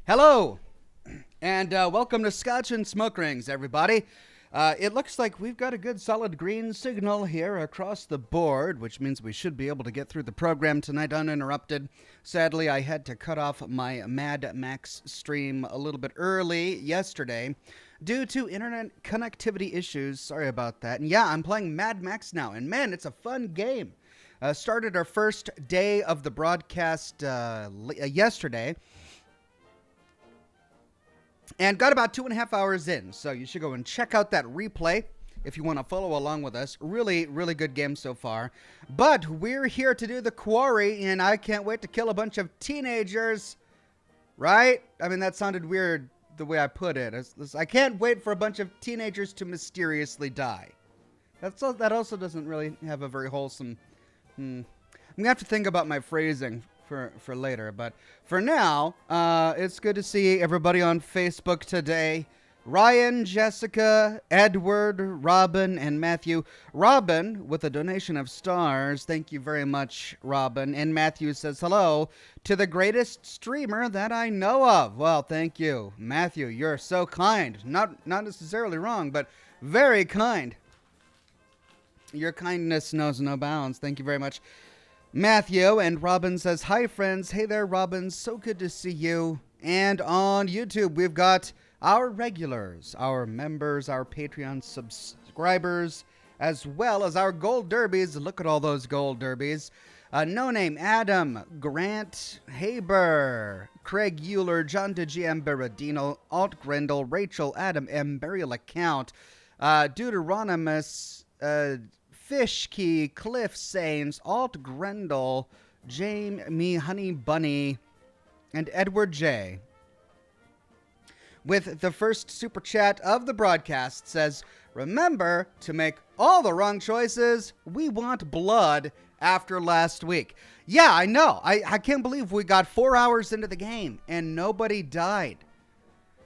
Hello, and welcome to Scotch and Smoke Rings, everybody. It looks like we've got a good solid green signal here across the board, which means we should be able to get through the program tonight uninterrupted. Sadly, I had to cut off my Mad Max stream a little bit early yesterday due to internet connectivity issues. Sorry about that. And yeah, I'm playing Mad Max now, and man, it's a fun game. Started our first day of the broadcast yesterday. And got about 2.5 hours in, so you should go and check out that replay if you want to follow along with us. Really, really good game so far. But we're here to do the Quarry, and I can't wait to kill a bunch of teenagers. Right? I mean, that sounded weird the way I put it. I can't wait for a bunch of teenagers to mysteriously die. That also doesn't really have a very wholesome... I'm going to have to think about my phrasing for later, but for now, it's good to see everybody on Facebook today. Ryan, Jessica, Edward, Robin, and Matthew. Robin, with a donation of stars. Thank you very much, Robin. And Matthew says hello to the greatest streamer that I know of. Well, thank you, Matthew. You're so kind. Not necessarily wrong, but very kind. Your kindness knows no bounds. Thank you very much, Matthew. And Robin says, hi, friends. Hey there, Robin. So good to see you. And on YouTube, we've got our regulars, our members, our Patreon subscribers, as well as our gold derbies. Look at all those gold derbies. No Name, Adam, Grant, Haber, Craig Euler, John DeGM, Berardino, Alt Grendel, Rachel, Adam M, Burial Account, Deuteronomus, Fishkey, Cliff Sains, Alt Grendel, Jamie Honey Bunny, and Edward J. With the first super chat of the broadcast says, remember to make all the wrong choices. We want blood after last week. Yeah, I know. I can't believe we got 4 hours into the game and nobody died.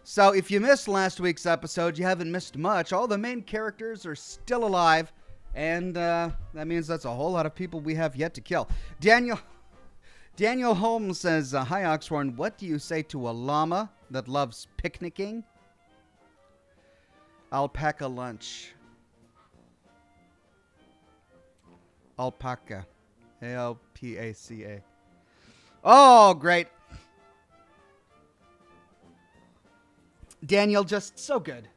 So if you missed last week's episode, you haven't missed much. All the main characters are still alive. And that means that's a whole lot of people we have yet to kill. Daniel Holmes says, hi, Oxhorn. What do you say to a llama that loves picnicking? Alpaca lunch. Alpaca. A-L-P-A-C-A. Oh, great. Daniel, just so good.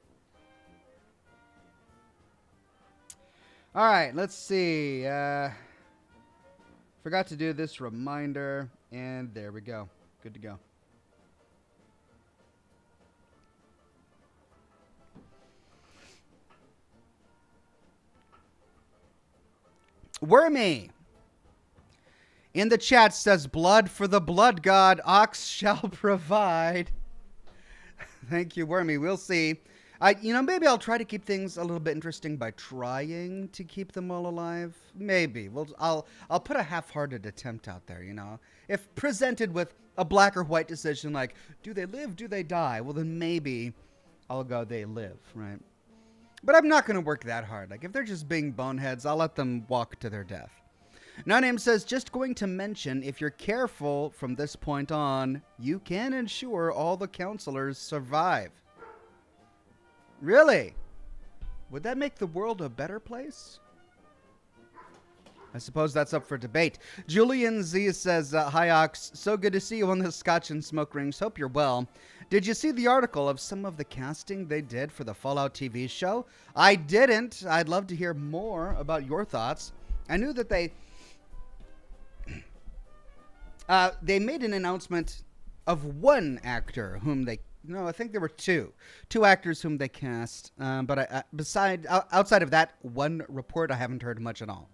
All right, let's see. Forgot to do this reminder, and there we go. Good to go. Wormy in the chat says, blood for the blood god, Ox shall provide. Thank you, Wormy. We'll see. Maybe I'll try to keep things a little bit interesting by trying to keep them all alive. Maybe. I'll put a half-hearted attempt out there, If presented with a black or white decision like, do they live, do they die? Well, then maybe I'll go, they live, right? But I'm not going to work that hard. Like, if they're just being boneheads, I'll let them walk to their death. No Name says, just going to mention, if you're careful from this point on, you can ensure all the counselors survive. Really? Would that make the world a better place? I suppose that's up for debate. Julian Z says, hi, Ox. So good to see you on the Scotch and Smoke Rings. Hope you're well. Did you see the article of some of the casting they did for the Fallout TV show? I didn't. I'd love to hear more about your thoughts. I knew that they made an announcement of one actor whom they... No, I think there were two actors whom they cast. But outside of that one report, I haven't heard much at all.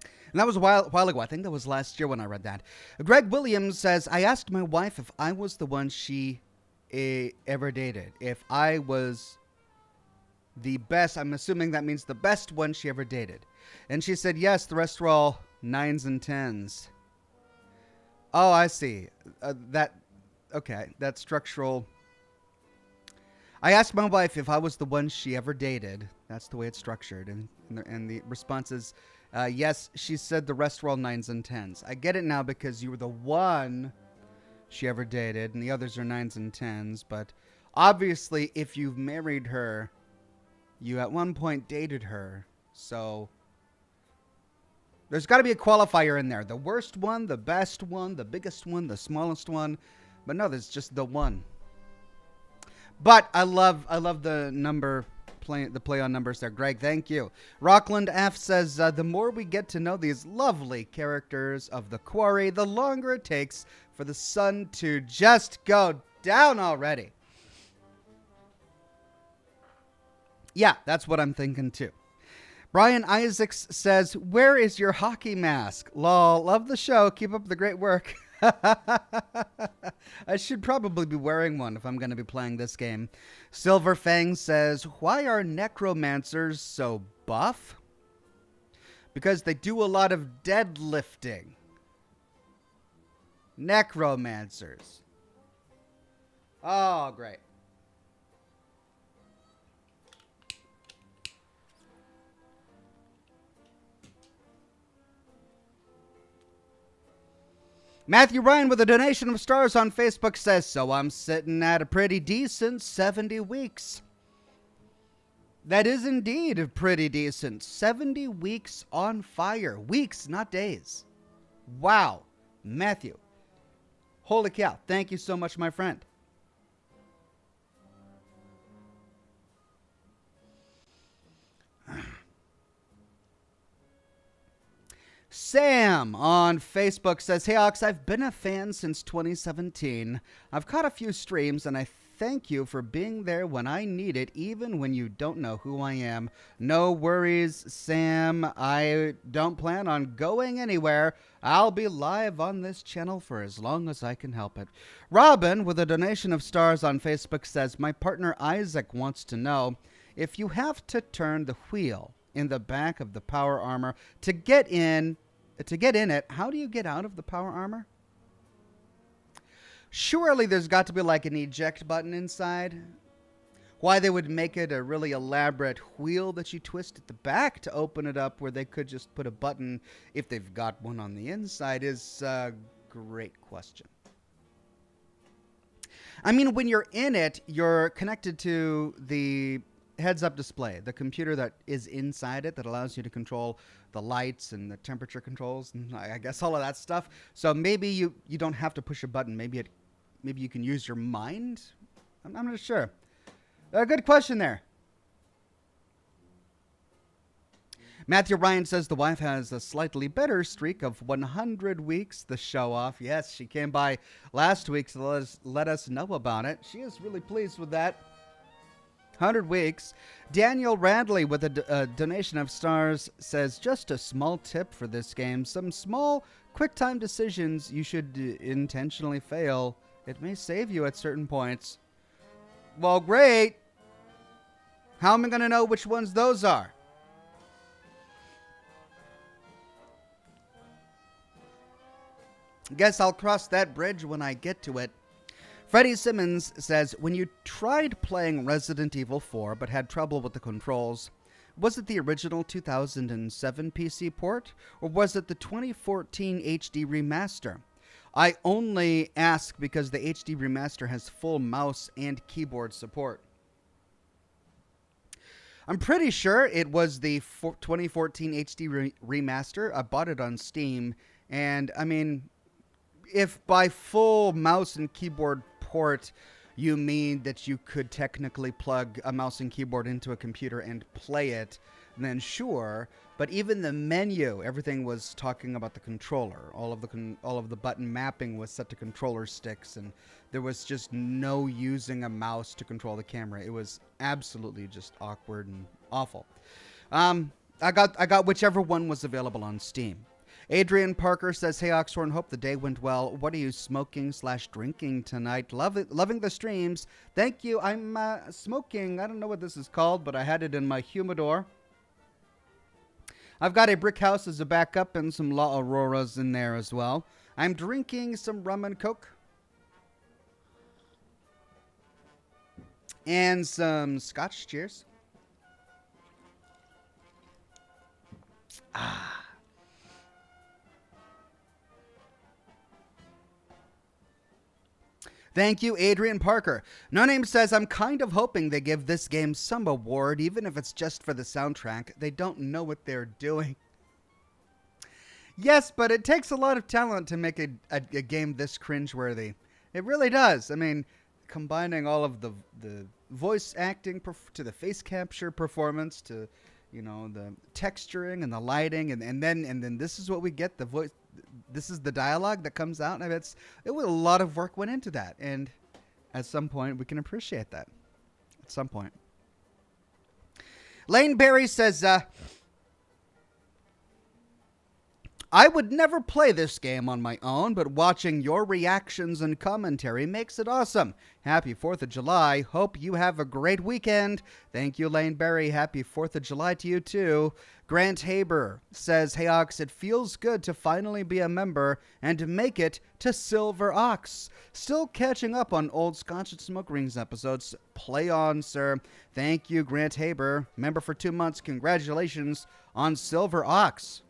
And that was a while ago. I think that was last year when I read that. Greg Williams says, I asked my wife if I was the one she ever dated. If I was the best, I'm assuming that means the best one she ever dated. And she said, yes, the rest were all 9s and 10s. Oh, I see. Okay, that's structural. I asked my wife if I was the one she ever dated. That's the way it's structured. And the response is, yes, she said the rest were all 9s and 10s. I get it now because you were the one she ever dated, and the others are 9s and 10s. But obviously, if you've married her, you at one point dated her. So there's got to be a qualifier in there. The worst one, the best one, the biggest one, the smallest one. But no, there's just the one. But I love the play on numbers there. Greg, thank you. Rockland F says, the more we get to know these lovely characters of the Quarry, the longer it takes for the sun to just go down already. Yeah, that's what I'm thinking too. Brian Isaacs says, where is your hockey mask? Lol, love the show. Keep up the great work. I should probably be wearing one if I'm going to be playing this game. Silver Fang says, why are necromancers so buff? Because they do a lot of deadlifting. Necromancers. Oh, great. Matthew Ryan with a donation of stars on Facebook says, so I'm sitting at a pretty decent 70 weeks. That is indeed pretty decent. 70 weeks on fire. Weeks, not days. Wow. Matthew. Holy cow. Thank you so much, my friend. Sam on Facebook says, hey Ox, I've been a fan since 2017. I've caught a few streams and I thank you for being there when I need it, even when you don't know who I am. No worries, Sam. I don't plan on going anywhere. I'll be live on this channel for as long as I can help it. Robin with a donation of stars on Facebook says, my partner Isaac wants to know if you have to turn the wheel in the back of the power armor to get in it, how do you get out of the power armor? Surely there's got to be like an eject button inside. Why they would make it a really elaborate wheel that you twist at the back to open it up, where they could just put a button if they've got one on the inside, is a great question. I mean, when you're in it, you're connected to the heads-up display, the computer that is inside it that allows you to control the lights and the temperature controls and I guess all of that stuff. So maybe you don't have to push a button. Maybe you can use your mind. I'm not sure. Good question there. Matthew Ryan says the wife has a slightly better streak of 100 weeks. The show off. Yes, she came by last week to let us know about it. She is really pleased with that. 100 weeks. Daniel Radley with a donation of stars says, just a small tip for this game. Some small, quick time decisions you should intentionally fail. It may save you at certain points. Well, great. How am I going to know which ones those are? Guess I'll cross that bridge when I get to it. Freddie Simmons says, when you tried playing Resident Evil 4 but had trouble with the controls, was it the original 2007 PC port or was it the 2014 HD remaster? I only ask because the HD remaster has full mouse and keyboard support. I'm pretty sure it was the 2014 HD remaster. I bought it on Steam, and I mean, if by full mouse and keyboard port you mean that you could technically plug a mouse and keyboard into a computer and play it, then sure. But even the menu, everything was talking about the controller. All of the button mapping was set to controller sticks, and there was just no using a mouse to control the camera. It was absolutely just awkward and awful. I got whichever one was available on Steam. Adrian Parker says, hey Oxhorn, hope the day went well. What are you smoking/drinking tonight? Loving the streams. Thank you. I'm smoking. I don't know what this is called, but I had it in my humidor. I've got a brick house as a backup and some La Auroras in there as well. I'm drinking some rum and coke. And some scotch. Cheers. Ah. Thank you, Adrian Parker. No Name says, I'm kind of hoping they give this game some award, even if it's just for the soundtrack. They don't know what they're doing. Yes, but it takes a lot of talent to make a game this cringeworthy. It really does. I mean, combining all of the voice acting to the face capture performance to, you know, the texturing and the lighting, and then this is what we get, the voice. This is the dialogue that comes out, and it was a lot of work went into that, and at some point we can appreciate that. At some point. Lane Berry says, I would never play this game on my own, but watching your reactions and commentary makes it awesome. Happy 4th of July. Hope you have a great weekend. Thank you, Lane Berry. Happy 4th of July to you, too. Grant Haber says, Hey, Ox, it feels good to finally be a member and make it to Silver Ox. Still catching up on old Scotch and Smoke Rings episodes. Play on, sir. Thank you, Grant Haber. Member for 2 months. Congratulations on Silver Ox.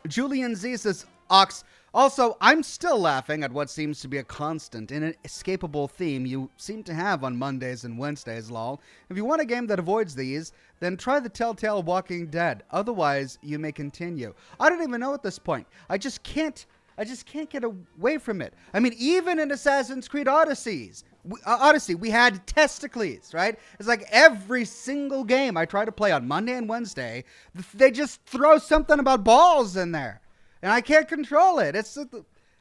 Julian Z says, Ox, also, I'm still laughing at what seems to be a constant and inescapable theme you seem to have on Mondays and Wednesdays, lol. If you want a game that avoids these, then try the Telltale Walking Dead. Otherwise, you may continue. I don't even know at this point. I just can't get away from it. I mean, even in Assassin's Creed Odyssey, we had testicles, right? It's like every single game I try to play on Monday and Wednesday, they just throw something about balls in there. And I can't control it.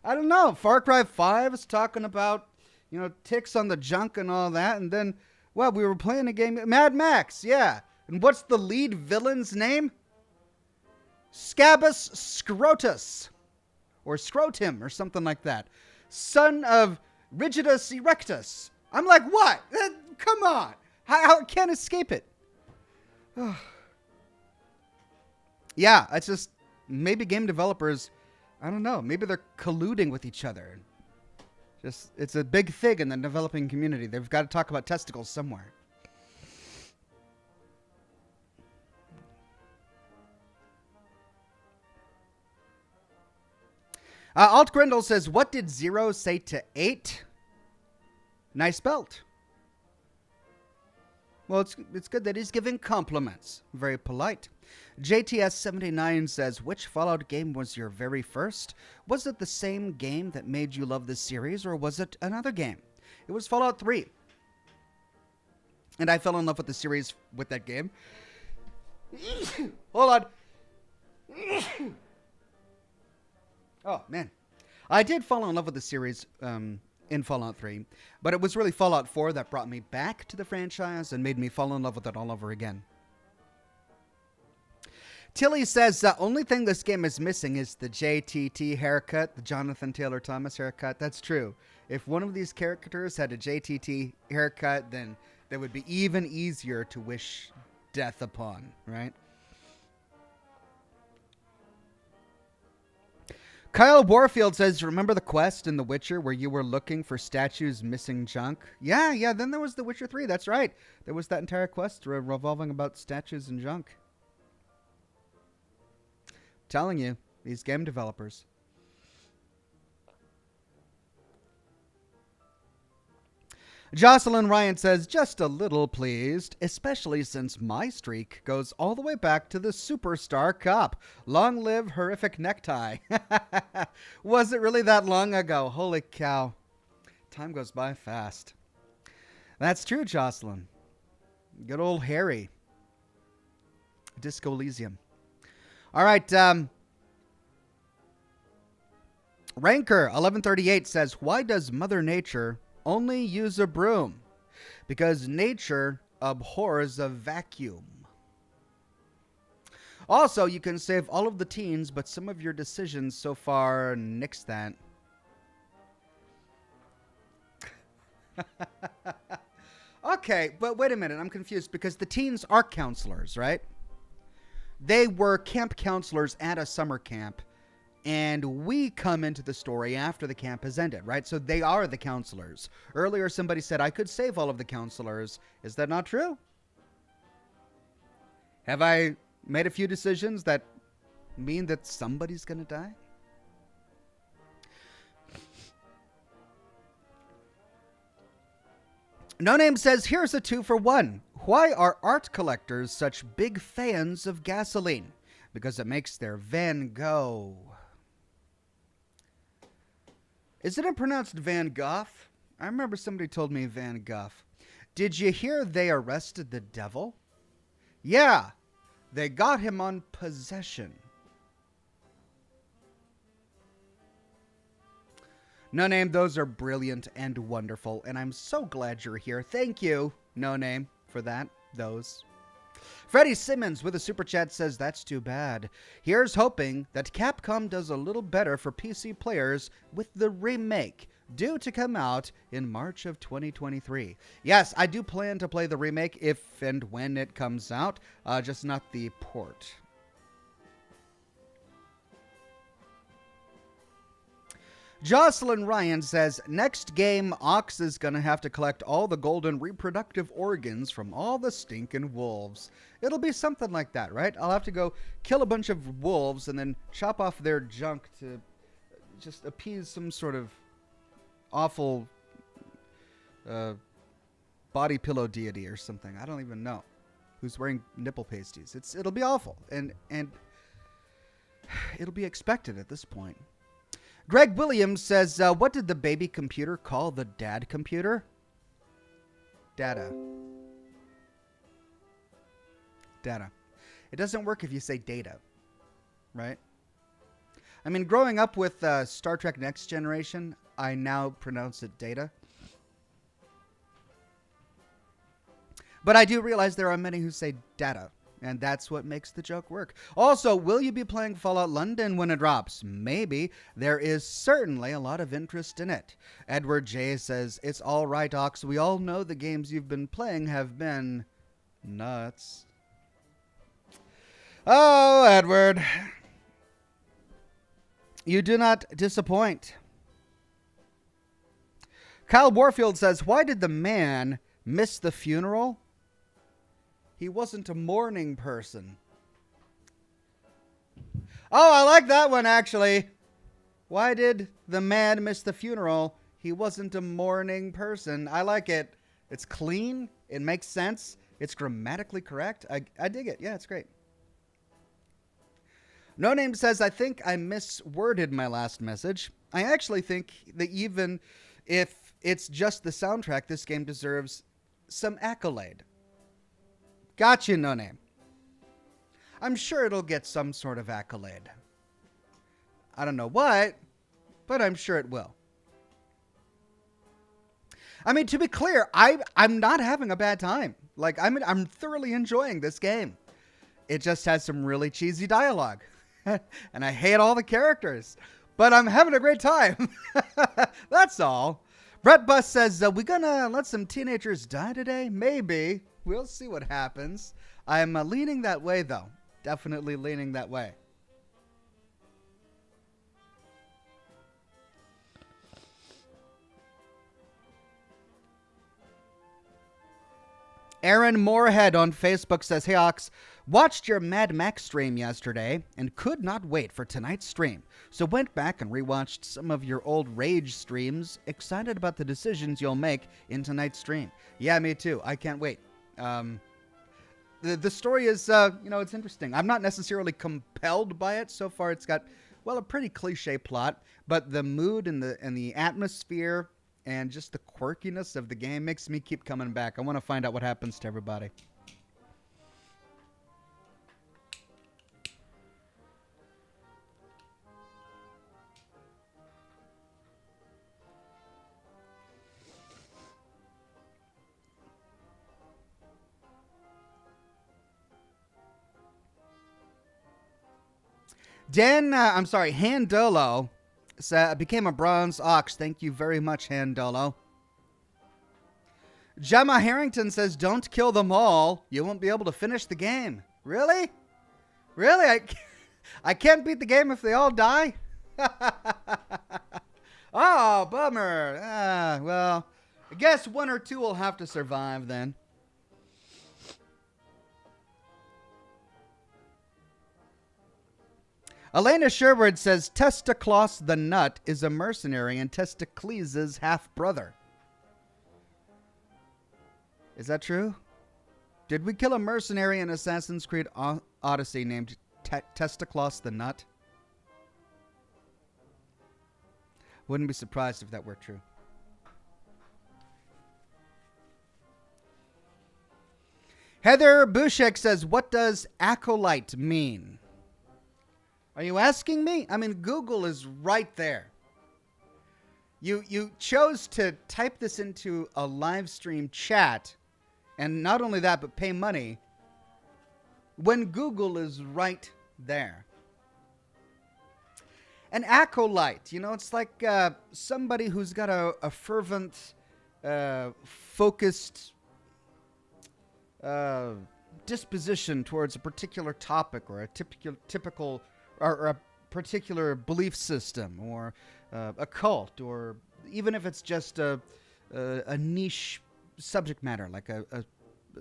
I don't know. Far Cry 5 is talking about, you know, ticks on the junk and all that. And then, well, we were playing a game, Mad Max, yeah. And what's the lead villain's name? Scabus Scrotus. Or Scrotum, or something like that. Son of Rigidus Erectus. I'm like, what? Come on. I can't escape it. Yeah, it's just, maybe game developers, I don't know, maybe they're colluding with each other. Just, it's a big thing in the developing community. They've got to talk about testicles somewhere. Alt Grindle says, what did 0 say to 8? Nice belt. Well, it's good that he's giving compliments. Very polite. JTS79 says, which Fallout game was your very first? Was it the same game that made you love the series, or was it another game? It was Fallout 3. And I fell in love with the series with that game. Hold on. Oh, man. I did fall in love with the series in Fallout 3, but it was really Fallout 4 that brought me back to the franchise and made me fall in love with it all over again. Tilly says, the only thing this game is missing is the JTT haircut, the Jonathan Taylor Thomas haircut. That's true. If one of these characters had a JTT haircut, then they would be even easier to wish death upon, right? Kyle Warfield says, remember the quest in The Witcher where you were looking for statues missing junk? Yeah, then there was The Witcher 3, that's right. There was that entire quest revolving about statues and junk. Telling you, these game developers. Jocelyn Ryan says, just a little pleased, especially since my streak goes all the way back to the Superstar Cup. Long live Horrific Necktie. Was it really that long ago? Holy cow. Time goes by fast. That's true, Jocelyn. Good old Harry. Disco Elysium. All right. Ranker 1138 says, why does Mother Nature only use a broom? Because nature abhors a vacuum. Also, you can save all of the teens, but some of your decisions so far nix that. Okay, but wait a minute. I'm confused because the teens are counselors, right? They were camp counselors at a summer camp, and we come into the story after the camp has ended, right? So they are the counselors. Earlier, somebody said I could save all of the counselors. Is that not true? Have I made a few decisions that mean that somebody's going to die? No Name says, here's a 2-for-1. Why are art collectors such big fans of gasoline? Because it makes their van go. Isn't it pronounced Van Gogh? I remember somebody told me Van Gogh. Did you hear they arrested the devil? Yeah, they got him on possession. No Name, those are brilliant and wonderful, and I'm so glad you're here. Thank you, No Name, for that, those. Freddie Simmons with a super chat says, that's too bad. Here's hoping that Capcom does a little better for PC players with the remake, due to come out in March of 2023. Yes, I do plan to play the remake if and when it comes out, just not the port. Jocelyn Ryan says, next game, Ox is going to have to collect all the golden reproductive organs from all the stinking wolves. It'll be something like that, right? I'll have to go kill a bunch of wolves and then chop off their junk to just appease some sort of awful body pillow deity or something. I don't even know who's wearing nipple pasties. It'll be awful, and it'll be expected at this point. Greg Williams says, what did the baby computer call the dad computer? Data. Data. It doesn't work if you say data, right? I mean, growing up with Star Trek Next Generation, I now pronounce it data. But I do realize there are many who say data, and that's what makes the joke work. Also, will you be playing Fallout London when it drops? Maybe. There is certainly a lot of interest in it. Edward J. says, it's all right, Ox. We all know the games you've been playing have been nuts. Oh, Edward. You do not disappoint. Kyle Warfield says, why did the man miss the funeral? He wasn't a morning person. Oh, I like that one, actually. Why did the man miss the funeral? He wasn't a morning person. I like it. It's clean. It makes sense. It's grammatically correct. I dig it. Yeah, it's great. No Name says, I think I misworded my last message. I actually think that even if it's just the soundtrack, this game deserves some accolade. Gotcha, No Name. I'm sure it'll get some sort of accolade. I don't know what, but I'm sure it will. I mean, to be clear, I'm not having a bad time. Like, I'm thoroughly enjoying this game. It just has some really cheesy dialogue. And I hate all the characters. But I'm having a great time. That's all. Brett Bus says, we gonna let some teenagers die today? Maybe. We'll see what happens. I'm leaning that way, though. Definitely leaning that way. Aaron Moorhead on Facebook says, hey, Ox, watched your Mad Max stream yesterday and could not wait for tonight's stream. So went back and rewatched some of your old Rage streams. Excited about the decisions you'll make in tonight's stream. Yeah, me too. I can't wait. The story is, it's interesting. I'm not necessarily compelled by it. So far, it's got, well, a pretty cliche plot, but the mood and the atmosphere and just the quirkiness of the game makes me keep coming back. I want to find out what happens to everybody. Handolo became a bronze ox. Thank you very much, Handolo. Gemma Harrington says, don't kill them all. You won't be able to finish the game. Really? Really? I can't beat the game if they all die? Oh, bummer. Well, I guess one or two will have to survive then. Elena Sherwood says, Testiclos the Nut is a mercenary and Testicles' half-brother. Is that true? Did we kill a mercenary in Assassin's Creed Odyssey named Testiclos the Nut? Wouldn't be surprised if that were true. Heather Bushek says, what does acolyte mean? Are you asking me? I mean, Google is right there. You chose to type this into a live stream chat, and not only that, but pay money, when Google is right there. An acolyte, you know, it's like somebody who's got a fervent, focused disposition towards a particular topic or a typical or a particular belief system or a cult, or even if it's just a niche subject matter, like a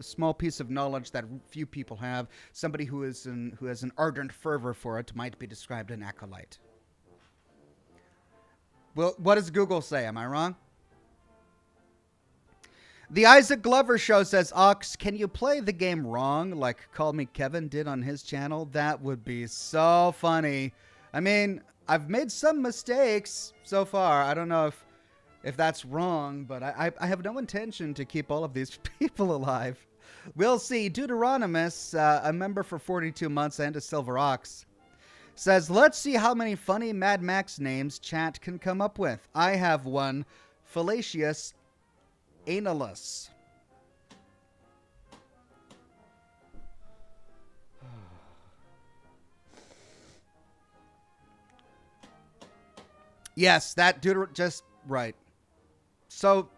small piece of knowledge that few people have. Somebody who has an ardent fervor for it might be described an acolyte. Well, what does Google say? Am I wrong? The Isaac Glover Show says, Ox, can you play the game wrong like Call Me Kevin did on his channel? That would be so funny. I mean, I've made some mistakes so far. I don't know if that's wrong, but I have no intention to keep all of these people alive. We'll see. Deuteronomus, a member for 42 months and a Silver Ox, says, let's see how many funny Mad Max names chat can come up with. I have one, Fallacious Analus. Yes, that just right. So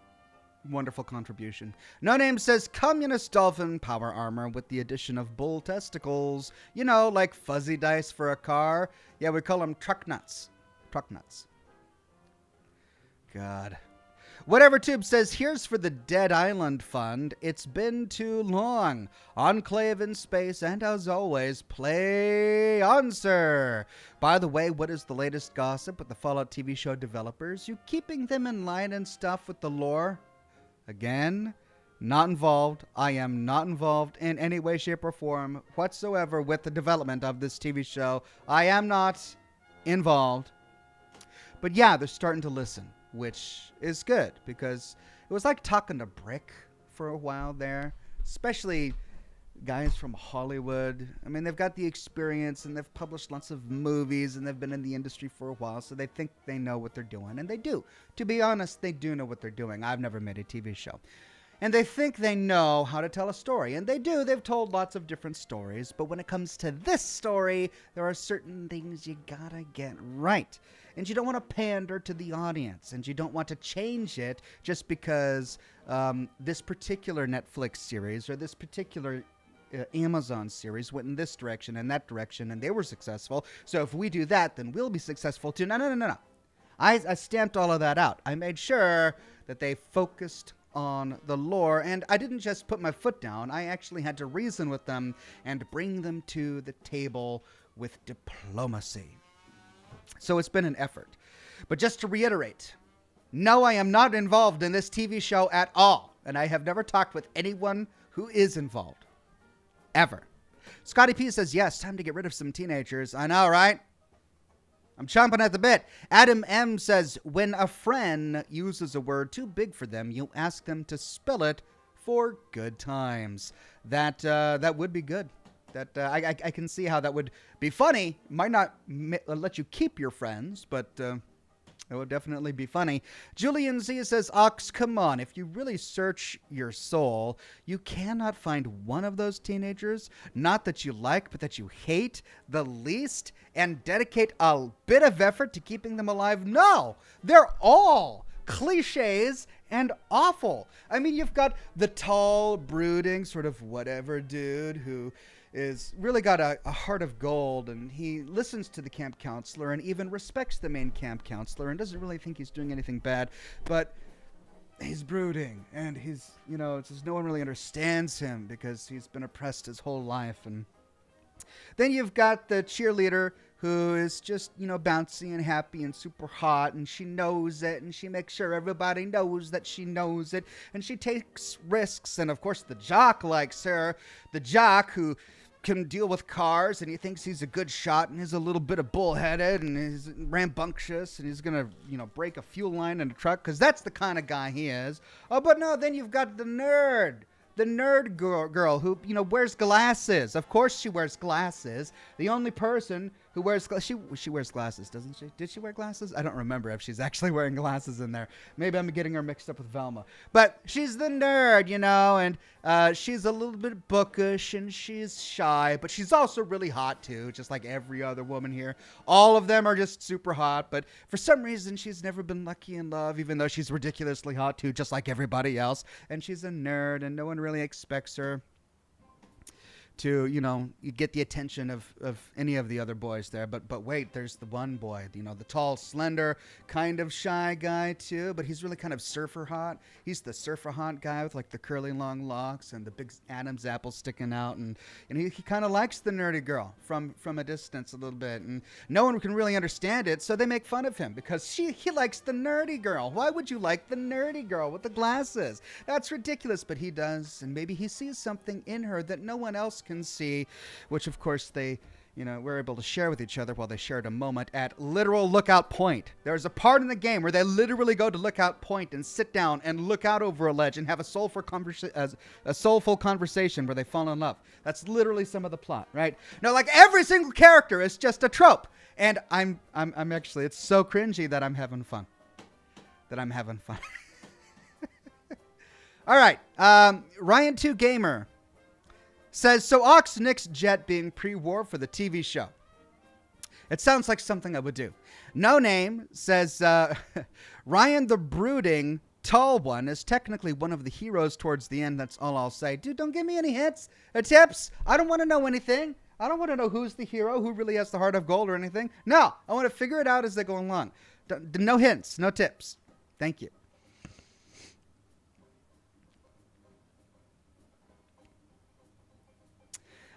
wonderful contribution. No Name says communist dolphin power armor with the addition of bull testicles. You know, like fuzzy dice for a car. Yeah, we call them truck nuts. Truck nuts. God. Whatever Tube says, here's for the Dead Island Fund. It's been too long. Enclave in space, and as always, play on, sir. By the way, what is the latest gossip with the Fallout TV show developers? You keeping them in line and stuff with the lore? Again, not involved. I am not involved in any way, shape, or form whatsoever with the development of this TV show. I am not involved. But yeah, they're starting to listen, which is good, because it was like talking to brick for a while there, especially guys from Hollywood. I mean, they've got the experience, and they've published lots of movies, and they've been in the industry for a while, so they think they know what they're doing, and they do. To be honest, they do know what they're doing. I've never made a TV show. And they think they know how to tell a story, and they do. They've told lots of different stories, but when it comes to this story, there are certain things you gotta get right. And you don't want to pander to the audience, and you don't want to change it just because this particular Netflix series or this particular Amazon series went in this direction and that direction, and they were successful. So if we do that, then we'll be successful too. No. I stamped all of that out. I made sure that they focused on the lore, and I didn't just put my foot down. I actually had to reason with them and bring them to the table with diplomacy. So it's been an effort. But just to reiterate, no, I am not involved in this TV show at all, and I have never talked with anyone who is involved. Ever. Scotty P says, yes, time to get rid of some teenagers. I know, right? I'm chomping at the bit. Adam M says, when a friend uses a word too big for them, you ask them to spell it for good times. That would be good. That I can see how that would be funny. Might not let you keep your friends, but it would definitely be funny. Julian Z says, Ox, come on. If you really search your soul, you cannot find one of those teenagers, not that you like, but that you hate the least, and dedicate a bit of effort to keeping them alive. No, they're all cliches and awful. I mean, you've got the tall, brooding, sort of whatever dude who is really got a heart of gold, and he listens to the camp counselor and even respects the main camp counselor and doesn't really think he's doing anything bad, but he's brooding, and he's, it's just no one really understands him because he's been oppressed his whole life, and Then you've got the cheerleader who is just, bouncy and happy and super hot, and she knows it, and she makes sure everybody knows that she knows it, and she takes risks. And of course, the jock likes her. The jock who can deal with cars, and he thinks he's a good shot, and he's a little bit of bullheaded, and he's rambunctious, and he's gonna, break a fuel line in a truck, because that's the kind of guy he is. Oh, but no, then you've got the nerd. The nerd girl who, wears glasses. Of course she wears glasses. The only person who wears she wears glasses, doesn't she? Did she wear glasses? I don't remember if she's actually wearing glasses in there. Maybe I'm getting her mixed up with Velma. But she's the nerd, and she's a little bit bookish, and she's shy, but she's also really hot too, just like every other woman here. All of them are just super hot, but for some reason she's never been lucky in love, even though she's ridiculously hot too, just like everybody else. And she's a nerd, and no one really expects her to, you get the attention of any of the other boys there. But wait, there's the one boy, the tall, slender, kind of shy guy too, but he's really kind of surfer hot. He's the surfer hot guy with like the curly long locks and the big Adam's apple sticking out, and he kind of likes the nerdy girl from a distance a little bit, and no one can really understand it, so they make fun of him because he likes the nerdy girl. Why would you like the nerdy girl with the glasses? That's ridiculous, but he does, and maybe he sees something in her that no one else can see, which of course they were able to share with each other while they shared a moment at literal Lookout Point. There's a part in the game where they literally go to Lookout Point and sit down and look out over a ledge and have a soulful conversation where they fall in love. That's literally some of the plot, right? Now, like every single character is just a trope, and I'm actually, it's so cringy that I'm having fun. All right, Ryan2 Gamer says, so Ox Nick's jet being pre-war for the TV show. It sounds like something I would do. No Name says, Ryan the Brooding Tall One is technically one of the heroes towards the end. That's all I'll say. Dude, don't give me any hints or tips. I don't want to know anything. I don't want to know who's the hero, who really has the heart of gold or anything. No, I want to figure it out as they go along. No hints, no tips. Thank you.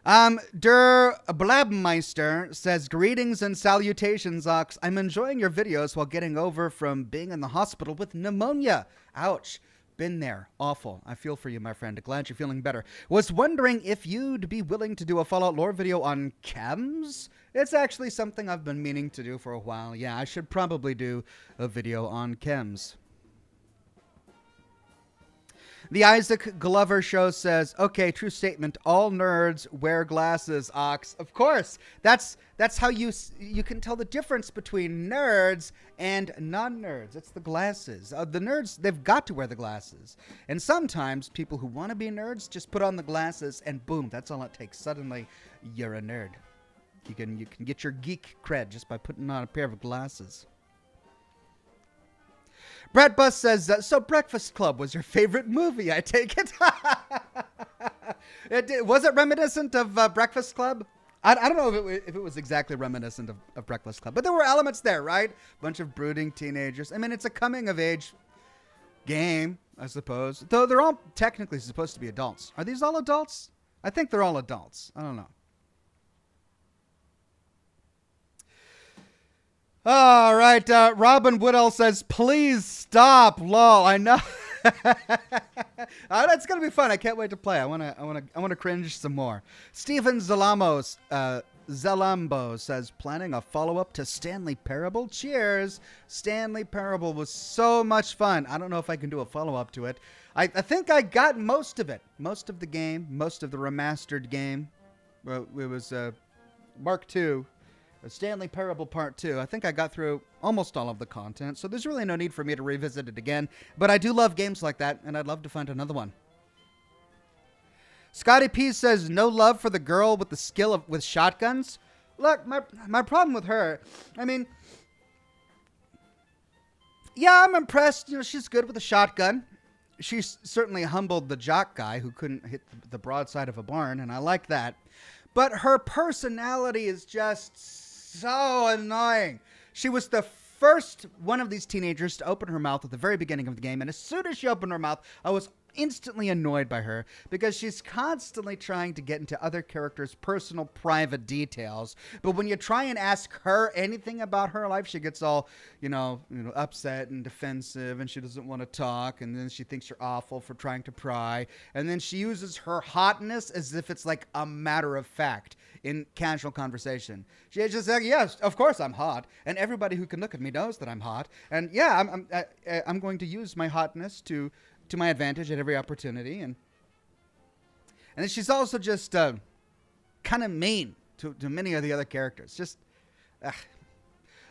Der Blabmeister says, greetings and salutations, Ox. I'm enjoying your videos while getting over from being in the hospital with pneumonia. Ouch. Been there. Awful. I feel for you, my friend. Glad you're feeling better. Was wondering if you'd be willing to do a Fallout lore video on chems? It's actually something I've been meaning to do for a while. Yeah, I should probably do a video on chems. The Isaac Glover Show says, okay, true statement. All nerds wear glasses, Ox. Of course. That's how you can tell the difference between nerds and non-nerds. It's the glasses. The nerds, they've got to wear the glasses. And sometimes people who want to be nerds just put on the glasses and boom, that's all it takes. Suddenly, you're a nerd. You can get your geek cred just by putting on a pair of glasses. Brett Bus says, so Breakfast Club was your favorite movie, I take it? Was it reminiscent of Breakfast Club? I don't know if it was exactly reminiscent of Breakfast Club, but there were elements there, right? Bunch of brooding teenagers. I mean, it's a coming-of-age game, I suppose. Though they're all technically supposed to be adults. Are these all adults? I think they're all adults. I don't know. All right, Robin Woodall says, please stop, lol. I know. It's gonna be fun. I can't wait to play. I wanna cringe some more. Stephen Zalambo says, planning a follow-up to Stanley Parable. Cheers. Stanley Parable was so much fun. I don't know if I can do a follow-up to it. I think I got most of it. Most of the game. Most of the remastered game. Well, it was Mark II. Stanley Parable Part 2. I think I got through almost all of the content, so there's really no need for me to revisit it again. But I do love games like that, and I'd love to find another one. Scotty P says, no love for the girl with the skill with shotguns. Look, my problem with her, I mean, yeah, I'm impressed. She's good with a shotgun. She's certainly humbled the jock guy who couldn't hit the broadside of a barn, and I like that. But her personality is just so annoying. She was the first one of these teenagers to open her mouth at the very beginning of the game, and as soon as she opened her mouth, I was instantly annoyed by her because she's constantly trying to get into other characters' personal private details. But when you try and ask her anything about her life, she gets all, upset and defensive, and she doesn't want to talk, and then she thinks you're awful for trying to pry. And then she uses her hotness as if it's like a matter of fact in casual conversation. She's just like, yes, of course I'm hot, and everybody who can look at me knows that I'm hot. And yeah, I'm going to use my hotness to my advantage at every opportunity. And then she's also just kind of mean to many of the other characters. Just,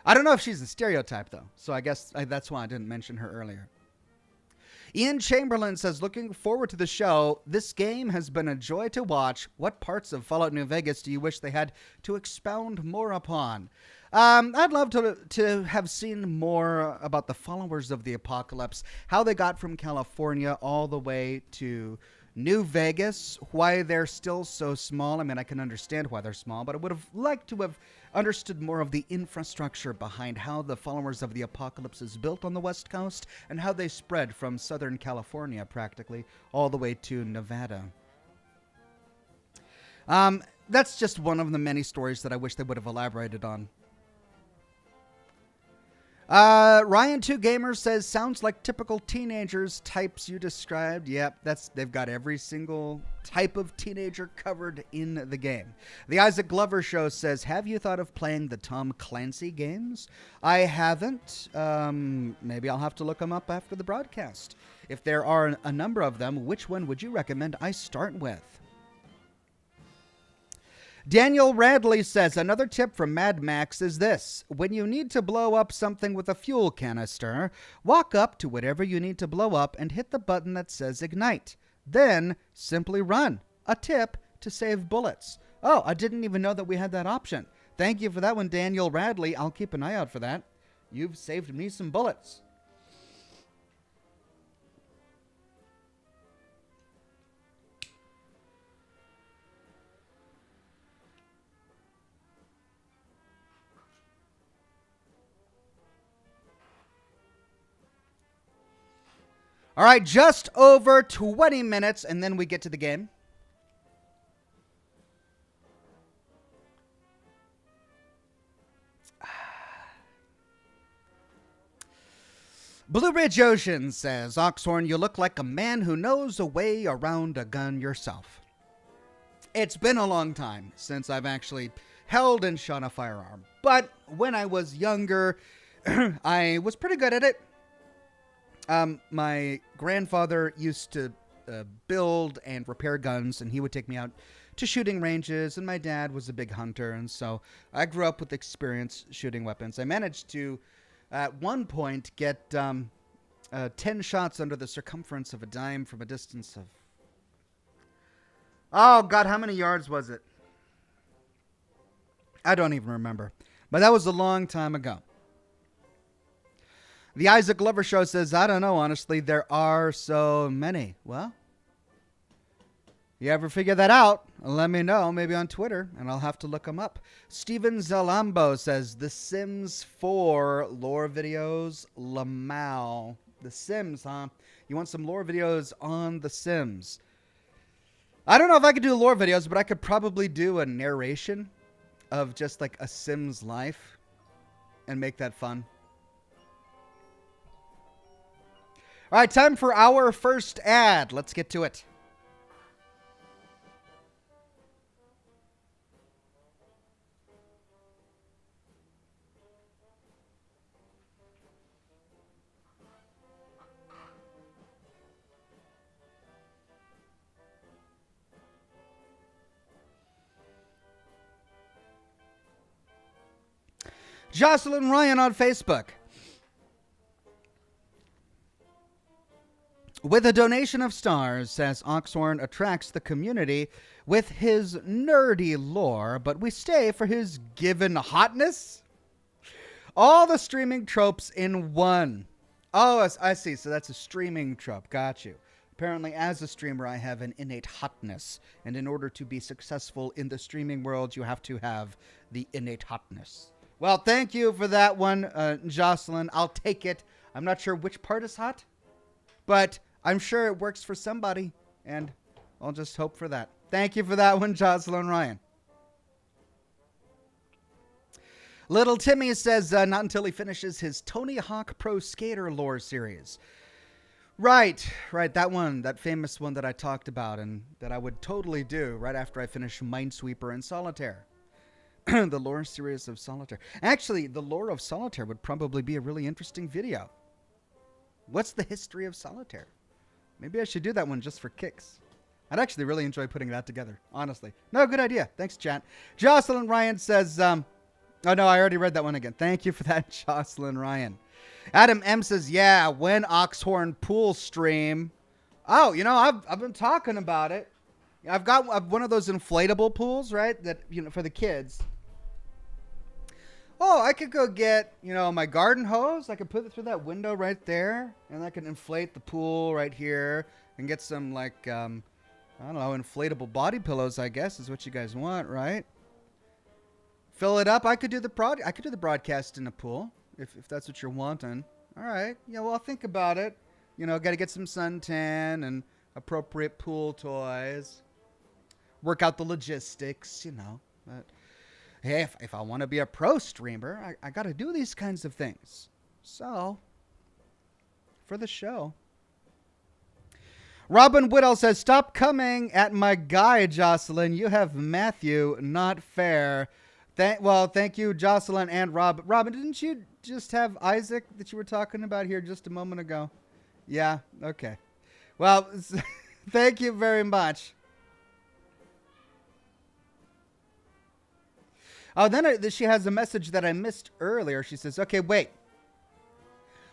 I don't know if she's a stereotype, though. So I guess that's why I didn't mention her earlier. Ian Chamberlain says, looking forward to the show. This game has been a joy to watch. What parts of Fallout New Vegas do you wish they had to expound more upon? I'd love to have seen more about the followers of the apocalypse, how they got from California all the way to New Vegas, why they're still so small. I mean, I can understand why they're small, but I would have liked to have understood more of the infrastructure behind how the followers of the apocalypse is built on the West Coast and how they spread from Southern California practically all the way to Nevada. That's just one of the many stories that I wish they would have elaborated on. Ryan2Gamer says, sounds like typical teenagers types you described. Yep, they've got every single type of teenager covered in the game. The Isaac Glover Show says, have you thought of playing the Tom Clancy games? I haven't. Maybe I'll have to look them up after the broadcast. If there are a number of them, which one would you recommend I start with? Daniel Radley says, another tip from Mad Max is this. When you need to blow up something with a fuel canister, walk up to whatever you need to blow up and hit the button that says ignite. Then simply run. A tip to save bullets. Oh, I didn't even know that we had that option. Thank you for that one, Daniel Radley. I'll keep an eye out for that. You've saved me some bullets. All right, just over 20 minutes, and then we get to the game. Blue Ridge Ocean says, Oxhorn, you look like a man who knows a way around a gun yourself. It's been a long time since I've actually held and shot a firearm. But when I was younger, I was pretty good at it. My grandfather used to build and repair guns, and he would take me out to shooting ranges, and my dad was a big hunter, and so I grew up with experience shooting weapons. I managed to, at one point, get 10 shots under the circumference of a dime from a distance of... Oh, God, how many yards was it? I don't even remember. But that was a long time ago. The Isaac Glover Show says, I don't know, honestly, there are so many. Well, you ever figure that out? Let me know, maybe on Twitter, and I'll have to look them up. Steven Zalambo says, The Sims 4 lore videos, Lamau. The Sims, huh? You want some lore videos on The Sims? I don't know if I could do lore videos, but I could probably do a narration of just like a Sims life and make that fun. All right, time for our first ad. Let's get to it. Jocelyn Ryan on Facebook. With a donation of stars, says Oxhorn attracts the community with his nerdy lore, but we stay for his given hotness. All the streaming tropes in one. Oh, I see. So that's a streaming trope. Got you. Apparently, as a streamer, I have an innate hotness. And in order to be successful in the streaming world, you have to have the innate hotness. Well, thank you for that one, Jocelyn. I'll take it. I'm not sure which part is hot, but I'm sure it works for somebody, and I'll just hope for that. Thank you for that one, Jocelyn Ryan. Little Timmy says, not until he finishes his Tony Hawk Pro Skater lore series. Right, that one, that famous one that I talked about and that I would totally do right after I finish Minesweeper and Solitaire. The lore series of Solitaire. Actually, the lore of Solitaire would probably be a really interesting video. What's the history of Solitaire? Maybe I should do that one just for kicks. I'd actually really enjoy putting that together, honestly. No, good idea. Thanks, chat. Jocelyn Ryan says, oh no, I already read that one again. Thank you for that, Jocelyn Ryan. Adam M says, yeah, when Oxhorn pool stream. Oh, you know, I've been talking about it. I've got one of those inflatable pools, right? That, you know, for the kids. Oh, I could go get, you know, my garden hose. I could put it through that window right there. And I can inflate the pool right here. And get some, like, I don't know, inflatable body pillows, I guess, is what you guys want, right? Fill it up. I could do the broadcast in a pool, if that's what you're wanting. All right. Yeah, well, I'll think about it. You know, got to get some suntan and appropriate pool toys. Work out the logistics, you know. But hey, if I want to be a pro streamer, I got to do these kinds of things. So, for the show. Robin Whittle says, stop coming at my guy, Jocelyn. You have Matthew, not fair. Thank you, Jocelyn and Rob. Robin, didn't you just have Isaac that you were talking about here just a moment ago? Yeah, okay. Well, thank you very much. Oh, then she has a message that I missed earlier. She says, okay, wait.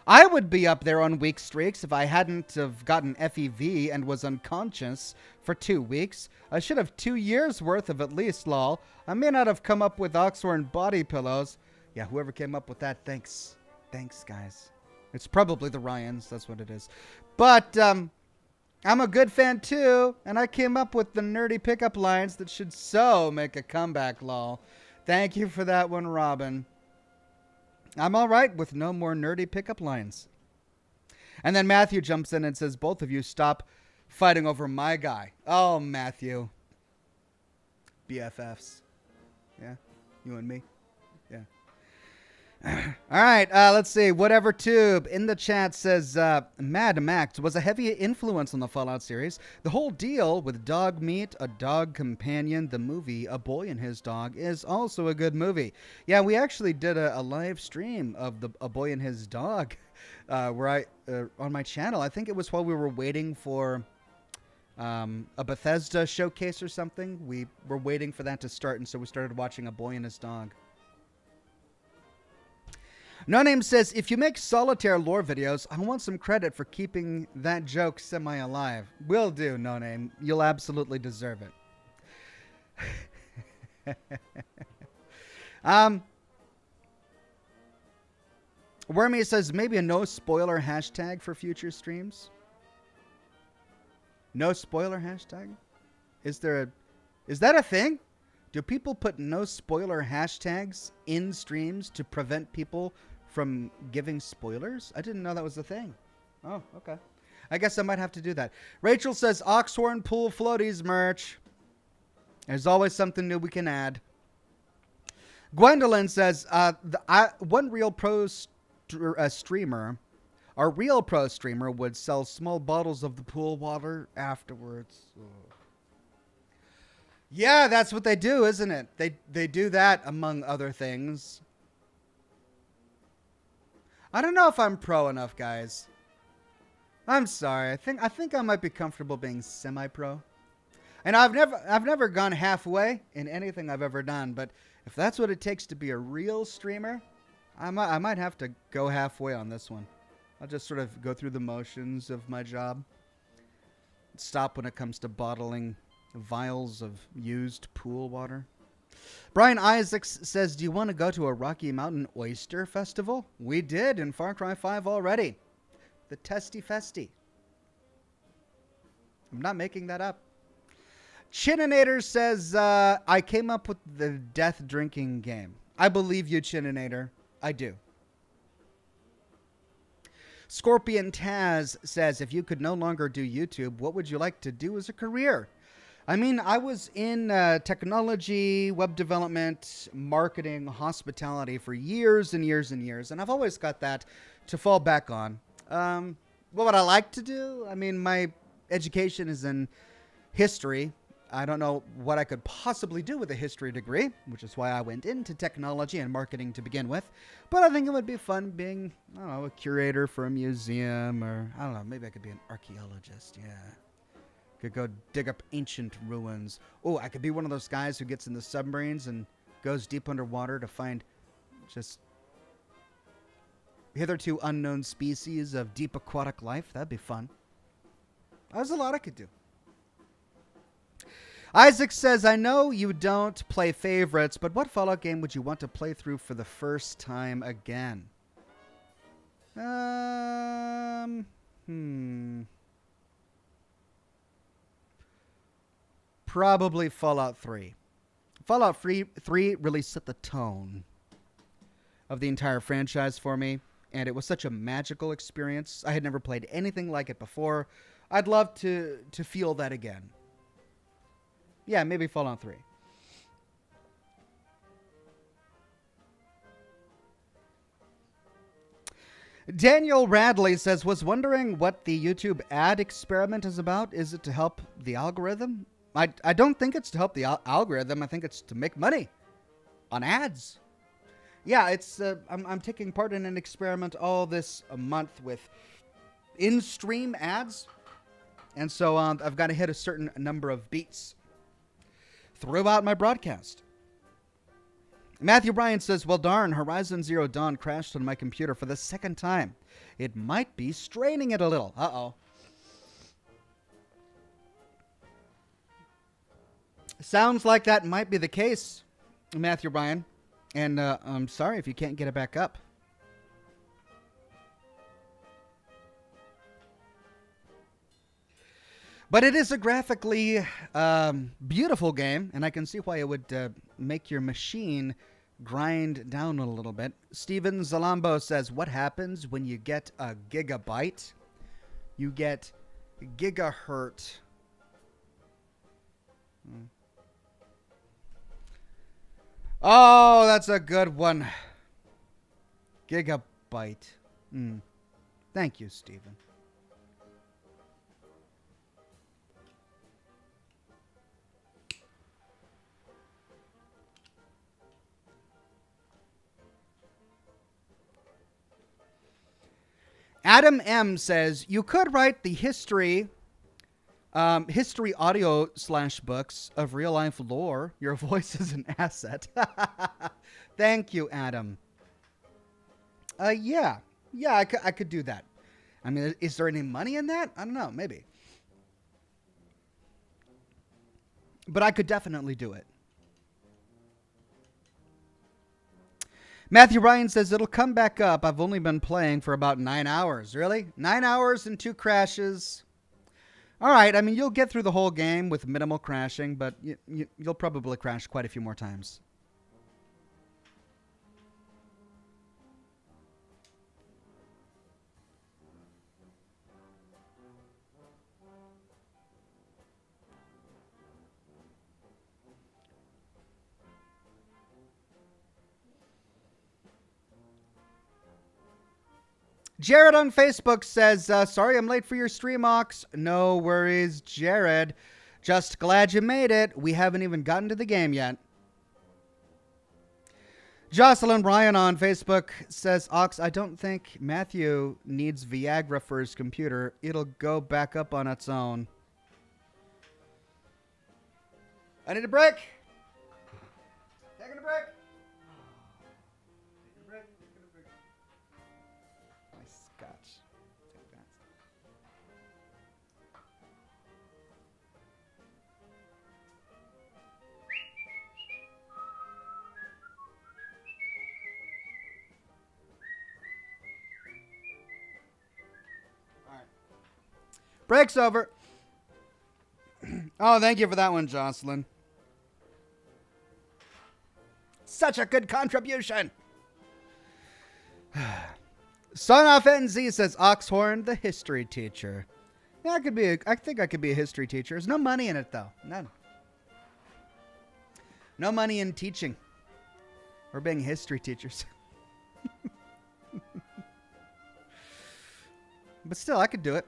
I would be up there on weak streaks if I hadn't have gotten FEV and was unconscious for 2 weeks. I should have 2 years worth of at least, lol. I may not have come up with Oxhorn body pillows. Yeah, whoever came up with that, thanks. Thanks, guys. It's probably the Ryans, that's what it is. But, I'm a good fan too, and I came up with the nerdy pickup lines that should so make a comeback, lol. Thank you for that one, Robin. I'm all right with no more nerdy pickup lines. And then Matthew jumps in and says, both of you stop fighting over my guy. Oh, Matthew. BFFs. Yeah, you and me. Yeah. All right, let's see. Whatever Tube in the chat says, Mad Max was a heavy influence on the Fallout series. The whole deal with dog meat, a dog companion, the movie, A Boy and His Dog, is also a good movie. Yeah, we actually did a live stream of A Boy and His Dog where I on my channel. I think it was while we were waiting for a Bethesda showcase or something. We were waiting for that to start, and so we started watching A Boy and His Dog. No Name says, if you make Solitaire lore videos, I want some credit for keeping that joke semi-alive. Will do, No Name. You'll absolutely deserve it. Wormy says, maybe a no spoiler hashtag for future streams. No spoiler hashtag? Is that a thing? Do people put no spoiler hashtags in streams to prevent people from giving spoilers? I didn't know that was a thing. Oh, okay. I guess I might have to do that. Rachel says, Oxhorn Pool Floaties merch. There's always something new we can add. Gwendolyn says, one real pro streamer, our real pro streamer would sell small bottles of the pool water afterwards. Ugh. Yeah, that's what they do, isn't it? They do that, among other things. I don't know if I'm pro enough, guys. I'm sorry. I think I might be comfortable being semi-pro. And I've never gone halfway in anything I've ever done, but if that's what it takes to be a real streamer, I might have to go halfway on this one. I'll just sort of go through the motions of my job. Stop when it comes to bottling vials of used pool water. Brian Isaacs says, do you want to go to a Rocky Mountain Oyster Festival? We did in Far Cry 5 already. The Testy Festy. I'm not making that up. Chininator says, I came up with the death drinking game. I believe you, Chininator. I do. Scorpion Taz says, if you could no longer do YouTube, what would you like to do as a career? I mean, I was in technology, web development, marketing, hospitality for years and years and years, and I've always got that to fall back on. What would I like to do? I mean, my education is in history. I don't know what I could possibly do with a history degree, which is why I went into technology and marketing to begin with. But I think it would be fun being, I don't know, a curator for a museum, or I don't know, maybe I could be an archaeologist, yeah. Could go dig up ancient ruins. Oh, I could be one of those guys who gets in the submarines and goes deep underwater to find just hitherto unknown species of deep aquatic life. That'd be fun. There's a lot I could do. Isaac says, I know you don't play favorites, but what Fallout game would you want to play through for the first time again? Probably Fallout 3. Fallout 3 really set the tone of the entire franchise for me, and it was such a magical experience. I had never played anything like it before. I'd love to feel that again. Yeah, maybe Fallout 3. Daniel Radley says, was wondering what the YouTube ad experiment is about. Is it to help the algorithm? I don't think it's to help the algorithm. I think it's to make money on ads. Yeah, it's I'm taking part in an experiment all this month with in-stream ads. And so I've got to hit a certain number of beats throughout my broadcast. Matthew Bryan says, well, darn, Horizon Zero Dawn crashed on my computer for the second time. It might be straining it a little. Uh-oh. Sounds like that might be the case, Matthew Bryan. And I'm sorry if you can't get it back up. But it is a graphically beautiful game, and I can see why it would make your machine grind down a little bit. Steven Zalambo says, what happens when you get a gigabyte? You get gigahertz. Oh, that's a good one. Gigabyte. Thank you, Steven. Adam M says, you could write the history audio / books of real life lore. Your voice is an asset. Thank you, Adam. Yeah, I could do that. I mean, is there any money in that? I don't know, maybe. But I could definitely do it. Matthew Ryan says, it'll come back up. I've only been playing for about 9 hours. Really? 9 hours and 2 crashes. All right. I mean, you'll get through the whole game with minimal crashing, but you'll probably crash quite a few more times. Jared on Facebook says, sorry I'm late for your stream, Ox. No worries, Jared. Just glad you made it. We haven't even gotten to the game yet. Jocelyn Ryan on Facebook says, Ox, I don't think Matthew needs Viagra for his computer. It'll go back up on its own. I need a break. Taking a break. Scotch. Take that. All right. Break's over. Oh, thank you for that one, Jocelyn. Such a good contribution. Son of NZ says Oxhorn, the history teacher. Yeah, I think I could be a history teacher. There's no money in it though. None. No money in teaching. Or being history teachers. But still, I could do it.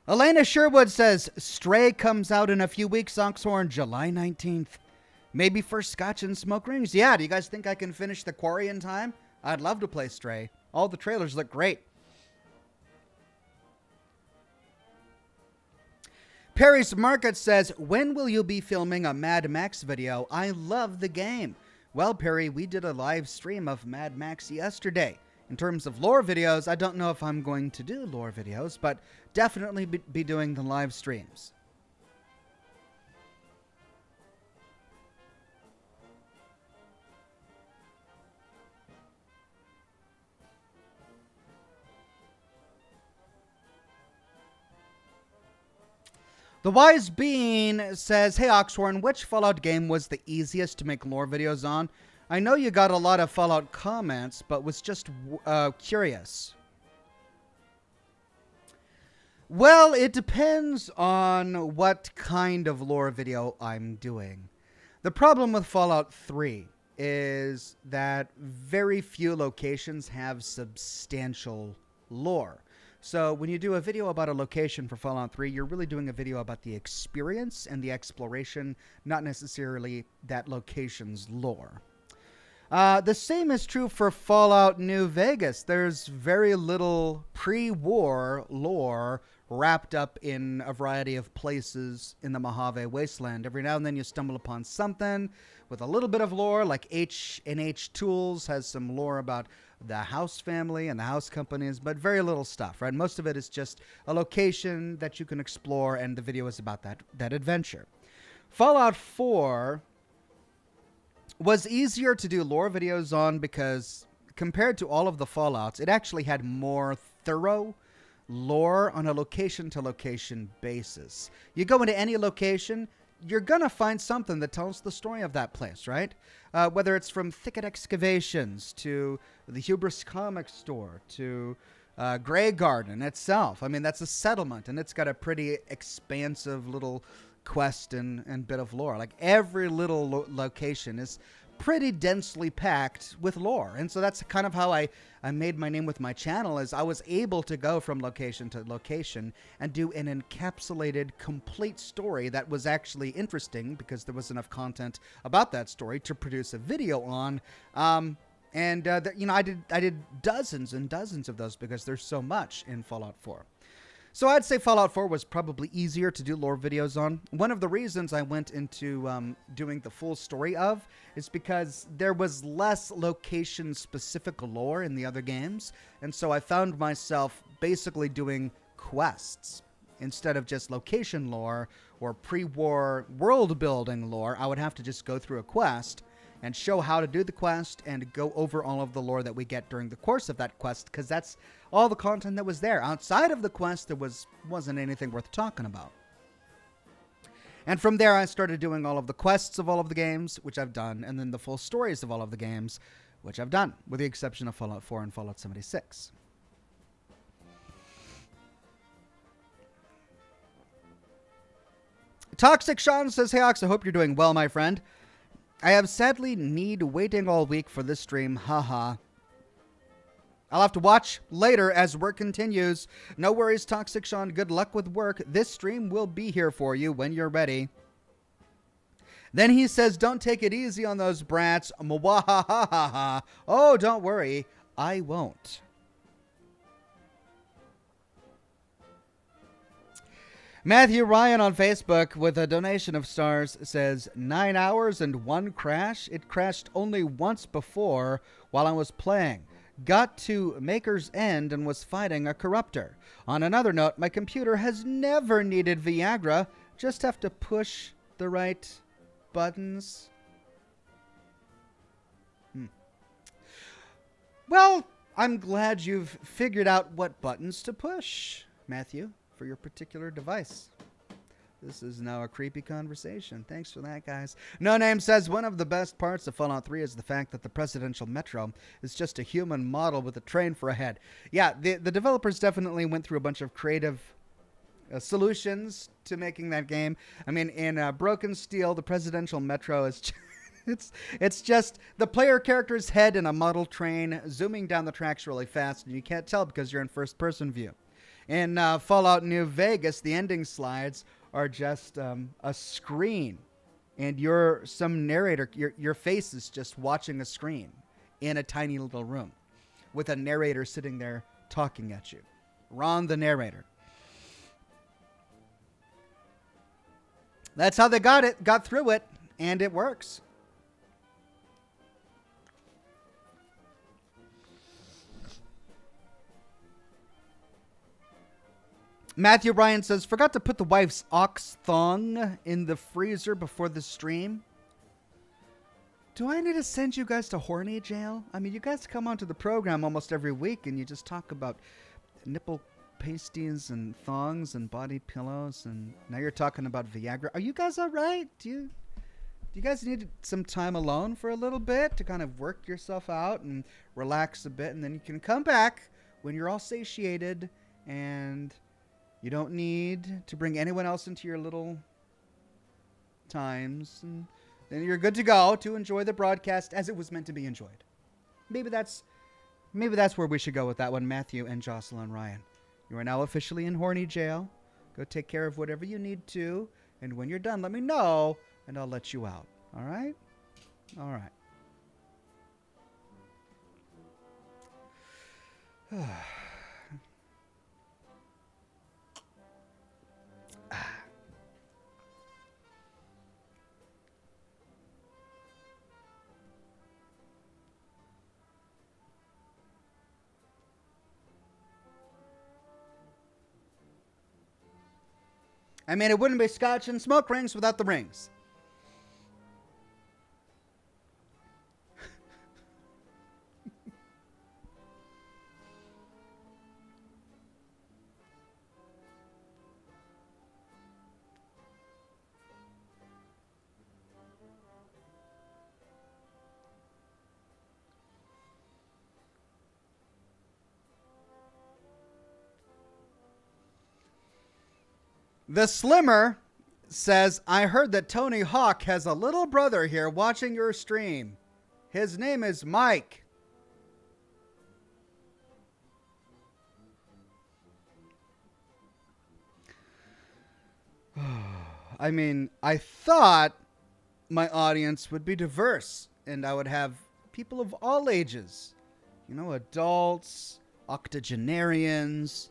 Elena Sherwood says, Stray comes out in a few weeks, Oxhorn, July 19th. Maybe for Scotch and Smoke Rings. Yeah, do you guys think I can finish the Quarry in time? I'd love to play Stray. All the trailers look great. Perry's Market says, when will you be filming a Mad Max video? I love the game. Well, Perry, we did a live stream of Mad Max yesterday. In terms of lore videos, I don't know if I'm going to do lore videos, but definitely be doing the live streams. The Wise Bean says, hey Oxhorn, which Fallout game was the easiest to make lore videos on? I know you got a lot of Fallout comments, but was just curious. Well, it depends on what kind of lore video I'm doing. The problem with Fallout 3 is that very few locations have substantial lore. So when you do a video about a location for Fallout 3, you're really doing a video about the experience and the exploration, not necessarily that location's lore. The same is true for Fallout New Vegas. There's very little pre-war lore wrapped up in a variety of places in the Mojave Wasteland. Every now and then you stumble upon something with a little bit of lore, like H&H Tools has some lore about the House family and the House companies, but very little stuff, right? Most of it is just a location that you can explore, and the video is about that adventure. Fallout 4 was easier to do lore videos on because compared to all of the Fallouts, it actually had more thorough lore on a location-to-location basis. You go into any location, you're going to find something that tells the story of that place, right? Whether it's from Thicket Excavations to the Hubris Comic Store to Grey Garden itself. I mean, that's a settlement, and it's got a pretty expansive little quest and bit of lore. Like every little location is pretty densely packed with lore. And so that's kind of how I made my name with my channel, is I was able to go from location to location and do an encapsulated, complete story that was actually interesting because there was enough content about that story to produce a video on. You know, I did dozens and dozens of those because there's so much in Fallout 4. So I'd say Fallout 4 was probably easier to do lore videos on. One of the reasons I went into doing the full story of is because there was less location-specific lore in the other games, and so I found myself basically doing quests. Instead of just location lore or pre-war world-building lore, I would have to just go through a quest and show how to do the quest and go over all of the lore that we get during the course of that quest, because that's all the content that was there. Outside of the quest, there wasn't anything worth talking about. And from there, I started doing all of the quests of all of the games, which I've done, and then the full stories of all of the games, which I've done, with the exception of Fallout 4 and Fallout 76. Toxic Sean says, hey Ox, I hope you're doing well, my friend. I have sadly need waiting all week for this stream, haha. I'll have to watch later as work continues. No worries, Toxic Sean, good luck with work. This stream will be here for you when you're ready. Then he says, don't take it easy on those brats. Mwahahaha. Oh, don't worry, I won't. Matthew Ryan on Facebook with a donation of stars says, 9 hours and 1 crash. It crashed only once before while I was playing. Got to Maker's End and was fighting a corruptor. On another note, my computer has never needed Viagra. Just have to push the right buttons. Well, I'm glad you've figured out what buttons to push, Matthew, for your particular device. This is now a creepy conversation. Thanks for that, guys. No Name says one of the best parts of Fallout 3 is the fact that the presidential metro is just a human model with a train for a head. Yeah, the developers definitely went through a bunch of creative solutions to making that game. I mean, in Broken Steel, the presidential metro is it's just the player character's head in a model train zooming down the tracks really fast, and you can't tell because you're in first-person view. In Fallout New Vegas, the ending slides are just a screen, and you're some narrator. Your face is just watching a screen in a tiny little room with a narrator sitting there talking at you. Ron the narrator. That's how they got through it, and it works. Matthew Bryan says, forgot to put the wife's ox thong in the freezer before the stream. Do I need to send you guys to horny jail? I mean, you guys come onto the program almost every week and you just talk about nipple pasties and thongs and body pillows, and now you're talking about Viagra. Are you guys all right? Do you guys need some time alone for a little bit to kind of work yourself out and relax a bit, and then you can come back when you're all satiated and you don't need to bring anyone else into your little times, and then you're good to go to enjoy the broadcast as it was meant to be enjoyed. Maybe that's where we should go with that one, Matthew and Jocelyn Ryan. You are now officially in horny jail. Go take care of whatever you need to, and when you're done, let me know, and I'll let you out. All right? All right. I mean, it wouldn't be Scotch and smoke rings without the rings. The Slimmer says, I heard that Tony Hawk has a little brother here watching your stream. His name is Mike. I mean, I thought my audience would be diverse and I would have people of all ages. You know, adults, octogenarians,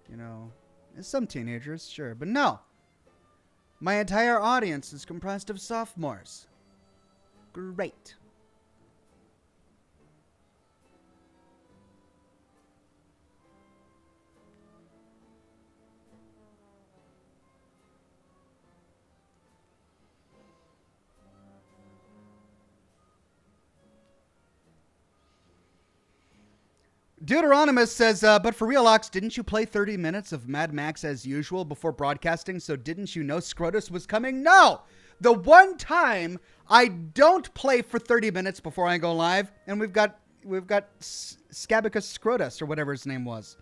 you know, some teenagers, sure, but no. My entire audience is comprised of sophomores. Great. Deuteronomous says, but for real, Ox, didn't you play 30 minutes of Mad Max as usual before broadcasting? So didn't you know Scrotus was coming? No! The one time I don't play for 30 minutes before I go live, and we've got Scabicus Scrotus, or whatever his name was.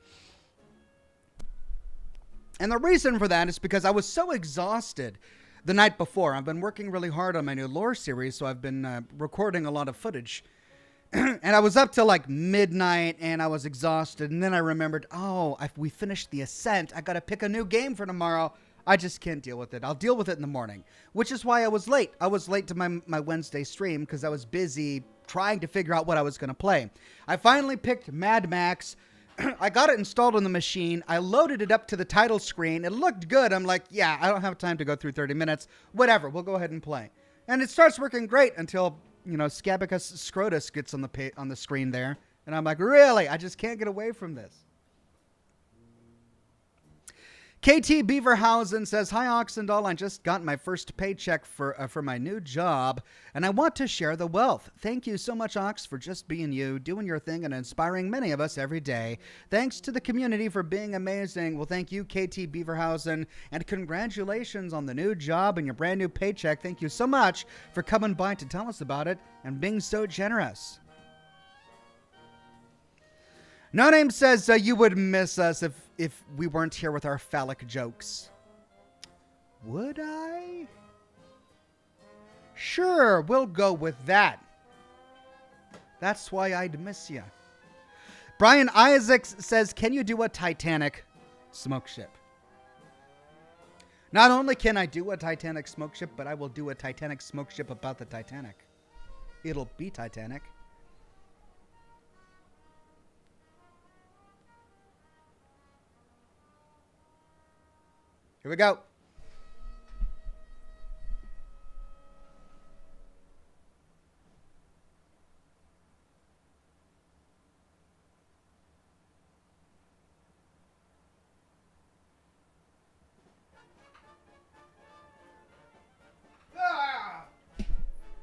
And the reason for that is because I was so exhausted the night before. I've been working really hard on my new lore series, so I've been recording a lot of footage. And I was up till like midnight and I was exhausted. And then I remembered, we finished the Ascent. I got to pick a new game for tomorrow. I just can't deal with it. I'll deal with it in the morning, which is why I was late. I was late to my Wednesday stream because I was busy trying to figure out what I was going to play. I finally picked Mad Max. I got it installed on the machine. I loaded it up to the title screen. It looked good. I'm like, yeah, I don't have time to go through 30 minutes. Whatever. We'll go ahead and play. And it starts working great until, you know, Scabicus Scrotus gets on the screen there. And I'm like, really? I just can't get away from this. KT Beaverhausen says, "Hi Oxendall, I just got my first paycheck for my new job, and I want to share the wealth. Thank you so much, Ox, for just being you, doing your thing, and inspiring many of us every day. Thanks to the community for being amazing." Well, thank you, KT Beaverhausen, and congratulations on the new job and your brand new paycheck. Thank you so much for coming by to tell us about it and being so generous. No Name says you would miss us if we weren't here with our phallic jokes. Would I? Sure, we'll go with that. That's why I'd miss you. Brian Isaacs says, "Can you do a Titanic smoke ship?" Not only can I do a Titanic smoke ship, but I will do a Titanic smoke ship about the Titanic. It'll be Titanic. Here we go.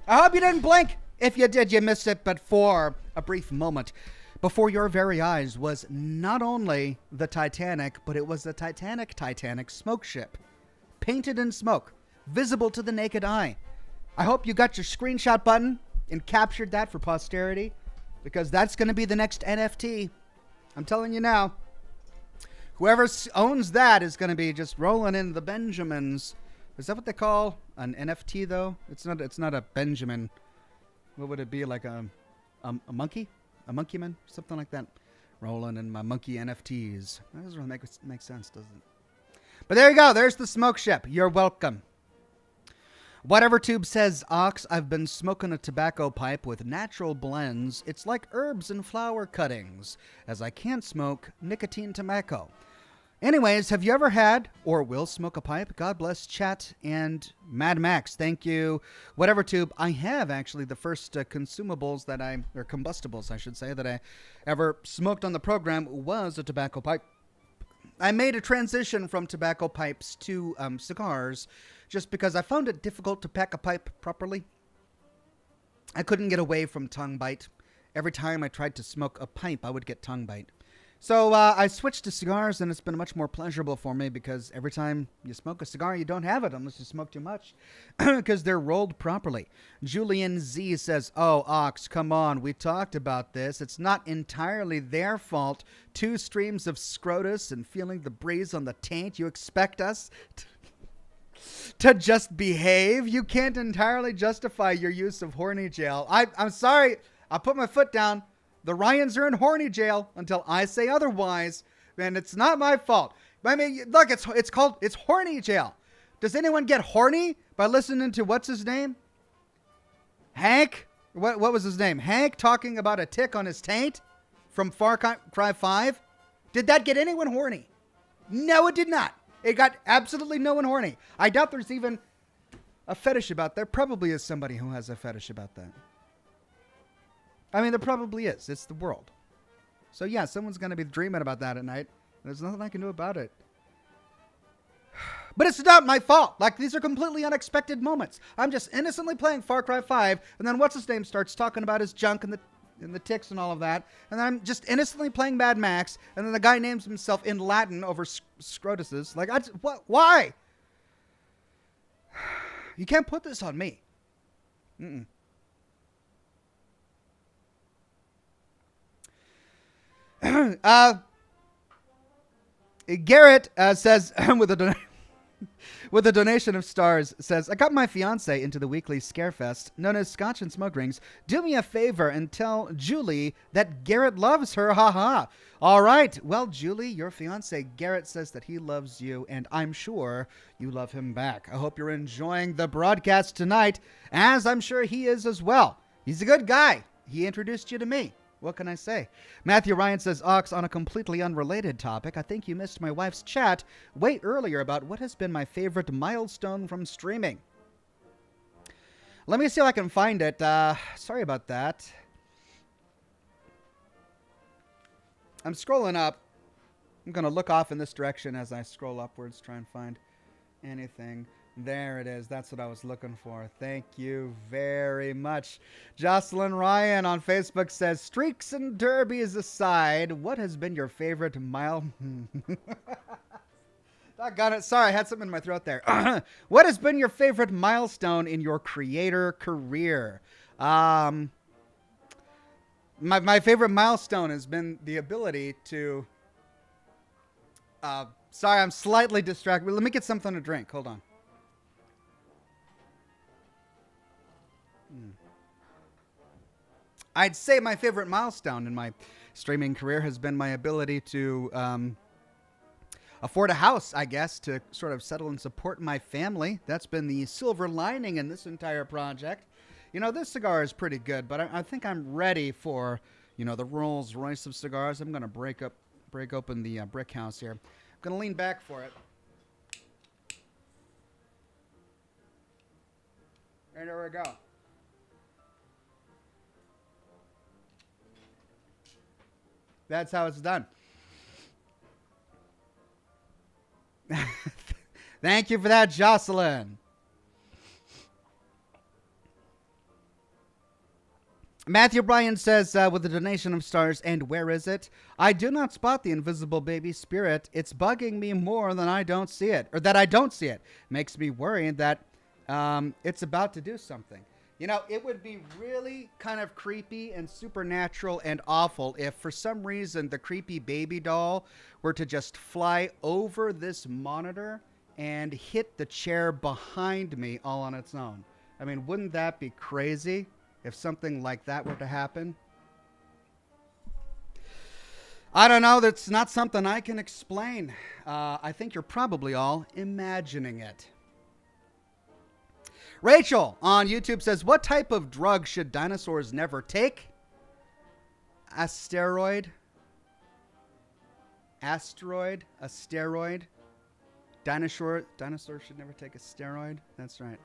I hope you didn't blink. If you did, you missed it, but for a brief moment. Before your very eyes was not only the Titanic, but it was the Titanic smoke ship. Painted in smoke, visible to the naked eye. I hope you got your screenshot button and captured that for posterity, because that's going to be the next NFT. I'm telling you now. Whoever owns that is going to be just rolling in the Benjamins. Is that what they call an NFT, though? It's not a Benjamin. What would it be, like a monkey? A monkey man? Something like that. Rolling in my monkey NFTs. That doesn't really make sense, does it? But there you go. There's the smoke ship. You're welcome. Whatever Tube says, Ox, I've been smoking a tobacco pipe with natural blends. It's like herbs and flower cuttings, as I can't smoke nicotine tobacco. Anyways, have you ever had or will smoke a pipe? God bless chat and Mad Max. Thank you. Whatever Tube. I have actually the first combustibles I should say, that I ever smoked on the program was a tobacco pipe. I made a transition from tobacco pipes to cigars just because I found it difficult to pack a pipe properly. I couldn't get away from tongue bite. Every time I tried to smoke a pipe, I would get tongue bite. So I switched to cigars, and it's been much more pleasurable for me because every time you smoke a cigar, you don't have it unless you smoke too much because they're rolled properly. Julian Z says, "Oh, Ox, come on. We talked about this. It's not entirely their fault. 2 streams of scrotus and feeling the breeze on the taint. You expect us to just behave? You can't entirely justify your use of horny jail." I'm sorry. I'll put my foot down. The Ryans are in horny jail until I say otherwise, and it's not my fault. I mean, look, it's horny jail. Does anyone get horny by listening to what's his name? Hank? What was his name? Hank talking about a tick on his taint from Far Cry 5? Did that get anyone horny? No, it did not. It got absolutely no one horny. I doubt there's even a fetish about that. There probably is somebody who has a fetish about that. I mean, there probably is. It's the world. So, yeah, someone's going to be dreaming about that at night. There's nothing I can do about it. But it's not my fault. Like, these are completely unexpected moments. I'm just innocently playing Far Cry 5, and then what's-his-name starts talking about his junk and the ticks and all of that, and then I'm just innocently playing Mad Max, and then the guy names himself in Latin over scrotuses. Like, what? Why? You can't put this on me. Mm-mm. Garrett says with a donation of stars, says, "I got my fiance into the weekly Scarefest known as Scotch and Smoke Rings. Do me a favor and tell Julie that Garrett loves her. Haha. All right. Well, Julie, your fiance Garrett says that he loves you, and I'm sure you love him back. I hope you're enjoying the broadcast tonight, as I'm sure he is as well. He's a good guy. He introduced you to me. What can I say?" Matthew Ryan says, "Ox, on a completely unrelated topic, I think you missed my wife's chat way earlier about what has been my favorite milestone from streaming." Let me see if I can find it. Sorry about that. I'm scrolling up. I'm going to look off in this direction as I scroll upwards, try and find anything. There it is. That's what I was looking for. Thank you very much. Jocelyn Ryan on Facebook says, streaks and derbies aside, what has been your favorite mile... Doggone it. Sorry, I had something in my throat there. What has been your favorite milestone in your creator career? My favorite milestone has been the ability to... sorry, I'm slightly distracted. Let me get something to drink. Hold on. I'd say my favorite milestone in my streaming career has been my ability to afford a house, I guess, to sort of settle and support my family. That's been the silver lining in this entire project. You know, this cigar is pretty good, but I think I'm ready for, you know, the Rolls Royce of cigars. I'm going to break open the brick house here. I'm going to lean back for it. And there we go. That's how it's done. Thank you for that, Jocelyn. Matthew Bryan says, with a donation of stars, and where is it? I do not spot the invisible baby spirit. It's bugging me more than I don't see it, or that I don't see it. Makes me worry that it's about to do something. You know, it would be really kind of creepy and supernatural and awful if for some reason the creepy baby doll were to just fly over this monitor and hit the chair behind me all on its own. I mean, wouldn't that be crazy if something like that were to happen? I don't know. That's not something I can explain. I think you're probably all imagining it. Rachel on YouTube says, what type of drug should dinosaurs never take? A steroid. Asteroid. A steroid. Dinosaurs should never take a steroid. That's right.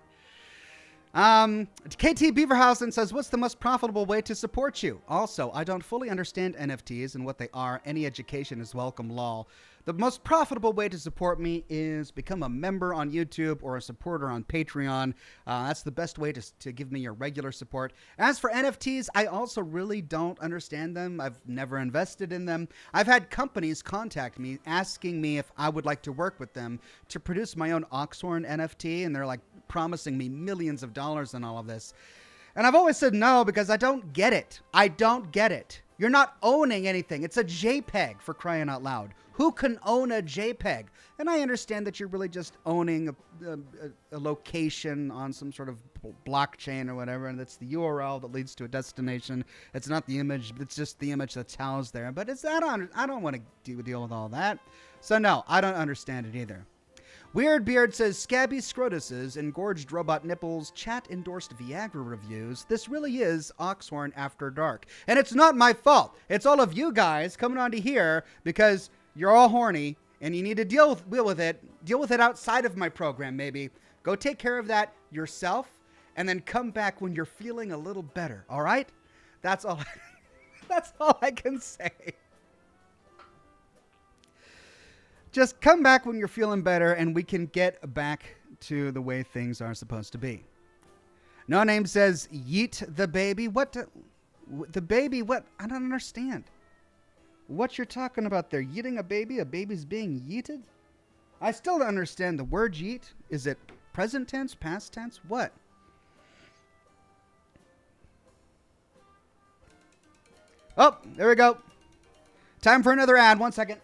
KT Beaverhausen says, what's the most profitable way to support you? Also, I don't fully understand NFTs and what they are. Any education is welcome, lol. The most profitable way to support me is become a member on YouTube or a supporter on Patreon. That's the best way to give me your regular support. As for NFTs, I also really don't understand them. I've never invested in them. I've had companies contact me asking me if I would like to work with them to produce my own Oxhorn NFT, and they're like promising me millions of dollars and all of this. And I've always said no because I don't get it. I don't get it. You're not owning anything. It's a JPEG, for crying out loud. Who can own a JPEG? And I understand that you're really just owning a location on some sort of blockchain or whatever, and that's the URL that leads to a destination. It's not the image, it's just the image that's housed there. But I don't want to deal with all that. So no, I don't understand it either. Weird Beard says, scabby scrotuses, engorged robot nipples, chat-endorsed Viagra reviews. This really is Oxhorn After Dark. And it's not my fault. It's all of you guys coming on to here because you're all horny and you need to deal with it. Deal with it outside of my program, maybe. Go take care of that yourself and then come back when you're feeling a little better, all right? That's all. That's all I can say. Just come back when you're feeling better and we can get back to the way things are supposed to be. No Name says, yeet the baby. What? The baby? What? I don't understand. What you're talking about there? Yeeting a baby? A baby's being yeeted? I still don't understand the word yeet. Is it present tense, past tense? What? Oh, there we go. Time for another ad. 1 second.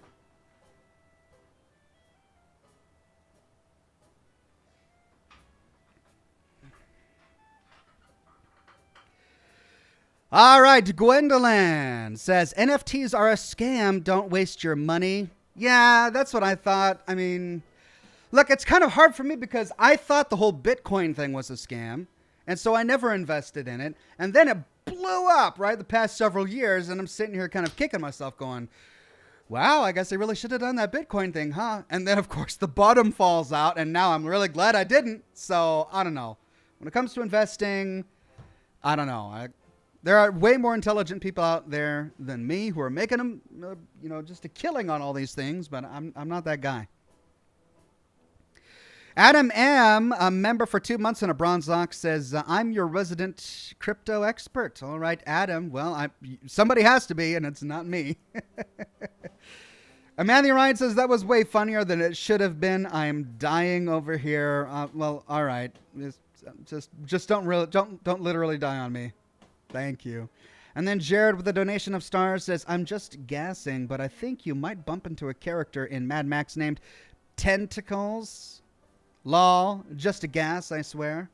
All right, Gwendolyn says, NFTs are a scam. Don't waste your money. Yeah, that's what I thought. I mean, look, it's kind of hard for me because I thought the whole Bitcoin thing was a scam. And so I never invested in it. And then it blew up, right, the past several years. And I'm sitting here kind of kicking myself going, wow, I guess I really should have done that Bitcoin thing, huh? And then, of course, the bottom falls out. And now I'm really glad I didn't. So I don't know. When it comes to investing, I don't know. There are way more intelligent people out there than me who are making them, just a killing on all these things, but I'm not that guy. Adam M., a member for 2 months and a bronze ox, says, I'm your resident crypto expert. All right, Adam. Well, somebody has to be, and it's not me. Amanda Ryan says, that was way funnier than it should have been. I am dying over here. Well, all right. Just don't literally die on me. Thank you. And then Jared with a donation of stars says, I'm just guessing, but I think you might bump into a character in Mad Max named Tentacles. Lol, just a gas, I swear.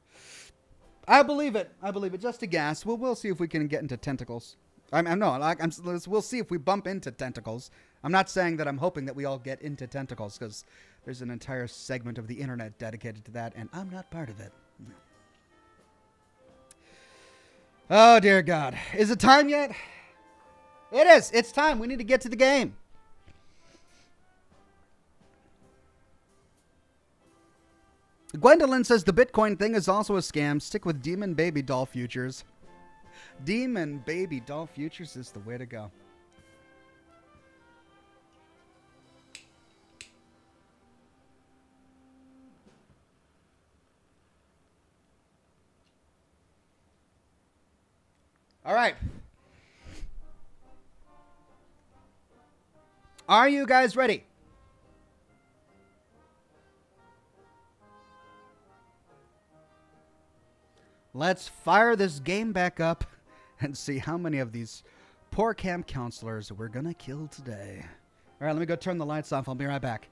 I believe it. Just a gas. We'll see if we can get into tentacles. We'll see if we bump into tentacles. I'm not saying that I'm hoping that we all get into tentacles, because there's an entire segment of the internet dedicated to that, and I'm not part of it. Oh, dear God. Is it time yet? It is. It's time. We need to get to the game. Gwendolyn says the Bitcoin thing is also a scam. Stick with Demon Baby Doll Futures. Demon Baby Doll Futures is the way to go. All right. Are you guys ready? Let's fire this game back up and see how many of these poor camp counselors we're going to kill today. All right, let me go turn the lights off. I'll be right back.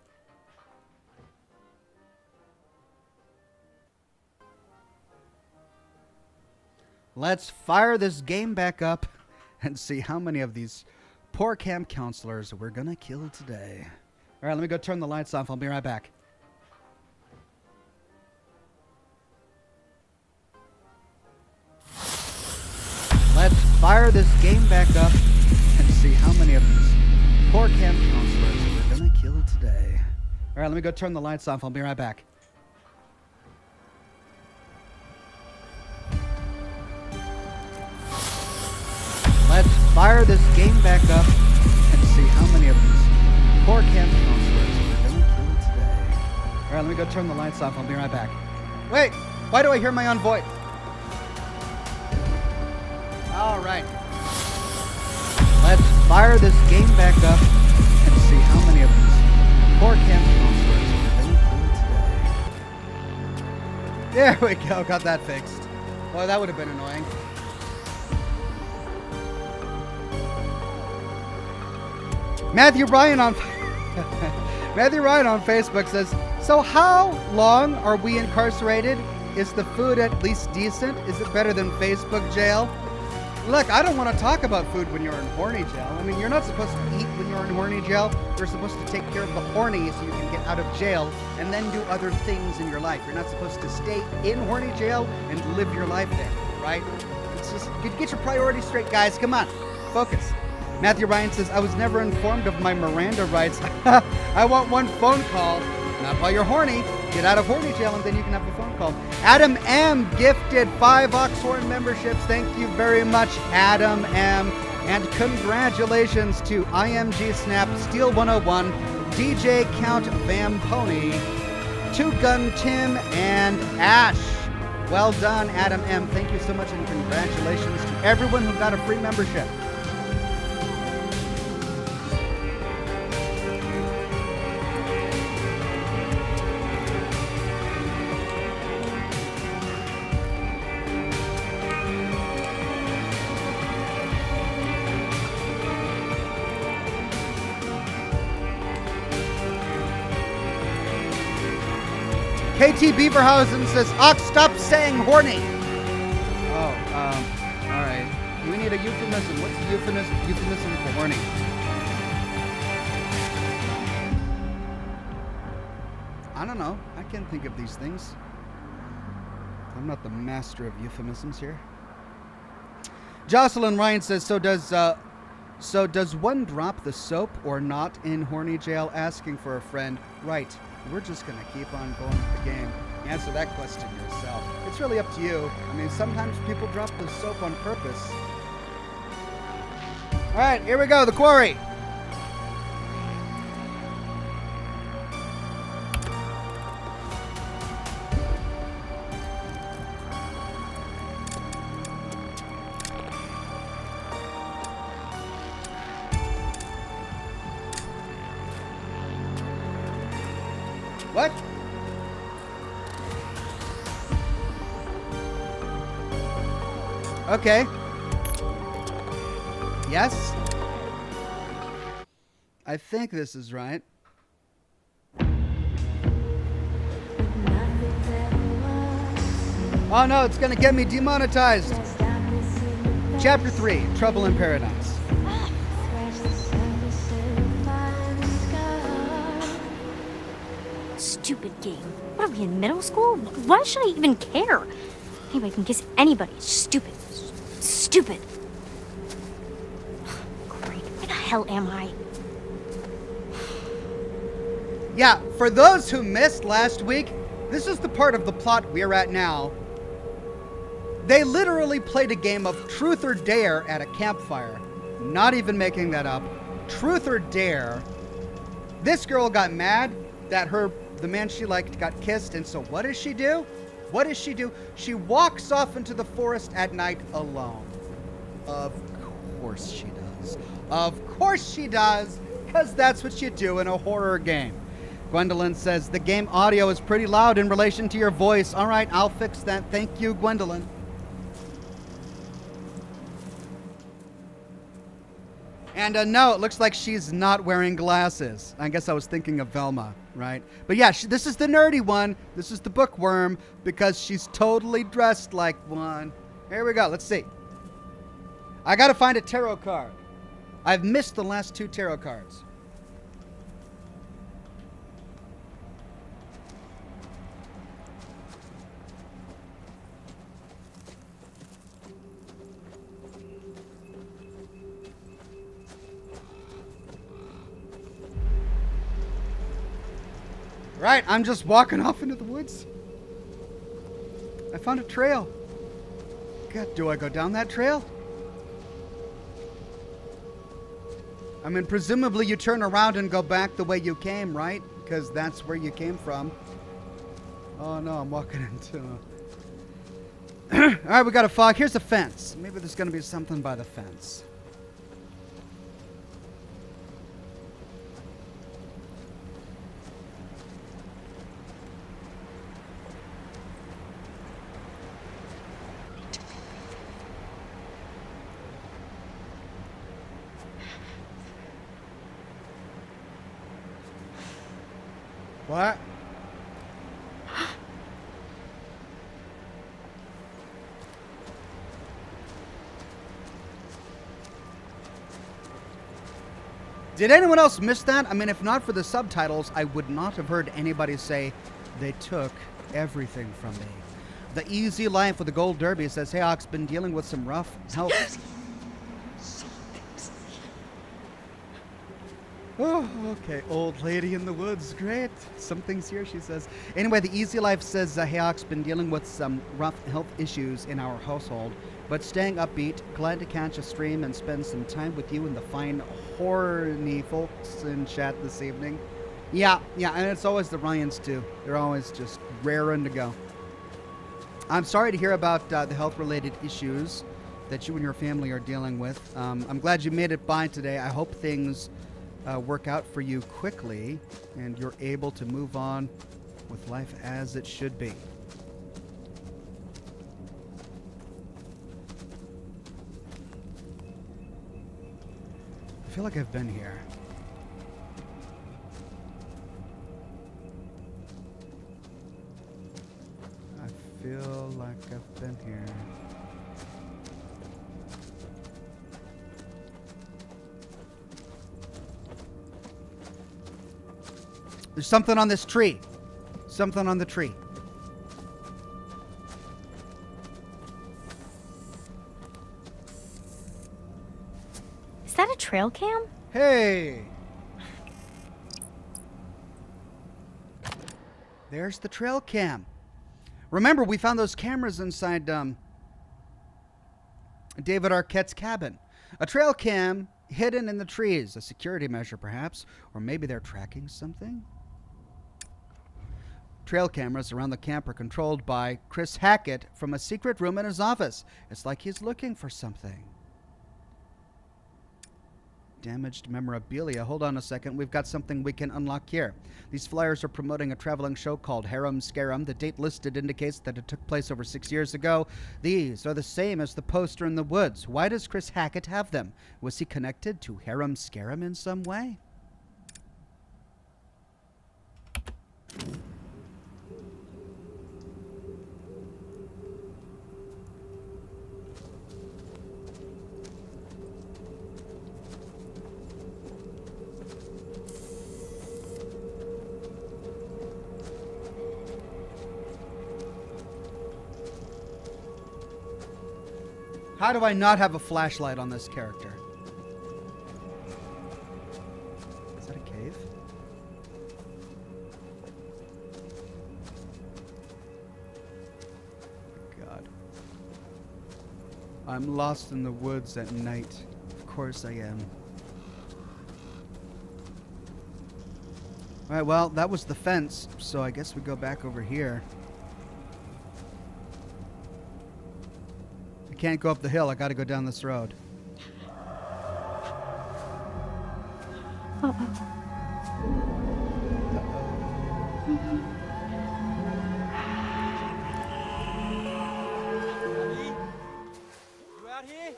Let's fire this game back up and see how many of these poor camp counselors we're going to kill today. All right, let me go turn the lights off. I'll be right back. Let's fire this game back up and see how many of these poor camp counselors we're going to kill today. All right, let me go turn the lights off. I'll be right back. Let's fire this game back up and see how many of these poor camp counselors we're going to kill today. All right, let me go turn the lights off. I'll be right back. Wait, why do I hear my own voice? All right. Let's fire this game back up and see how many of these poor camp counselors we're going to kill today. There we go. Got that fixed. Well, that would have been annoying. Matthew Ryan on Facebook says, so how long are we incarcerated? Is the food at least decent? Is it better than Facebook jail? Look, I don't want to talk about food when you're in horny jail. I mean, you're not supposed to eat when you're in horny jail. You're supposed to take care of the horny so you can get out of jail and then do other things in your life. You're not supposed to stay in horny jail and live your life there, right? It's just, get your priorities straight, guys. Come on, focus. Matthew Ryan says, I was never informed of my Miranda rights. I want one phone call. Not while you're horny. Get out of horny jail and then you can have a phone call. Adam M. gifted 5 Oxhorn memberships. Thank you very much, Adam M. And congratulations to IMG Snap, Steel 101, DJ Count Vamponi, Two Gun Tim, and Ash. Well done, Adam M. Thank you so much and congratulations to everyone who got a free membership. KT Beaverhausen says, Ox, stop saying horny. Oh, all right. We need a euphemism. What's the euphemism for horny? I don't know. I can't think of these things. I'm not the master of euphemisms here. Jocelyn Ryan says, so does one drop the soap or not in horny jail? Asking for a friend. Right. We're just going to keep on going with the game. Answer that question yourself. It's really up to you. I mean, sometimes people drop the soap on purpose. All right, here we go. The Quarry. What? Okay. Yes. I think this is right. Oh no, it's gonna get me demonetized. Chapter 3, Trouble in Paradise. Stupid game. What are we, in middle school? Why should I even care? Anybody can kiss anybody. Stupid. Stupid. Great. Where the hell am I? Yeah, for those who missed last week, this is the part of the plot we're at now. They literally played a game of truth or dare at a campfire. Not even making that up. Truth or dare. This girl got mad that the man she liked got kissed, and so what does she do? What does she do? She walks off into the forest at night alone. Of course she does. Of course she does, because that's what you do in a horror game. Gwendolyn says, the game audio is pretty loud in relation to your voice. All right, I'll fix that. Thank you, Gwendolyn. And no, it looks like she's not wearing glasses. I guess I was thinking of Velma, right? But yeah, this is the nerdy one. This is the bookworm because she's totally dressed like one. Here we go. Let's see. I got to find a tarot card. I've missed the last 2 tarot cards. Right, I'm just walking off into the woods. I found a trail. God, do I go down that trail? I mean, presumably you turn around and go back the way you came, right? Because that's where you came from. Oh no, I'm walking into... All right, we got a fog. Here's a fence. Maybe there's going to be something by the fence. What? Did anyone else miss that? I mean, if not for the subtitles, I would not have heard anybody say, they took everything from me. The Easy Life with the Gold Derby says, hey, Ox, been dealing with some rough health. Oh, okay. Old lady in the woods. Great. Something's here, she says. Anyway, the Easy Life says, hey, Ox, been dealing with some rough health issues in our household, but staying upbeat. Glad to catch a stream and spend some time with you and the fine, horny folks in chat this evening. Yeah, and it's always the Ryans, too. They're always just raring to go. I'm sorry to hear about the health-related issues that you and your family are dealing with. I'm glad you made it by today. I hope things... work out for you quickly and you're able to move on with life as it should be. I feel like I've been here. I feel like I've been here. There's something on this tree. Something on the tree. Is that a trail cam? Hey! There's the trail cam. Remember, we found those cameras inside David Arquette's cabin. A trail cam hidden in the trees. A security measure, perhaps. Or maybe they're tracking something? Trail cameras around the camp are controlled by Chris Hackett from a secret room in his office. It's like he's looking for something. Damaged memorabilia. Hold on a second. We've got something we can unlock here. These flyers are promoting a traveling show called Harem Scarum. The date listed indicates that it took place over 6 years ago. These are the same as the poster in the woods. Why does Chris Hackett have them? Was he connected to Harem Scarum in some way? How do I not have a flashlight on this character? Is that a cave? God. I'm lost in the woods at night. Of course I am. Alright, well, that was the fence, so I guess we go back over here. Can't go up the hill. I gotta go down this road. You out here?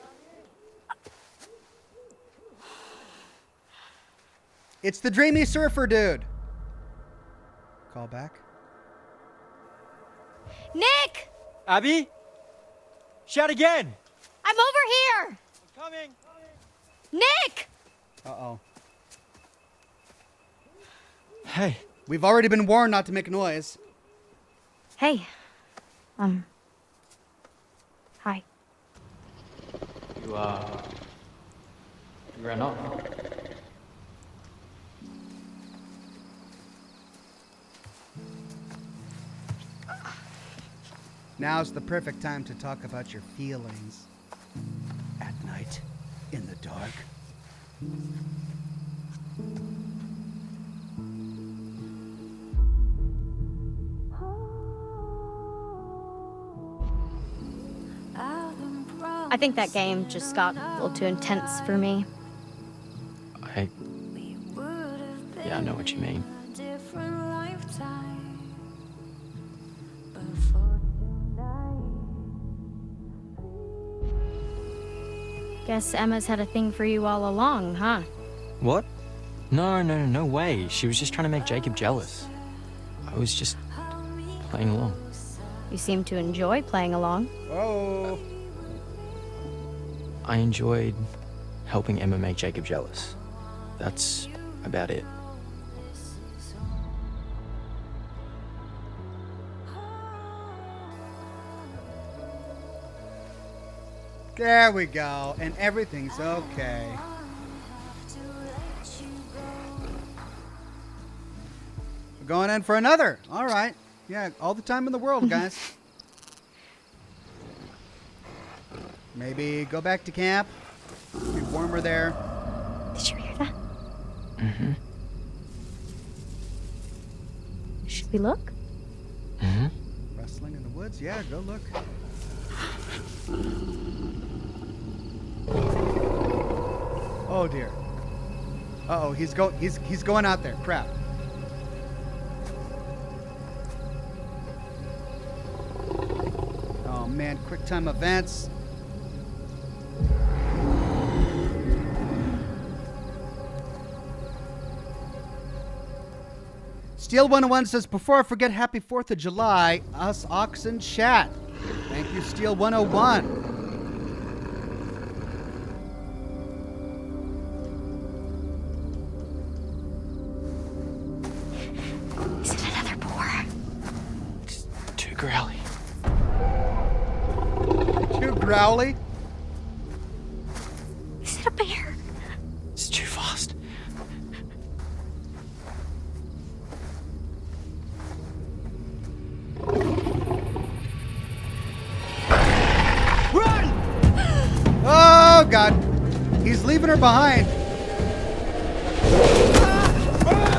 It's the dreamy surfer dude. Call back. Nick! Abby? Shout again! I'm over here! I'm coming! Nick! Uh-oh. Hey. We've already been warned not to make noise. Hey. Hi. You ran off. Now's the perfect time to talk about your feelings. At night, in the dark. I think that game just got a little too intense for me. Yeah, I know what you mean. Guess Emma's had a thing for you all along, huh? What? No way. She was just trying to make Jacob jealous. I was just playing along. You seem to enjoy playing along. Oh. I enjoyed helping Emma make Jacob jealous. That's about it. There we go. And everything's okay. We're going in for another. All right. Yeah, all the time in the world, guys. Maybe go back to camp. Be warmer there. Did you hear that? Mm-hmm. Should we look? Mm-hmm. Rustling in the woods? Yeah, go look. Oh dear. Uh-oh, he's going out there. Crap. Oh man, quick time events. Steel 101 says, before I forget, happy 4th of July, us Ox in chat. Thank you, Steel 101. Is it another boar? It's too growly. Too growly? Is it a bear? It's too fast. Oh, God. He's leaving leaving her behind.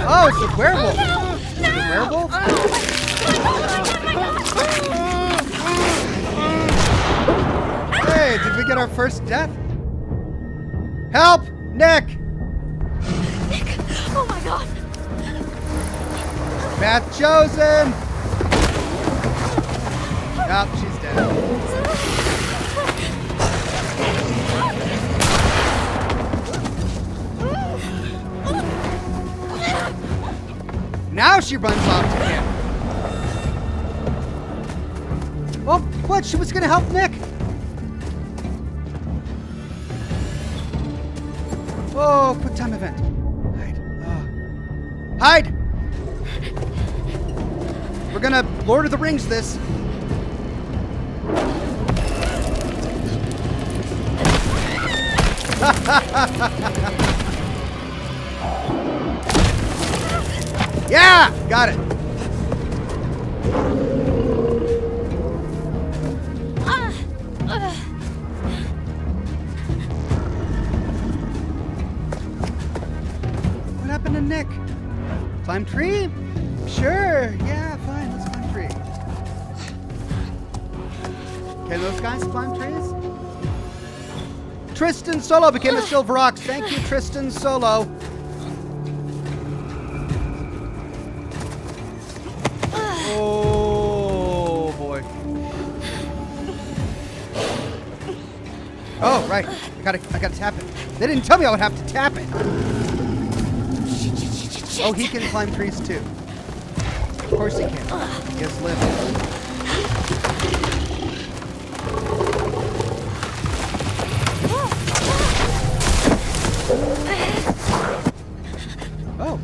Oh, it's a werewolf. Is it a werewolf? Hey, did we get our first death? Help! Nick! Nick! Oh my god! Path chosen! Yep, she's dead. Now she runs off to him. Oh, what? She was gonna help Nick. Oh, quick time event. Hide. Hide! We're gonna Lord of the Rings this. Yeah! Got it. What happened to Nick? Climb tree? Sure. Yeah, fine. Let's climb tree. Can those guys climb trees? Tristan Solo became a Silver Ox. Thank you, Tristan Solo. Oh boy. Oh right. I gotta tap it. They didn't tell me I would have to tap it. Oh, he can climb trees too. Of course he can. He has limbs. Oh.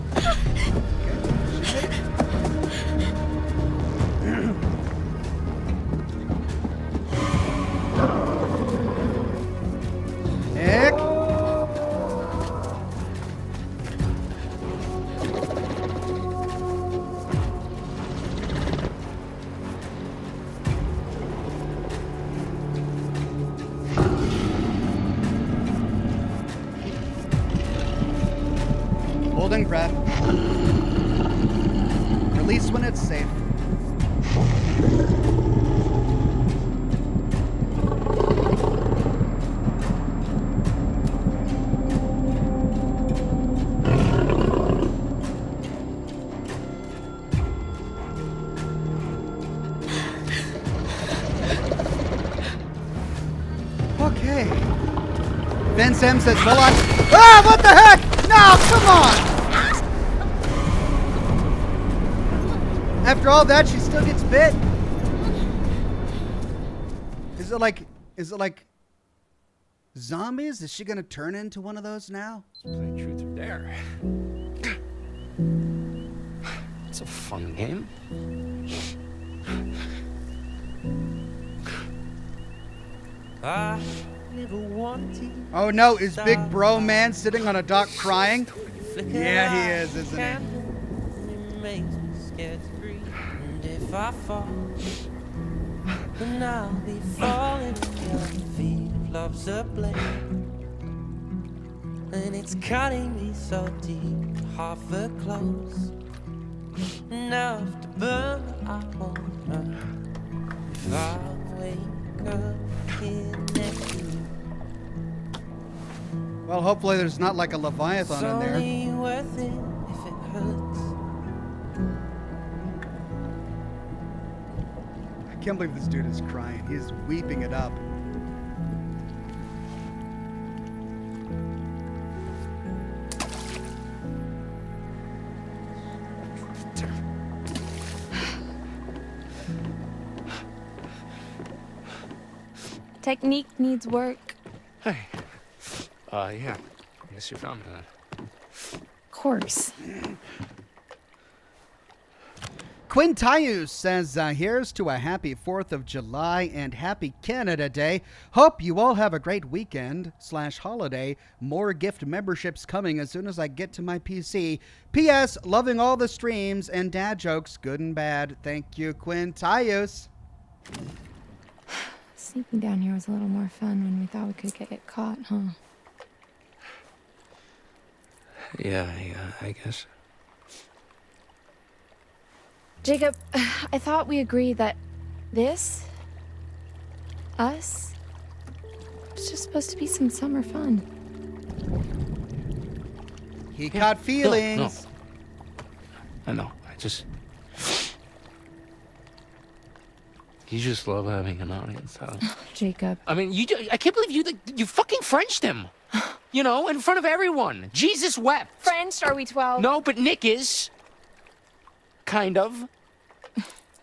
Nick. Holding breath. Release when it's safe. Okay. Vince M says, well, ah, what the heck? No, come on! After all that, she still gets bit. Is it like zombies? Is she gonna turn into one of those now? Plain truth or dare. It's a fun game. I never wanted. Oh no, is Big Bro Man sitting on a dock crying? Yeah, he is, isn't he? It makes me scared to breathe. And if I fall, then I'll be falling at your feet. Love's a blade, and it's cutting me so deep. Half a close, enough to burn. I won't run if I wake up here next to you. Well, hopefully there's not like a Leviathan in there. It's only worth it if it hurts. I can't believe this dude is crying. He's weeping it up. Technique needs work. Hey. Yeah. I guess you found that. Of course. Quintius says, here's to a happy 4th of July and happy Canada Day. Hope you all have a great weekend / holiday. More gift memberships coming as soon as I get to my PC. P.S. Loving all the streams and dad jokes, good and bad. Thank you, Quintius. Sleeping down here was a little more fun when we thought we could get caught, huh? Yeah, I guess. Jacob, I thought we agreed that us, it's just supposed to be some summer fun. He caught feelings. No. I know. You just love having an audience, huh? Jacob. I mean, I can't believe you fucking Frenched him. You know, in front of everyone. Jesus wept. French, are we 12? No, but Nick is. Kind of.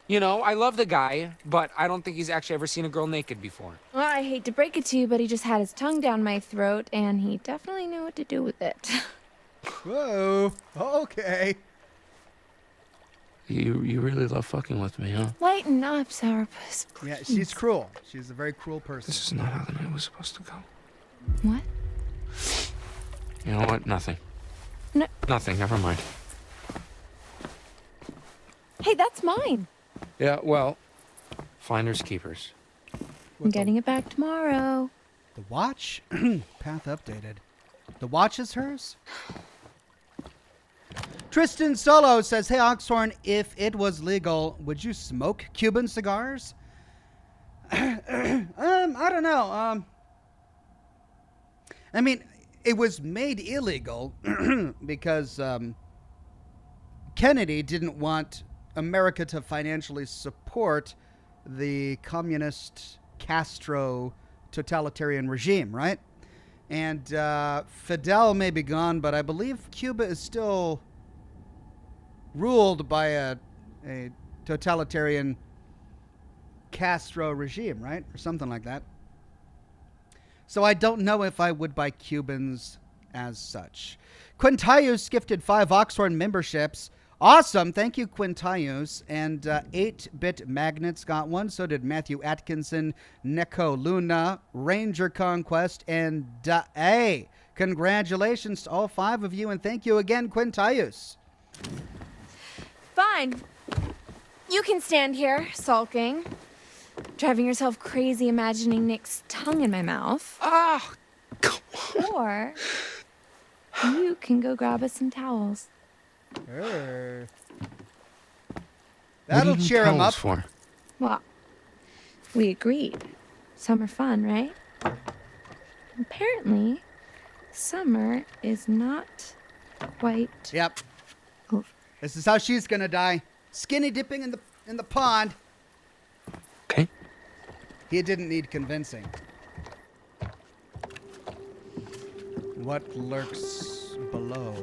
You know, I love the guy, but I don't think he's actually ever seen a girl naked before. Well, I hate to break it to you, but he just had his tongue down my throat, and he definitely knew what to do with it. Whoa. Okay. You really love fucking with me, huh? Lighten up, Sourpuss. Yeah, she's cruel. She's a very cruel person. This is not how the night was supposed to go. What? You know what? Nothing. No. Nothing. Never mind. Hey, that's mine. Yeah, well, finders keepers. I'm getting it back tomorrow. The watch? Path updated. The watch is hers? Tristan Solo says, hey, Oxhorn, if it was legal, would you smoke Cuban cigars? I don't know. I mean, it was made illegal because Kennedy didn't want America to financially support the communist Castro totalitarian regime, right? And Fidel may be gone, but I believe Cuba is still ruled by a totalitarian Castro regime, right? Or something like that. So I don't know if I would buy Cubans as such. Quintaius gifted 5 Oxhorn memberships. Awesome. Thank you, Quintaius. And 8-Bit Magnets got one. So did Matthew Atkinson, Neko Luna, Ranger Conquest, and Dae. Congratulations to all 5 of you. And thank you again, Quintaius. Fine. You can stand here, sulking, driving yourself crazy imagining Nick's tongue in my mouth. Ah! Or you can go grab us some towels. That'll cheer him up. For? Well, we agreed. Summer fun, right? Apparently, summer is not quite Yep. over. This is how she's gonna die. Skinny dipping in the pond. Okay. He didn't need convincing. What lurks below?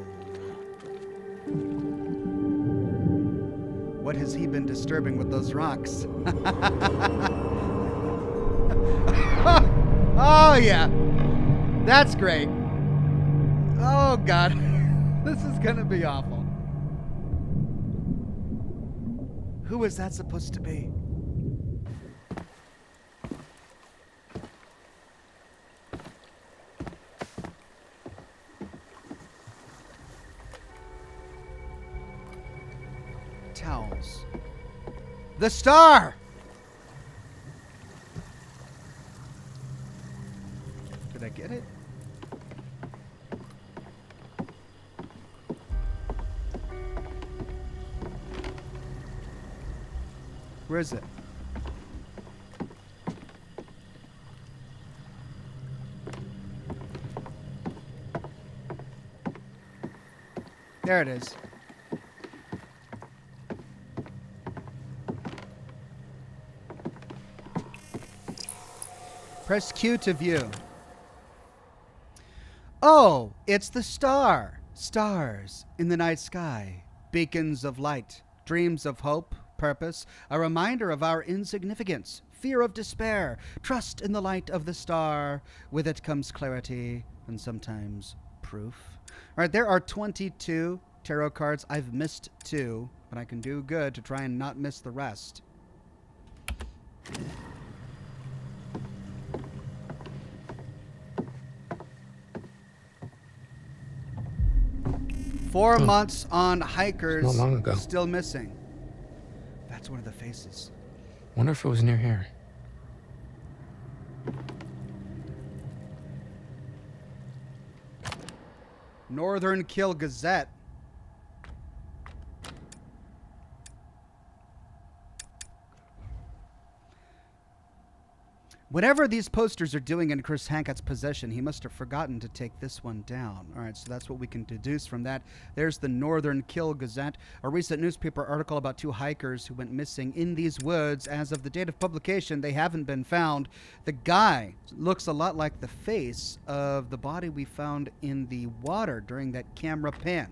What has he been disturbing with those rocks? Oh, yeah. That's great. Oh, God. This is going to be awful. Who is that supposed to be? Towels. The star! Did I get it? Where is it? There it is. Press Q to view. Oh, it's the star. Stars in the night sky. Beacons of light. Dreams of hope, purpose. A reminder of our insignificance. Fear of despair. Trust in the light of the star. With it comes clarity and sometimes proof. All right, there are 22 tarot cards. I've missed 2, but I can do good to try and not miss the rest. Four months on hikers. Not long ago. Still missing. That's one of the faces. Wonder if it was near here. Northern Kill Gazette. Whatever these posters are doing in Chris Hancott's possession, he must have forgotten to take this one down. All right, so that's what we can deduce from that. There's the Northern Kill Gazette, a recent newspaper article about 2 hikers who went missing in these woods. As of the date of publication, they haven't been found. The guy looks a lot like the face of the body we found in the water during that camera pan.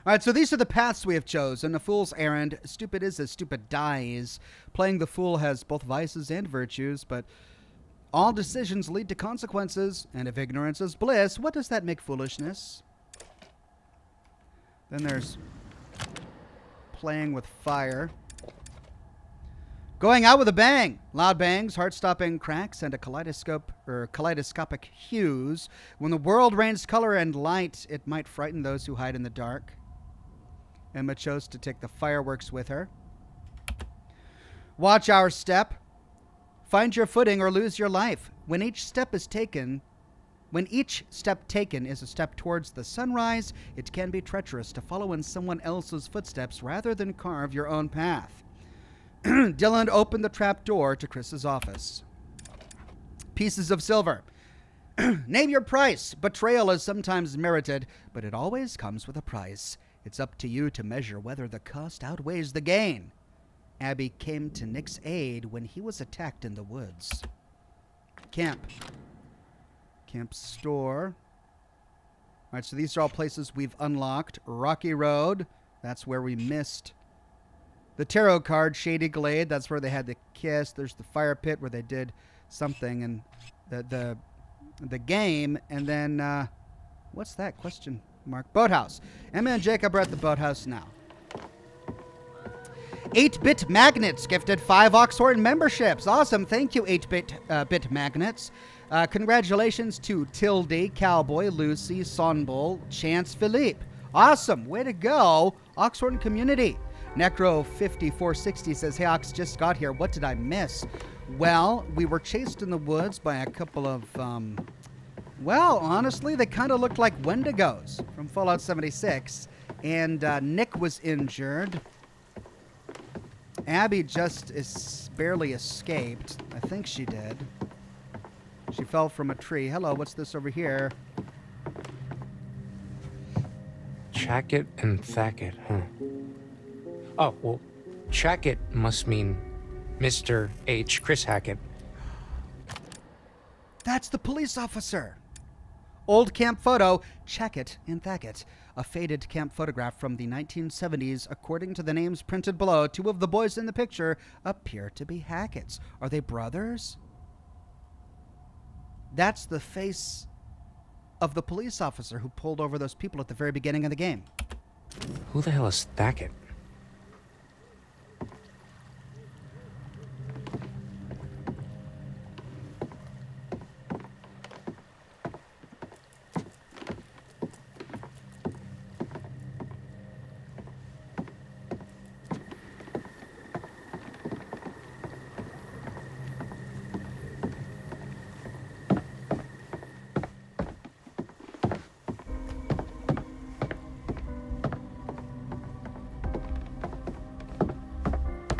All right, so these are the paths we have chosen. A fool's errand. Stupid is as stupid dies. Playing the fool has both vices and virtues, but all decisions lead to consequences, and if ignorance is bliss, what does that make foolishness? Then there's playing with fire. Going out with a bang. Loud bangs, heart-stopping cracks, and a kaleidoscopic hues. When the world rains color and light, it might frighten those who hide in the dark. Emma chose to take the fireworks with her. Watch our step. Find your footing or lose your life. When each step taken is a step towards the sunrise, it can be treacherous to follow in someone else's footsteps rather than carve your own path. Dylan opened the trap door to Chris's office. Pieces of silver. Name your price. Betrayal is sometimes merited, but it always comes with a price. It's up to you to measure whether the cost outweighs the gain. Abby came to Nick's aid when he was attacked in the woods. Camp. Camp store. All right, so these are all places we've unlocked. Rocky Road. That's where we missed. The tarot card, Shady Glade. That's where they had the kiss. There's the fire pit where they did something in the game. And then, what's that question? Mark. Boathouse. Emma and Jacob are at the boathouse now. 8-Bit Magnets gifted 5 Oxhorn memberships. Awesome. Thank you, 8-Bit Magnets. Congratulations to Tildy, Cowboy, Lucy, Sonbul, Chance Philippe. Awesome. Way to go, Oxhorn community. Necro5460 says, hey, Ox, just got here. What did I miss? Well, we were chased in the woods by a couple of... well, honestly, they kind of looked like Wendigos from Fallout 76. And Nick was injured. Abby just barely escaped. I think she did. She fell from a tree. Hello, what's this over here? Chackett and Thackett, huh? Oh, well, Chackett must mean Mr. H. Chris Hackett. That's the police officer. Old camp photo, Chackett and Thackett. A faded camp photograph from the 1970s. According to the names printed below, 2 of the boys in the picture appear to be Hackett's. Are they brothers? That's the face of the police officer who pulled over those people at the very beginning of the game. Who the hell is Thackett?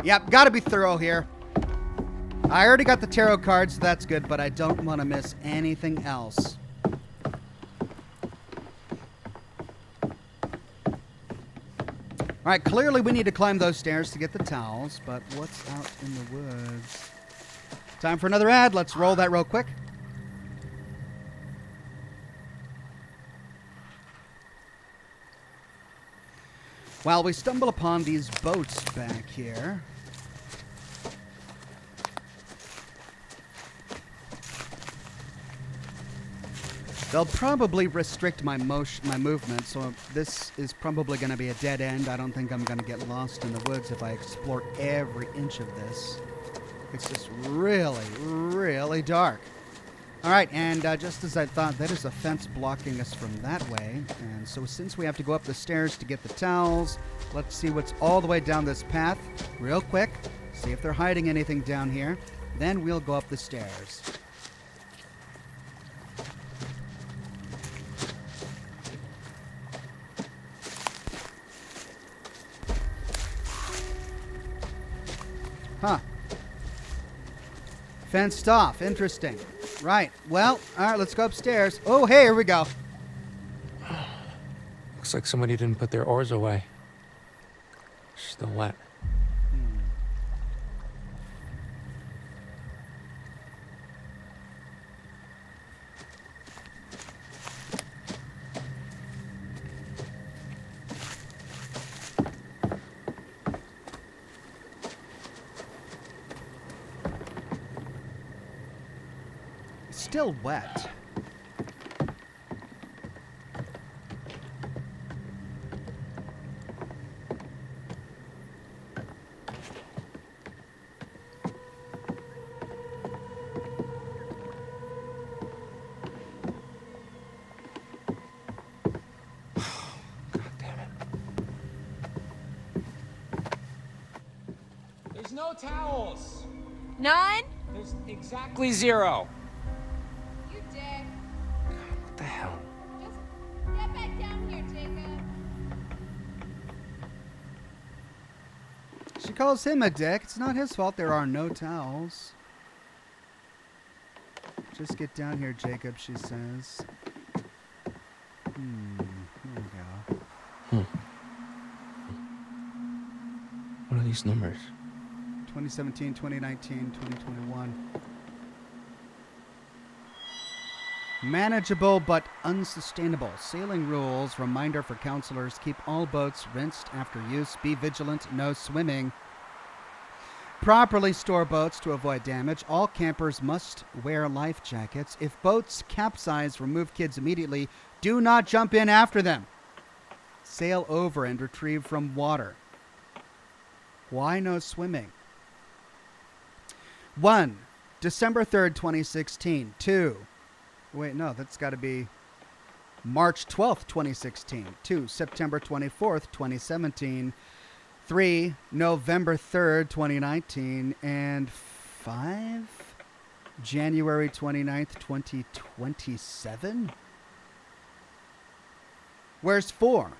Yep, gotta be thorough here. I already got the tarot cards, so that's good, but I don't want to miss anything else. Alright, clearly we need to climb those stairs to get the towels, but what's out in the woods? Time for another ad. Let's roll that real quick. While we stumble upon these boats back here. They'll probably restrict my movement, so this is probably going to be a dead end. I don't think I'm going to get lost in the woods if I explore every inch of this. It's just really, really dark. All right, and just as I thought, that is a fence blocking us from that way. And so since we have to go up the stairs to get the towels, let's see what's all the way down this path real quick. See if they're hiding anything down here. Then we'll go up the stairs. Huh. Fenced off. Interesting. Right. Well, all right, let's go upstairs. Oh, hey, here we go. Looks like somebody didn't put their oars away. Still wet. Still wet. God damn it. There's no towels. None? There's exactly 0. You dick. What the hell? Just get back down here, Jacob. She calls him a dick. It's not his fault there are no towels. Just get down here, Jacob, she says. Here we go. What are these numbers? 2017, 2019, 2021. Manageable but unsustainable. Sailing rules. Reminder for counselors. Keep all boats rinsed after use. Be vigilant. No swimming. Properly store boats to avoid damage. All campers must wear life jackets. If boats capsize, remove kids immediately. Do not jump in after them. Sail over and retrieve from water. Why no swimming? 1. December 3rd, 2016. 2. Wait, no, that's got to be March 12th, 2016. 2. September 24th, 2017. 3. November 3rd, 2019. And 5. January 29th, 2027? Where's 4?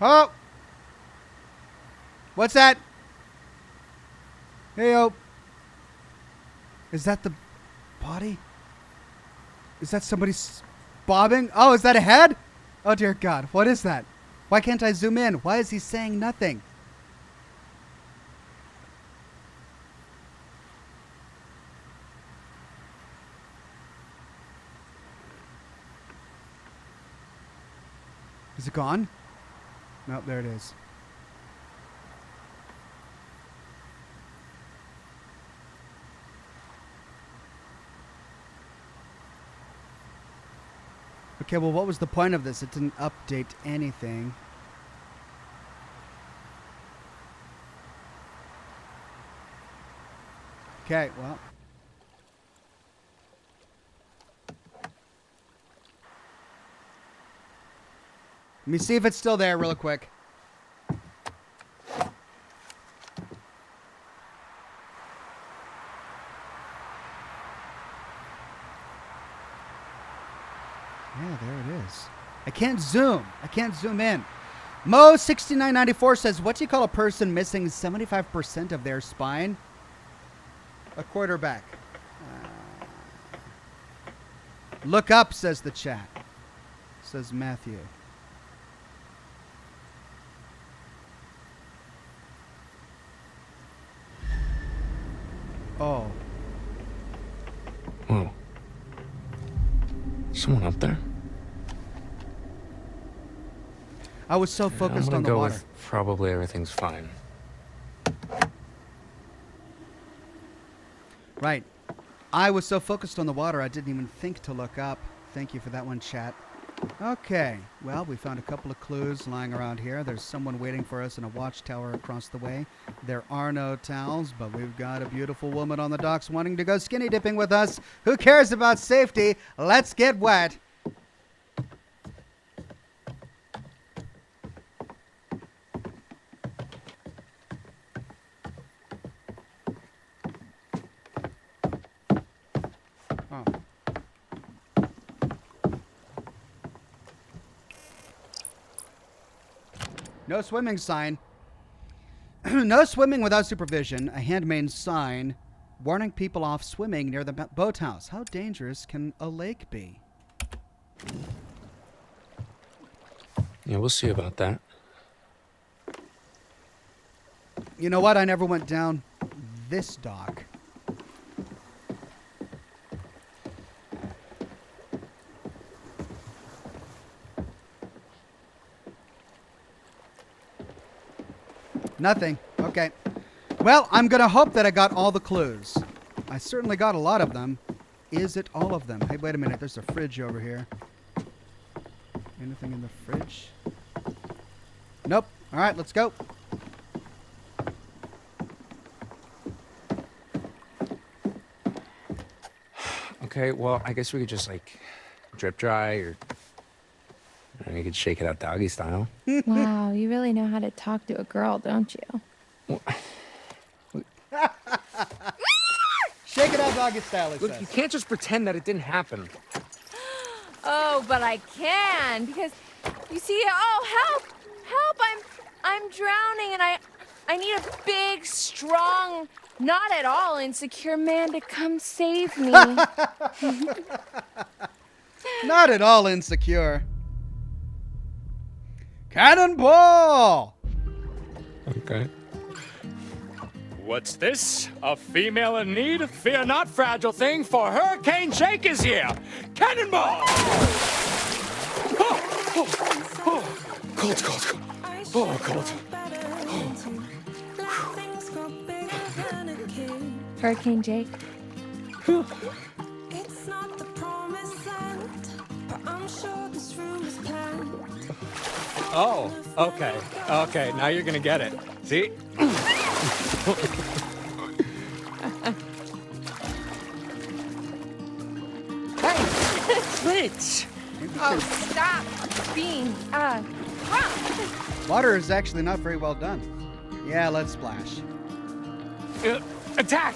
Oh! What's that? Hey-o. Is that the body? Is that somebody bobbing? Oh, is that a head? Oh, dear God. What is that? Why can't I zoom in? Why is he saying nothing? Is it gone? No, there it is. Okay, well, what was the point of this? It didn't update anything. Okay, well. Let me see if it's still there real quick. Yeah, there it is. I can't zoom. I can't zoom in. Mo6994 says, what do you call a person missing 75% of their spine? A quarterback. Look up, says the chat. Says Matthew. Oh. Whoa. Someone up there? I was so focused I'm on gonna the go water. with probably everything's fine. Right. I was so focused on the water, I didn't even think to look up. Thank you for that one, chat. Okay. Well, we found a couple of clues lying around here. There's someone waiting for us in a watchtower across the way. There are no towels, but we've got a beautiful woman on the docks wanting to go skinny dipping with us. Who cares about safety? Let's get wet. Oh. No swimming sign. No swimming without supervision. A handmade sign warning people off swimming near the boathouse. How dangerous can a lake be? Yeah, we'll see about that. You know what? I never went down this dock. Nothing. Okay. Well, I'm going to hope that I got all the clues. I certainly got a lot of them. Is it all of them? Hey, wait a minute. There's a fridge over here. Anything in the fridge? Nope. All right, let's go. Okay, well, I guess we could just, like, drip dry or you could shake it out doggy style. Wow, you really know how to talk to a girl, don't you? Shake it out doggy style, it Look, says. you can't just pretend that it didn't happen. Oh, but I can because you see. Oh, help! Help! I'm drowning, and I need a big, strong, not at all insecure man to come save me. Not at all insecure. Cannonball! Okay. What's this? A female in need? Fear not, fragile thing, for Hurricane Jake is here! Cannonball! Cold, cold, cold. Oh, cold. Hurricane Jake. It's not the promised land, but I'm sure this room is planned. Oh, okay. Okay, now you're gonna get it. See? Wait! Oh, stop being drunk. Water is actually not very well done. Yeah, let's splash. Attack!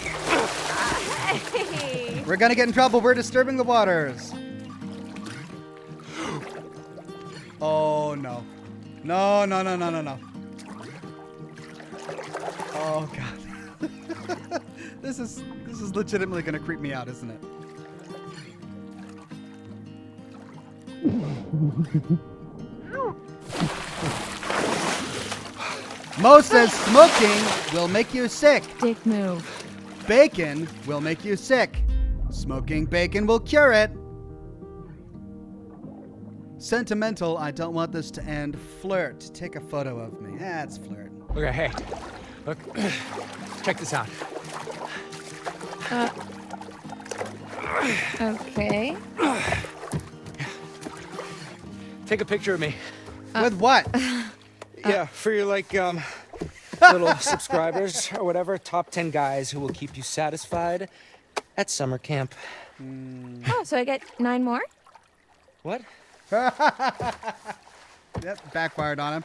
Hey. We're gonna get in trouble. We're disturbing the waters. Oh, no. No, no, no, no, no, no. Oh, God. This is legitimately gonna creep me out, isn't it? Mo says smoking will make you sick. Dick move. Bacon will make you sick. Smoking bacon will cure it. Sentimental, I don't want this to end. Flirt, take a photo of me. That's flirt. Okay, hey. Look. Check this out. Okay. Take a picture of me. With what? Yeah, for your, like, little subscribers or whatever. Top 10 guys who will keep you satisfied at summer camp. Oh, so I get 9 more? What? Yep, backfired on him.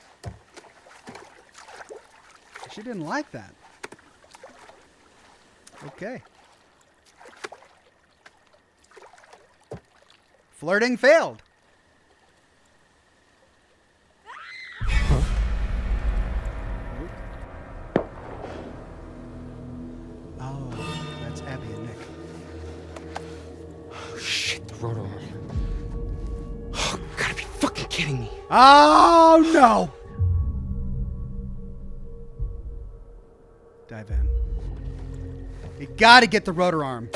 She didn't like that. Okay. Flirting failed. Oh, that's Abby and Nick. Oh, shit, the rotor. Oh, no. Dive in. You gotta get the rotor arm.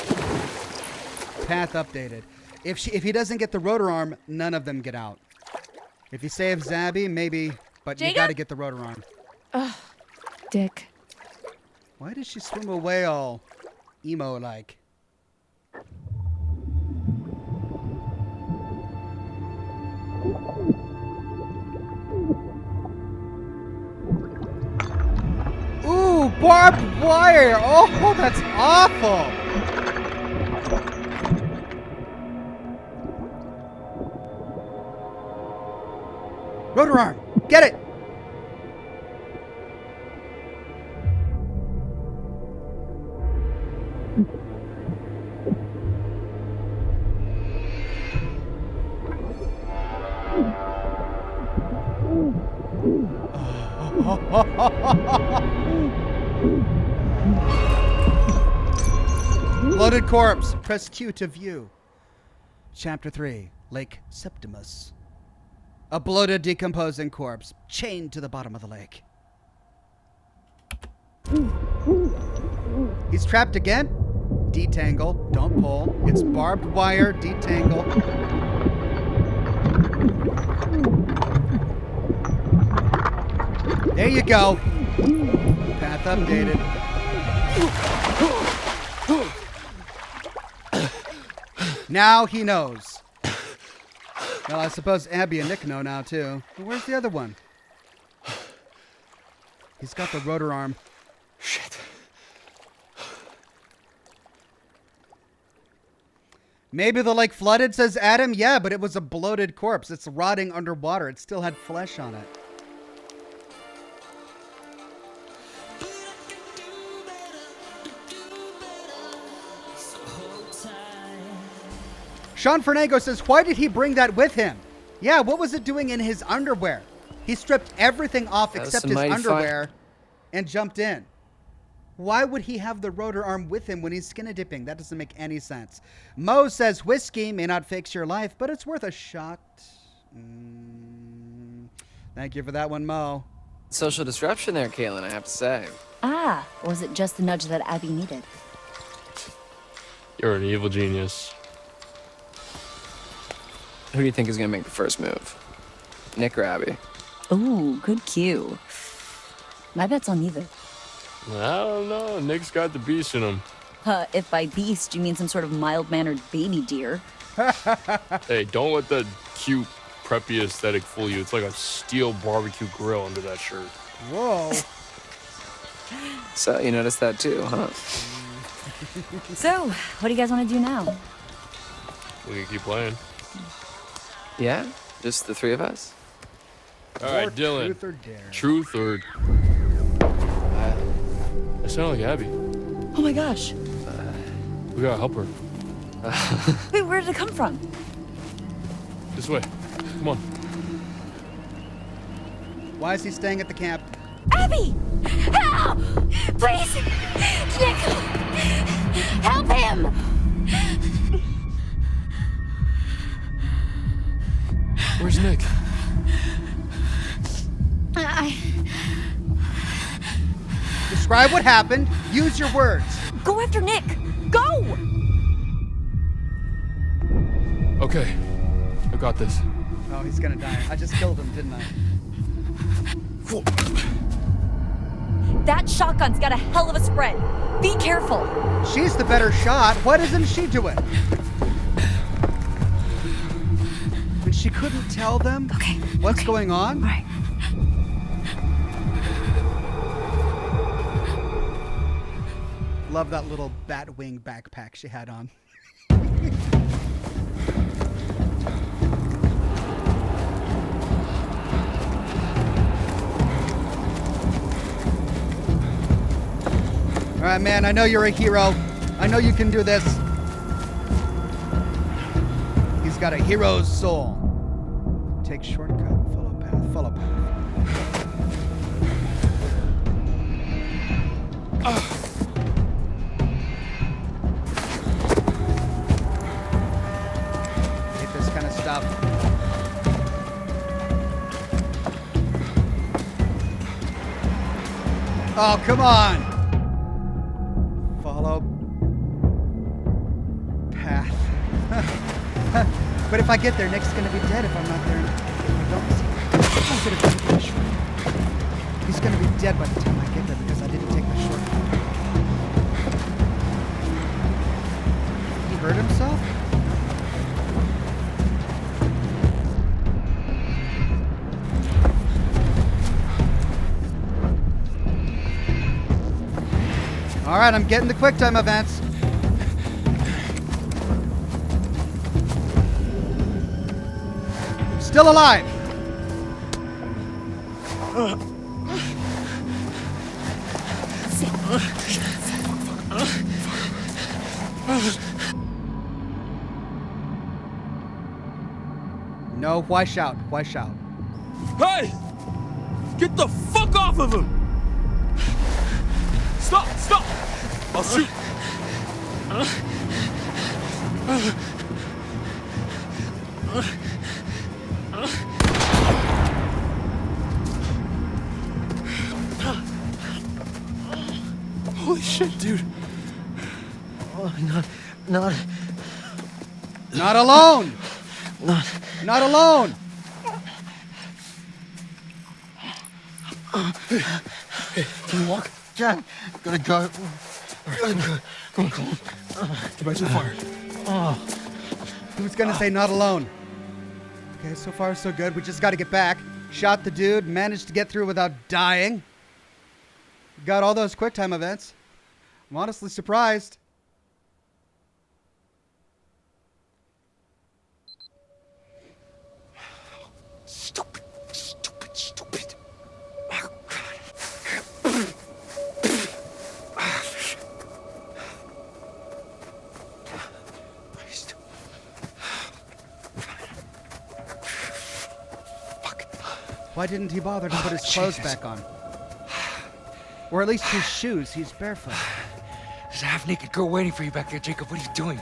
Path updated. If he doesn't get the rotor arm, none of them get out. If he saves Zabby, maybe, but you Jacob? gotta get the rotor arm. Dick. Why did she swim away all emo-like? Ooh, barbed wire! Oh, that's awful! Rotor arm! Get it! Bloated corpse. Press Q to view. Chapter 3. Lake Septimus. A bloated, decomposing corpse chained to the bottom of the lake. He's trapped again. Detangle. Don't pull. It's barbed wire. Detangle. There you go. Path updated. Now he knows. Well, I suppose Abby and Nick know now, too. But where's the other one? He's got the rotor arm. Shit. Maybe the lake flooded, says Adam. Yeah, but it was a bloated corpse. It's rotting underwater. It still had flesh on it. Sean Fernago says, why did he bring that with him? Yeah, what was it doing in his underwear? He stripped everything off That was except some his mighty underwear and jumped in. Why would he have the rotor arm with him when he's skinny dipping? That doesn't make any sense. Mo says, whiskey may not fix your life, but it's worth a shot. Thank you for that one, Mo. Social disruption there, Caitlin, I have to say. Ah, or was it just the nudge that Abby needed? You're an evil genius. Who do you think is gonna make the first move? Nick or Abby? Ooh, good cue. My bet's on neither. I don't know. Nick's got the beast in him. If by beast you mean some sort of mild-mannered baby deer. Hey, don't let the cute, preppy aesthetic fool you. It's like a steel barbecue grill under that shirt. Whoa. So, you noticed that too, huh? So, what do you guys want to do now? We can keep playing. Yeah? Just the three of us? All right, Or Dylan. Truth or dare. Truth or... I sound like Abby. Oh my gosh. We gotta help her. Wait, where did it come from? This way. Come on. Why is he staying at the camp? Abby! Help! Please! Nick! Help him! Where's Nick? Describe what happened. Use your words. Go after Nick! Go! Okay. I got this. Oh, he's gonna die. I just killed him, didn't I? That shotgun's got a hell of a spread. Be careful. She's the better shot. What isn't she doing? And she couldn't tell them what's going on? All right. Love that little bat wing backpack she had on. All right, man, I know you're a hero. I know you can do this. He's got a hero's soul. Take shortcut, follow path, follow path. Hate this kind of stuff. Oh, come on. Follow path. But if I get there, Nick's gonna be dead if I'm not there. If I don't see him. I should have taken the shortcut. He's gonna be dead by the time I get there because I didn't take the shortcut. He hurt himself? All right, I'm getting the quick time events. Still alive. No, why shout? Why shout? Hey! Get the fuck off of him! Stop! Stop! I'll shoot! Holy shit, dude. Oh, Not alone. not. Not alone. Can you walk? Jack, gotta go. Come on. Get back to the fire. Who's gonna say not alone? Okay, so far so good. We just gotta get back. Shot the dude, managed to get through without dying. Got all those quick time events. I'm honestly surprised. Stupid. Oh, Why didn't he bother to put his clothes back on? Or at least his shoes. He's barefoot. There's a half-naked girl waiting for you back there, Jacob. What are you doing?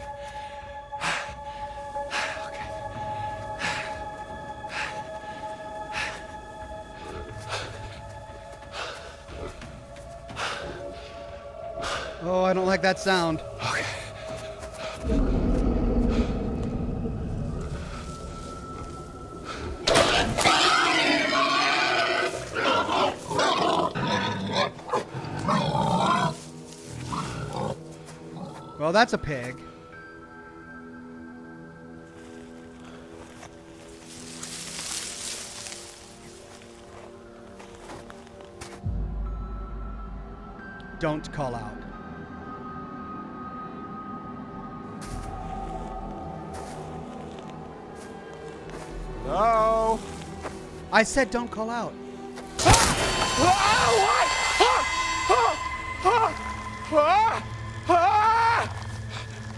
Oh, I don't like that sound. Okay. Well, that's a pig. Don't call out. No. I said don't call out.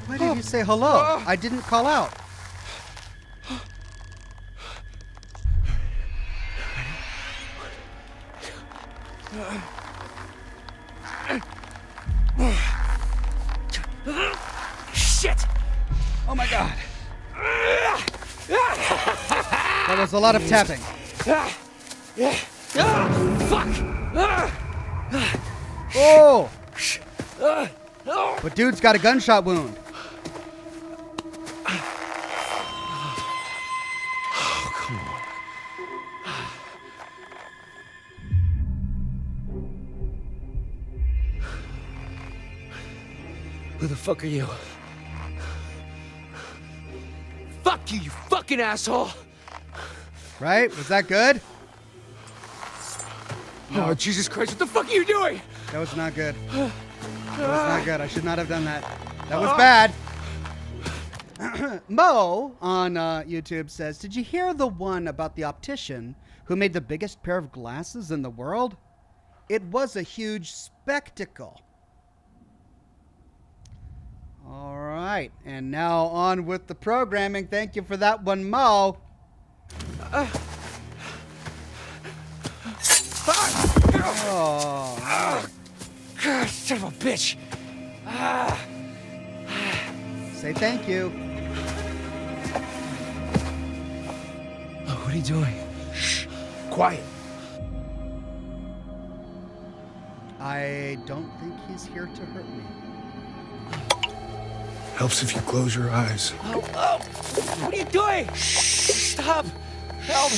Why did you say hello? I didn't call out. Shit! Oh my god. That was a lot of tapping. Fuck! Oh! But dude's got a gunshot wound. Who the fuck are you? Fuck you, you fucking asshole! Right? Was that good? Oh, Jesus Christ, what the fuck are you doing? That was not good. That was not good. I should not have done that. That was bad. Mo on YouTube says, did you hear the one about the optician who made the biggest pair of glasses in the world? It was a huge spectacle. All right. And now on with the programming. Thank you for that one, Mo. Oh. God, son of a bitch! Say thank you. Oh, what are you doing? Shh. Quiet. I don't think he's here to hurt me. Helps if you close your eyes. Oh, oh! What are you doing? Stop! Help!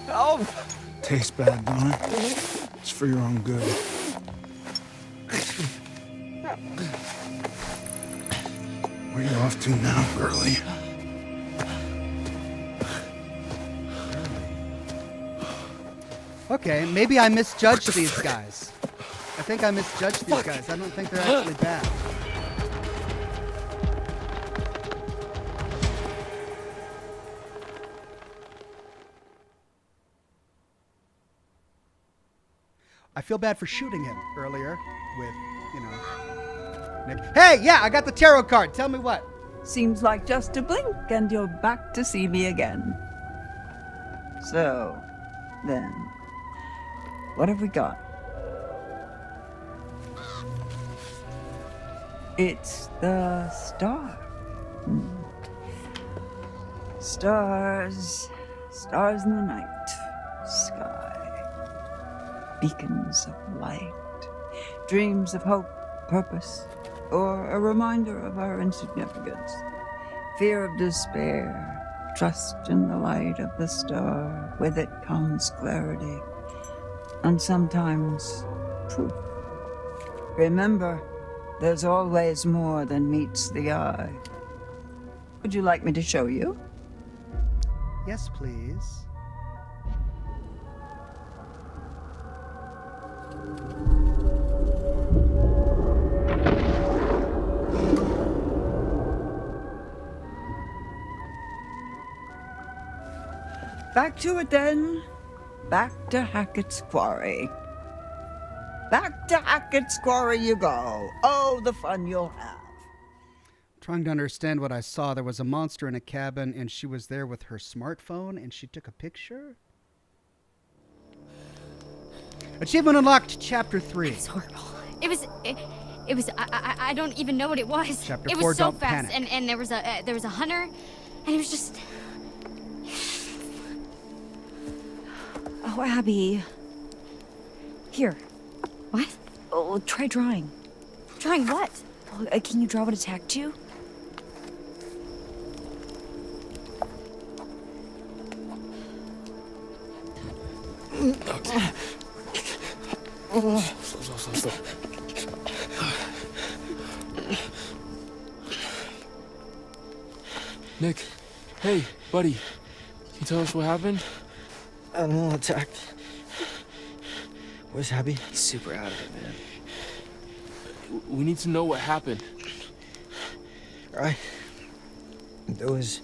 Help! Tastes bad, don't it? It's for your own good. Where are you off to now, girlie? Okay, maybe I misjudged these guys. I think I misjudged these guys. I don't think they're actually bad. I feel bad for shooting him earlier with, you know, Nick. Hey, yeah, I got the tarot card. Tell me what. Seems like just a blink and you're back to see me again. So, then, what have we got? It's the star. Stars, stars in the night sky. Beacons of light, dreams of hope, purpose, or a reminder of our insignificance. Fear of despair, trust in the light of the star. With it comes clarity, and sometimes proof. Remember, there's always more than meets the eye. Would you like me to show you? Yes, please. Back to it then. Back to Hackett's Quarry. Back to Hackett's Quarry you go. Oh, the fun you'll have. Trying to understand what I saw. There was a monster in a cabin, and she was there with her smartphone, and she took a picture. Achievement unlocked, Chapter 3. It's horrible. It was. I don't even know what it was. Chapter it 4, was so don't fast, panic. and there was a hunter, and it was just. Oh, Abby. Here. What? Oh, try drawing. Trying what? Well, can you draw what attacked you? Okay. Slow. Nick, hey, buddy. Can you tell us what happened? Animal attacked. Where's Abby? He's super out of it, man. We need to know what happened. Right. There was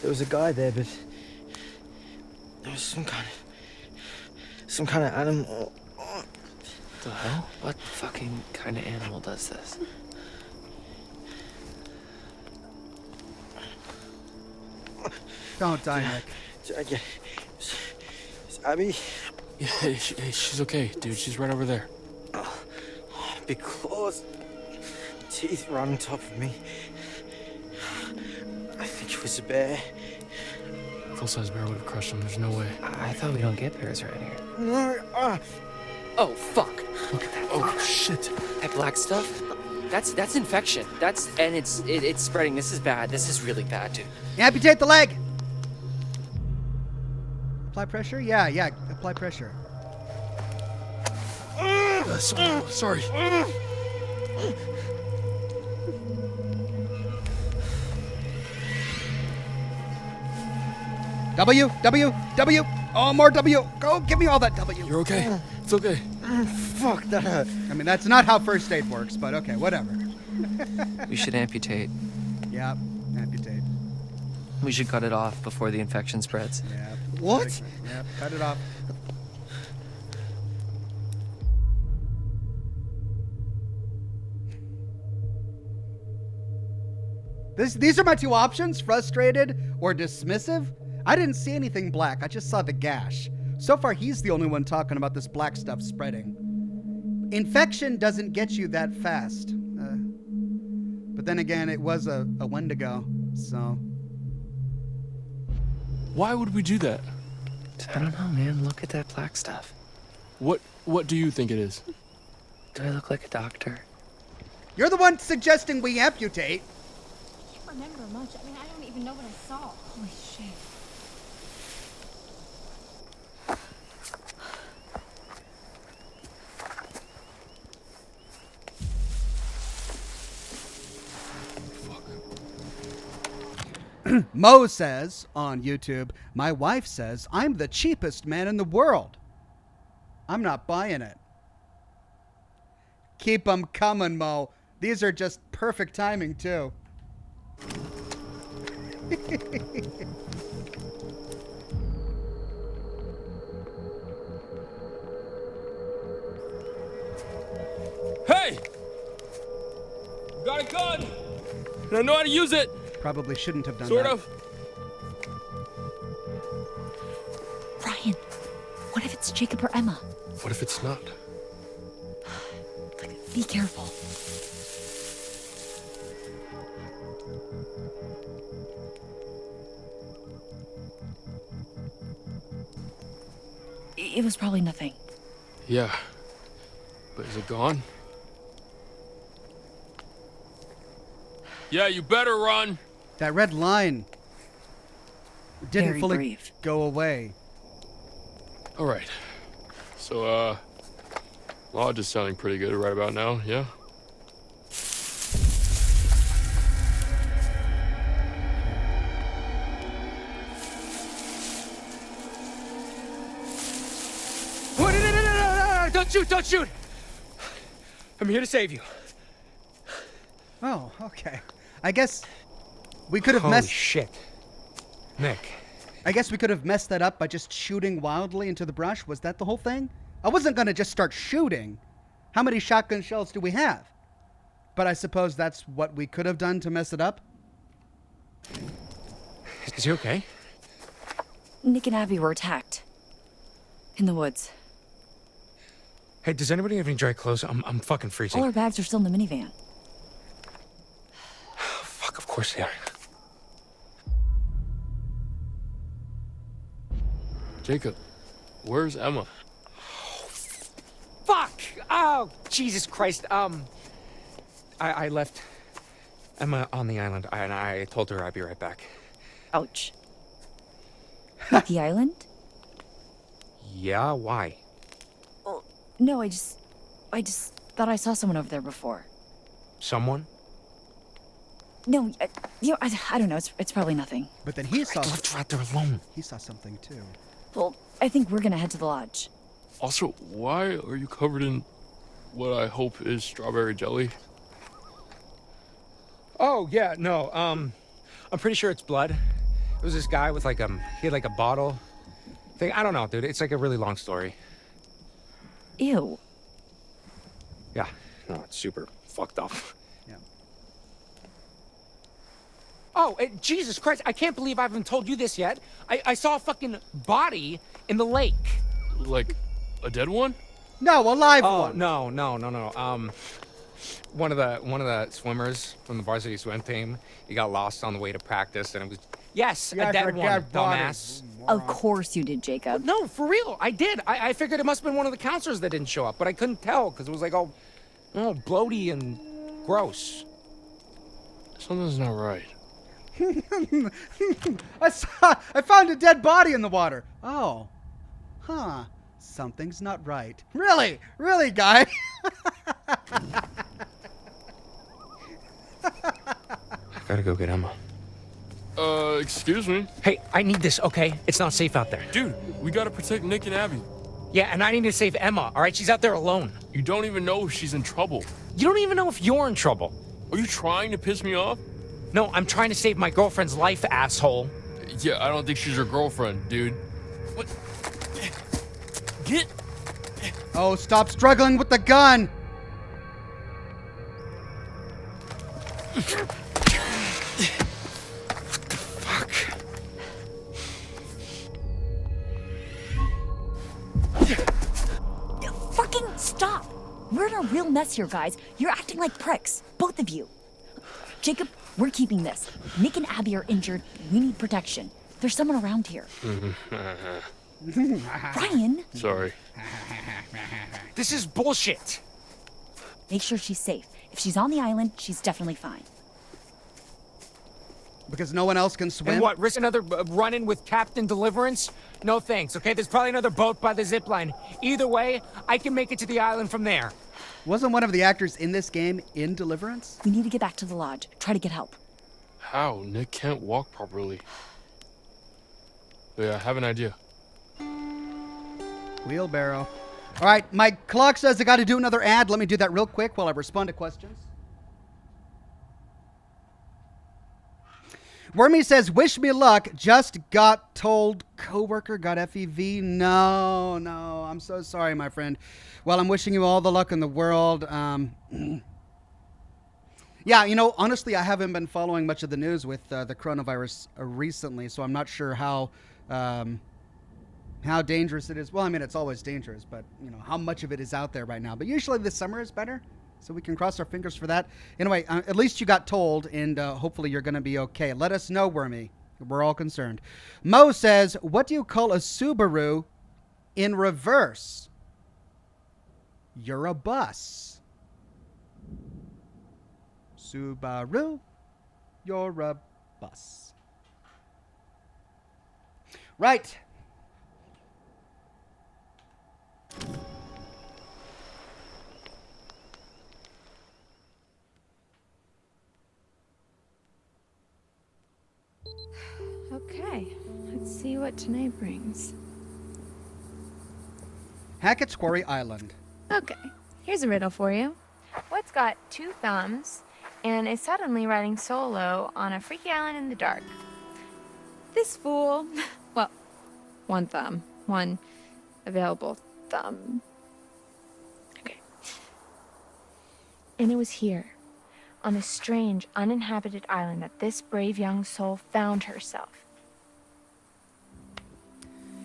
a guy there, but there was some kind of animal. What the hell? What fucking kind of animal does this? Don't die, Nick. Is Abby? Yeah, hey, she's okay, dude. She's right over there. Big claws, teeth right on top of me. I think it was a bear. Full-size bear would have crushed him. There's no way. I thought we don't get bears around here. No, Oh, fuck. Look at that. Oh, shit. That black stuff? That's infection. It's spreading. This is bad. This is really bad, dude. Amputate the leg. Apply pressure? Yeah. Apply pressure. Sorry. W. Oh, more W. Go, give me all that W. You're okay. It's okay. fuck, that hurt. I mean, that's not how first aid works, but okay, whatever. We should amputate. Yeah, amputate. We should cut it off before the infection spreads. Yeah. What? Yeah, cut it off. These are my two options, frustrated or dismissive. I didn't see anything black. I just saw the gash. So far, he's the only one talking about this black stuff spreading. Infection doesn't get you that fast. But then again, it was a Wendigo, so... Why would we do that? I don't know, man. Look at that black stuff. What do you think it is? Do I look like a doctor? You're the one suggesting we amputate. I can't remember much. I mean, I don't even know what I saw. Holy shit. Mo says on YouTube, my wife says I'm the cheapest man in the world. I'm not buying it. Keep them coming, Mo. These are just perfect timing, too. Hey! Got a gun! And I know how to use it! Probably shouldn't have done Sort that. of. Ryan, what if it's Jacob or Emma? What if it's not? Be careful. It was probably nothing. Yeah. But is it gone? Yeah, you better run! That red line didn't Very fully brave. go away. Alright. So, Lodge is sounding pretty good right about now, yeah? No, don't shoot, don't shoot! I'm here to save you. Oh, okay. I guess we could have Holy messed. shit. Nick. I guess we could have messed that up by just shooting wildly into the brush. Was that the whole thing? I wasn't gonna just start shooting. How many shotgun shells do we have? But I suppose that's what we could have done to mess it up. Is he okay? Nick and Abby were attacked. In the woods. Hey, does anybody have any dry clothes? I'm fucking freezing. All our bags are still in the minivan. Fuck, of course they are. Jacob, where's Emma? Fuck! Oh, Jesus Christ. I left Emma on the island, and I told her I'd be right back. Ouch. At the island? Yeah, why? No, I just thought I saw someone over there before. Someone? No, I don't know. It's probably nothing. But then he saw. I left her out there alone. He saw something too. Well, I think we're gonna head to the lodge. Also, why are you covered in what I hope is strawberry jelly? Oh, yeah, no, I'm pretty sure it's blood. It was this guy with he had like a bottle thing. I don't know, dude. It's like a really long story. Ew. Yeah, no, it's super fucked up. Yeah. Oh, Jesus Christ, I can't believe I haven't told you this yet. I saw a fucking body in the lake. Like, a dead one? No, a live Oh, one. no. One of the swimmers from the varsity swim team, he got lost on the way to practice, and it was, yes, a dead one, dumbass. Of course you did, Jacob. No, for real, I did. I figured it must have been one of the counselors that didn't show up, but I couldn't tell because it was like all bloaty and gross. Something's not right. I found a dead body in the water. Oh. Huh. Something's not right. Really? Really, guy? I gotta go get Emma. Excuse me? Hey, I need this, okay? It's not safe out there. Dude, we gotta protect Nick and Abby. Yeah, and I need to save Emma, all right? She's out there alone. You don't even know if she's in trouble. You don't even know if you're in trouble. Are you trying to piss me off? No, I'm trying to save my girlfriend's life, asshole. Yeah, I don't think she's your girlfriend, dude. What? Get... Oh, stop struggling with the gun. Fucking stop! We're in a real mess here, guys. You're acting like pricks, both of you. Jacob, we're keeping this. Nick and Abby are injured. We need protection. There's someone around here. Ryan. Sorry. This is bullshit. Make sure she's safe. If she's on the island, she's definitely fine. Because no one else can swim? And what, risk another run-in with Captain Deliverance? No thanks, okay? There's probably another boat by the zipline. Either way, I can make it to the island from there. Wasn't one of the actors in this game in Deliverance? We need to get back to the lodge. Try to get help. How? Nick can't walk properly. Yeah, I have an idea. Wheelbarrow. All right, my clock says I got to do another ad. Let me do that real quick while I respond to questions. Wormy says, wish me luck. Just got told coworker got FEV. No, I'm so sorry, my friend. Well, I'm wishing you all the luck in the world. Yeah, you know, honestly, I haven't been following much of the news with the coronavirus recently, so I'm not sure how dangerous it is. Well, I mean, it's always dangerous, but, you know, how much of it is out there right now. But usually this summer is better, so we can cross our fingers for that. Anyway, at least you got told, and hopefully you're going to be okay. Let us know, Wormy. We're all concerned. Mo says, what do you call a Subaru in reverse? You're a bus. Subaru, you're a bus. Right. Okay, let's see what tonight brings. Hackett's Quarry Island. Okay, here's a riddle for you. What's got 2 thumbs and is suddenly riding solo on a freaky island in the dark? This fool, well, 1 thumb, 1 available thumb. Okay. And it was here, on a strange, uninhabited island, that this brave young soul found herself.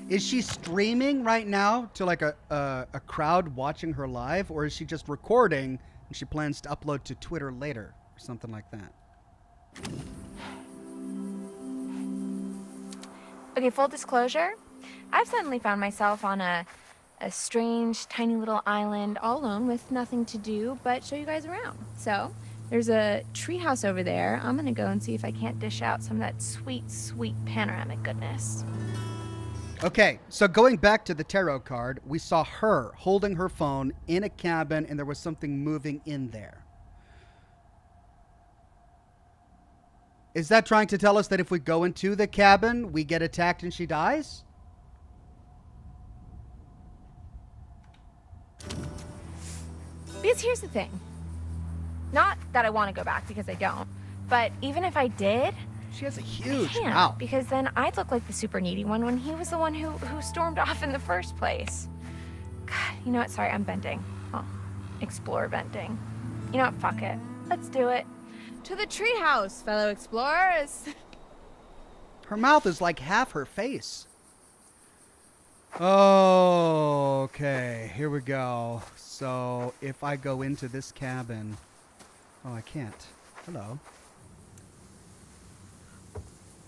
Is she streaming right now to like a crowd watching her live, or is she just recording and she plans to upload to Twitter later or something like that? Okay, full disclosure, I've suddenly found myself on a strange, tiny little island all alone with nothing to do but show you guys around. So, there's a treehouse over there. I'm gonna go and see if I can't dish out some of that sweet, sweet panoramic goodness. Okay, so going back to the tarot card, we saw her holding her phone in a cabin and there was something moving in there. Is that trying to tell us that if we go into the cabin, we get attacked and she dies? Because here's the thing. Not that I want to go back, because I don't. But even if I did, she has a huge I can't, mouth. because then I'd look like the super needy one when he was the one who stormed off in the first place. God, you know what? Sorry, I'm venting. Oh, explore venting. You know what? Fuck it. Let's do it. To the treehouse, fellow explorers. Her mouth is like half her face. Oh, okay. Here we go. So if I go into this cabin... Oh, I can't. Hello.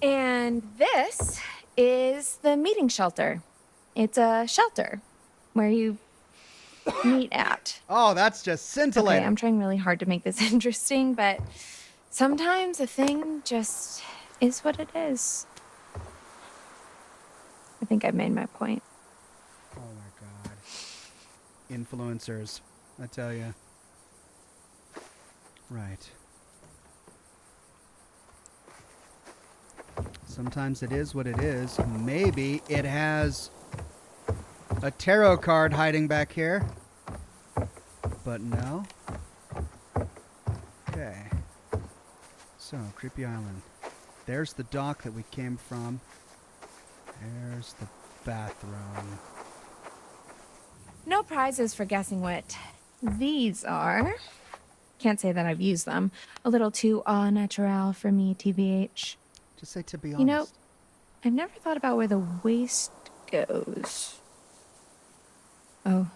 And this is the meeting shelter. It's a shelter where you meet at. Oh, that's just scintillating. Okay, I'm trying really hard to make this interesting, but sometimes a thing just is what it is. I think I've made my point. Oh my God. Influencers, I tell you. Right. Sometimes it is what it is. Maybe it has a tarot card hiding back here. But no. Okay. So, Creepy Island. There's the dock that we came from. There's the bathroom. No prizes for guessing what these are. Can't say that I've used them. A little too au naturel for me, TBH. Just say to be honest. You know, I've never thought about where the waist goes. Oh.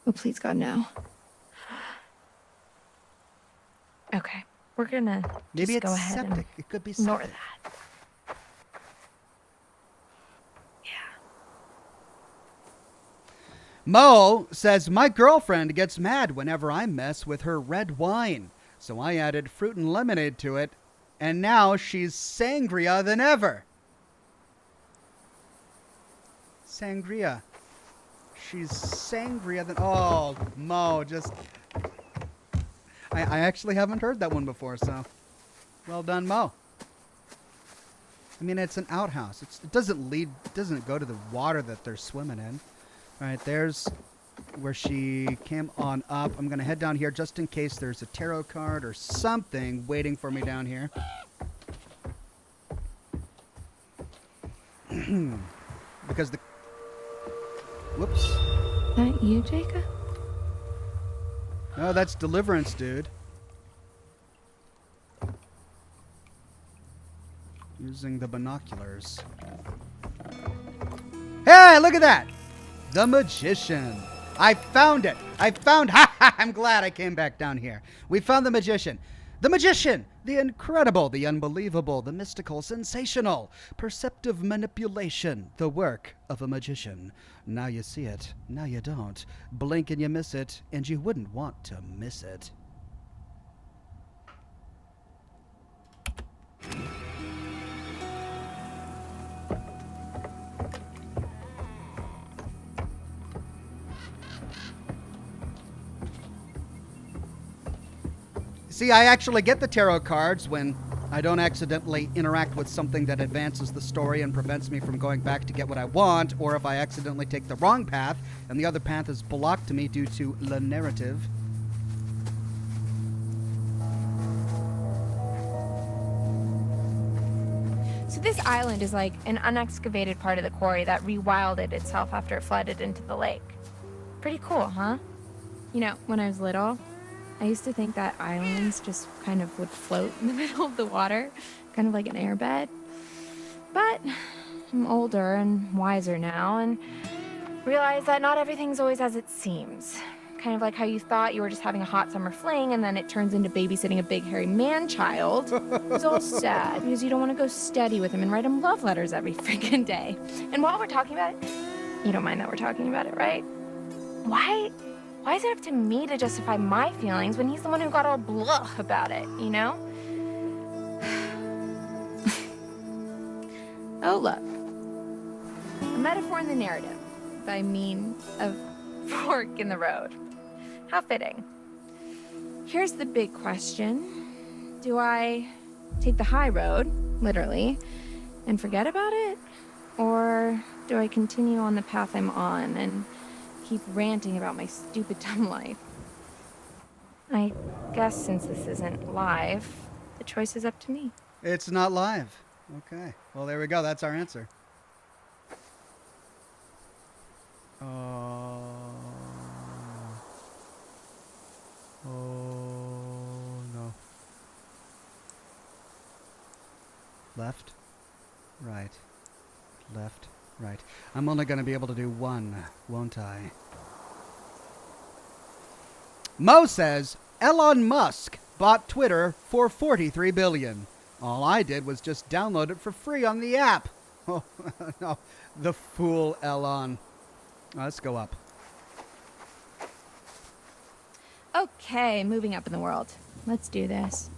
Oh, please, God, no. Okay, we're gonna Maybe just it's go ahead septic. and It could be ignore septic. that. Mo says, my girlfriend gets mad whenever I mess with her red wine. So I added fruit and lemonade to it, and now she's sangria than ever. Sangria. She's sangria than... Oh, Mo, just... I actually haven't heard that one before, so... Well done, Mo. I mean, it's an outhouse. It doesn't go to the water that they're swimming in. All right, there's where she came on up. I'm going to head down here just in case there's a tarot card or something waiting for me down here. Because the... Whoops. Is that you, Jacob? No, that's Deliverance, dude. Using the binoculars. Hey, look at that! The Magician. I found it. I'm glad I came back down here. We found the Magician. The Magician! The incredible, the unbelievable, the mystical, sensational, perceptive manipulation. The work of a magician. Now you see it. Now you don't. Blink and you miss it, and you wouldn't want to miss it. See, I actually get the tarot cards when I don't accidentally interact with something that advances the story and prevents me from going back to get what I want, or if I accidentally take the wrong path and the other path is blocked to me due to the narrative. So this island is like an unexcavated part of the quarry that rewilded itself after it flooded into the lake. Pretty cool, huh? You know, when I was little, I used to think that islands just kind of would float in the middle of the water, kind of like an airbed. But I'm older and wiser now and realize that not everything's always as it seems. Kind of like how you thought you were just having a hot summer fling and then it turns into babysitting a big hairy man-child. It's all sad because you don't want to go steady with him and write him love letters every freaking day. And while we're talking about it, you don't mind that we're talking about it, right? Why is it up to me to justify my feelings when he's the one who got all blah about it, you know? Oh, look. A metaphor in the narrative by mean of fork in the road. How fitting. Here's the big question. Do I take the high road, literally, and forget about it? Or do I continue on the path I'm on and keep ranting about my stupid dumb life? I guess since this isn't live, the choice is up to me. It's not live. Okay. Well, there we go. That's our answer. Oh, no. Left, right, left, right. I'm only going to be able to do one, won't I? Mo says, Elon Musk bought Twitter for $43 billion. All I did was just download it for free on the app. Oh, no, the fool Elon. Let's go up. Okay, moving up in the world. Let's do this.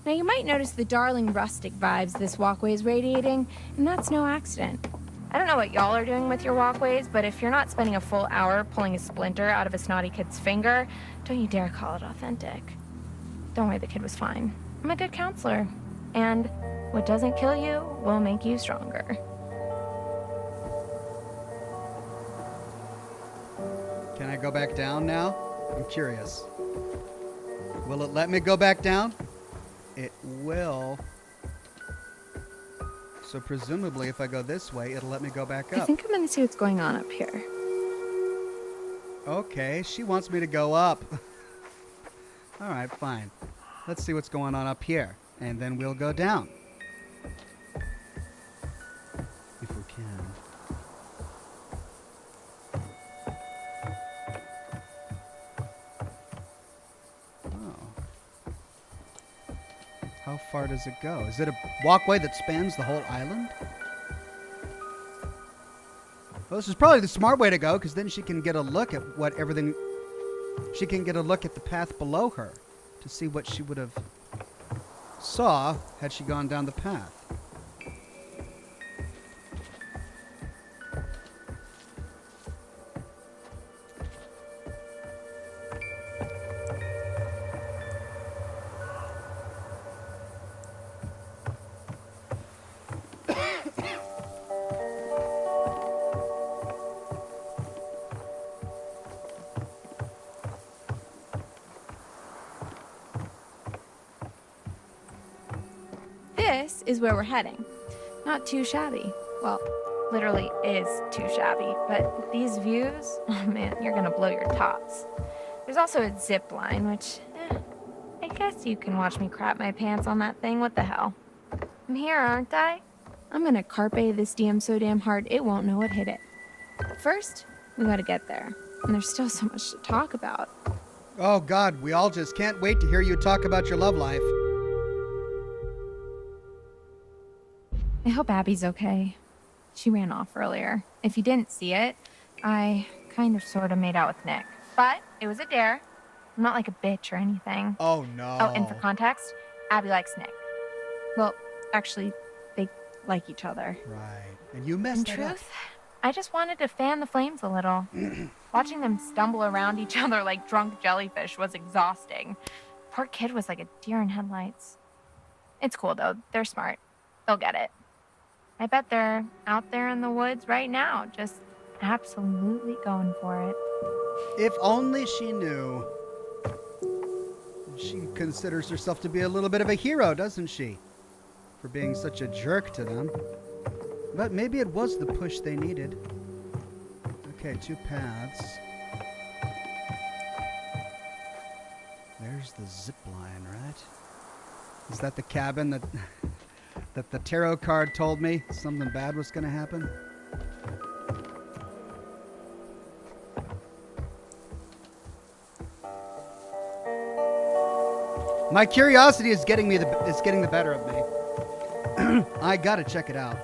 Now you might notice the darling rustic vibes this walkway is radiating, and that's no accident. I don't know what y'all are doing with your walkways, but if you're not spending a full hour pulling a splinter out of a snotty kid's finger, don't you dare call it authentic. Don't worry, the kid was fine. I'm a good counselor, and what doesn't kill you will make you stronger. Can I go back down now? I'm curious. Will it let me go back down? It will. So presumably if I go this way, it'll let me go back up. I think I'm gonna see what's going on up here. Okay, she wants me to go up. All right, fine. Let's see what's going on up here, and then we'll go down. If we can. How far does it go? Is it a walkway that spans the whole island? Well, this is probably the smart way to go, because then she can get a look at she can get a look at the path below her to see what she would have saw had she gone down the path. This is where we're heading. Not too shabby. Well, literally is too shabby, but these views, oh man, you're gonna blow your tops. There's also a zip line, which, I guess you can watch me crap my pants on that thing. What the hell? I'm here, aren't I? I'm gonna carpe this DM so damn hard it won't know what hit it. But first, we gotta get there. And there's still so much to talk about. Oh God, we all just can't wait to hear you talk about your love life. I hope Abby's okay. She ran off earlier. If you didn't see it, I kind of sort of made out with Nick. But it was a dare. I'm not like a bitch or anything. Oh no. Oh, and for context, Abby likes Nick. Well, actually, they like each other. Right. And you messed In it up. truth, I just wanted to fan the flames a little. Watching them stumble around each other like drunk jellyfish was exhausting. Poor kid was like a deer in headlights. It's cool though. They're smart. They'll get it. I bet they're out there in the woods right now, just absolutely going for it. If only she knew. She considers herself to be a little bit of a hero, doesn't she? For being such a jerk to them. But maybe it was the push they needed. Okay, 2 paths. There's the zip line, right? Is that the cabin that that the tarot card told me something bad was going to happen? My curiosity is getting the better of me. I gotta check it out.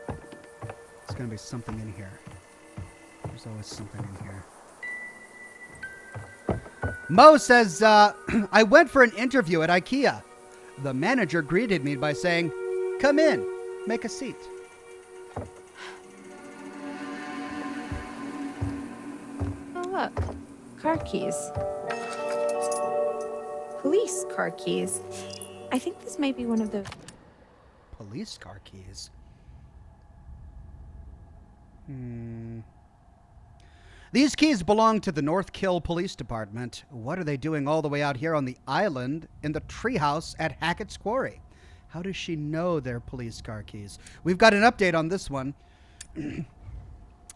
There's gonna be something in here. There's always something in here. Mo says, I went for an interview at IKEA. The manager greeted me by saying, "Come in, make a seat." Oh, look. Car keys. Police car keys. I think this might be one of the... Police car keys. These keys belong to the North Kill Police Department. What are they doing all the way out here on the island in the treehouse at Hackett's Quarry? How does she know they're police car keys? We've got an update on this one.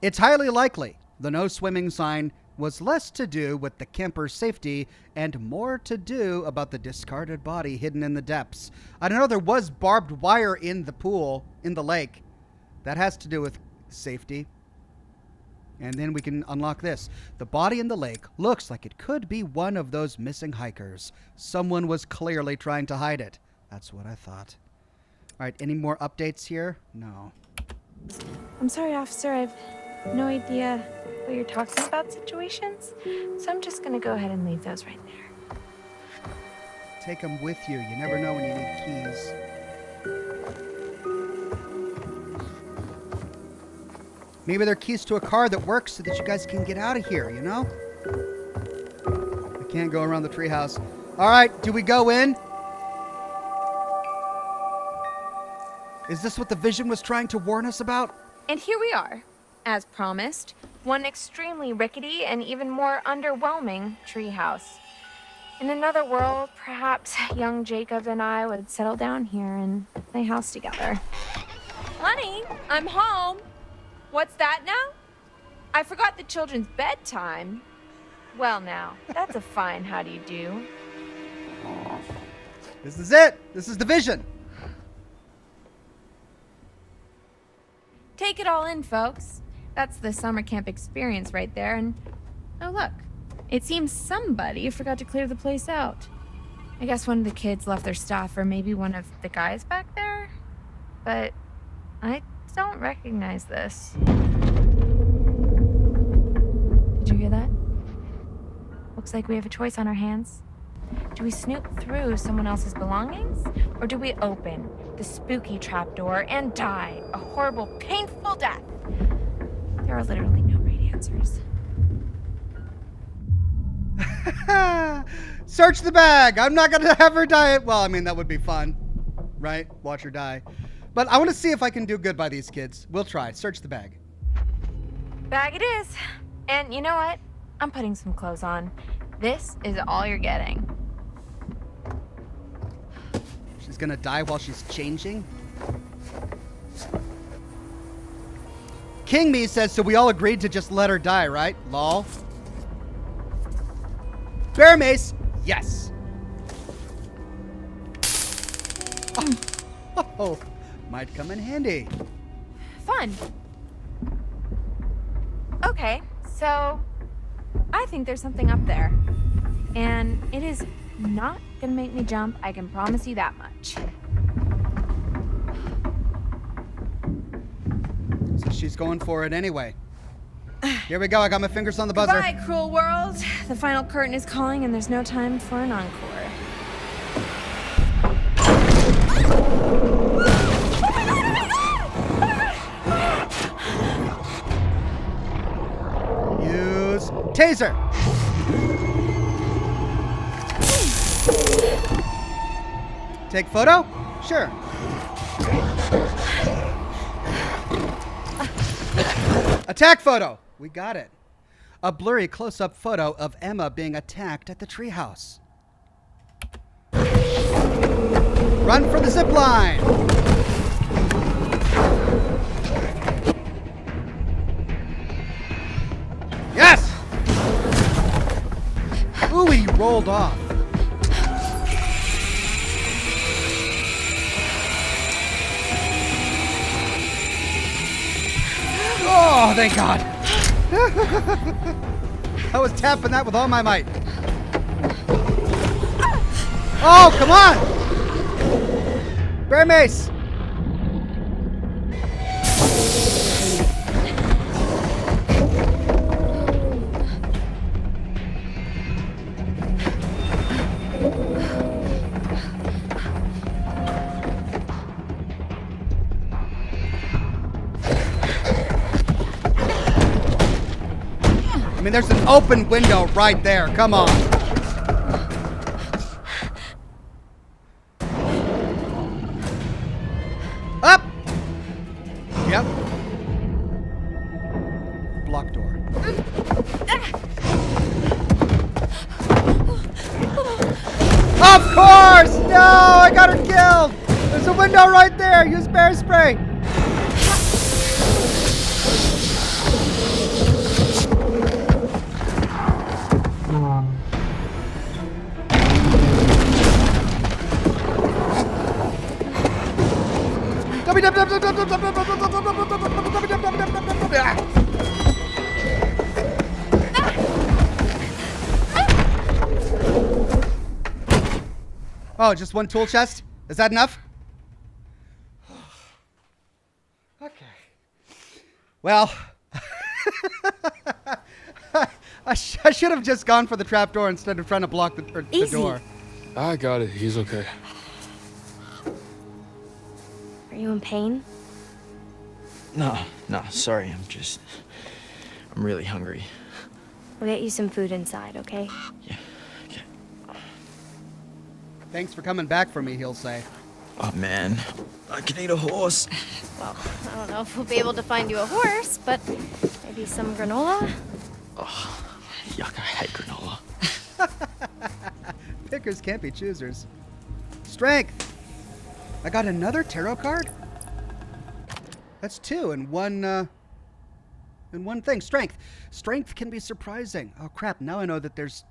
It's highly likely the no swimming sign was less to do with the camper's safety and more to do about the discarded body hidden in the depths. I don't know, there was barbed wire in the pool, in the lake. That has to do with safety. And then we can unlock this. The body in the lake looks like it could be one of those missing hikers. Someone was clearly trying to hide it. That's what I thought. All right, any more updates here? No. I'm sorry, officer. I've no idea what you're talking about situations. So I'm just going to go ahead and leave those right there. Take them with you. You never know when you need keys. Maybe they're keys to a car that works so that you guys can get out of here, you know? I can't go around the treehouse. All right, do we go in? Is this what the vision was trying to warn us about? And here we are, as promised, one extremely rickety and even more underwhelming treehouse. In another world, perhaps young Jacob and I would settle down here and play house together. Honey, I'm home. What's that now? I forgot the children's bedtime. Well now, that's a fine how do you do. This is it. This is the vision. Take it all in, folks. That's the summer camp experience right there, and oh look, it seems somebody forgot to clear the place out. I guess one of the kids left their stuff, or maybe one of the guys back there? But I don't recognize this. Did you hear that? Looks like we have a choice on our hands. Do we snoop through someone else's belongings? Or do we open the spooky trapdoor and die a horrible, painful death? There are literally no right answers. Search the bag. I'm not going to have her die. Well, I mean, that would be fun, right? Watch her die. But I want to see if I can do good by these kids. We'll try. Search the bag. Bag it is. And you know what? I'm putting some clothes on. This is all you're getting. She's going to die while she's changing? King Me says, so we all agreed to just let her die, right? Lol. Bear Mace, yes. Oh, might come in handy. Fun. Okay, so I think there's something up there. And it is not gonna make me jump, I can promise you that much. So she's going for it anyway. Here we go, I got my fingers on the buzzer. Goodbye, cruel world. The final curtain is calling and there's no time for an encore. Use taser. Take photo? Sure. Attack photo. We got it. A blurry close-up photo of Emma being attacked at the treehouse. Run for the zip line. Yes! Ooh, he rolled off. Oh, thank God. I was tapping that with all my might. Oh, come on! Bear Mace! I mean, there's an open window right there. Come on. Up! Yep. Block door. Of course! No, I got her killed! There's a window right there. Use bear spray. Oh, just one tool chest? Is that enough? Okay. Well, I should have just gone for the trapdoor instead of trying to block the door. I got it. He's okay. Are you in pain? No, sorry. I'm really hungry. We'll get you some food inside, okay? Yeah, okay. Thanks for coming back for me, he'll say. Oh, man. I can eat a horse. Well, I don't know if we'll be able to find you a horse, but maybe some granola? Oh, yuck, I hate granola. Pickers can't be choosers. Strength! I got another tarot card? That's two in one thing. Strength. Strength can be surprising. Oh, crap. Now I know that there's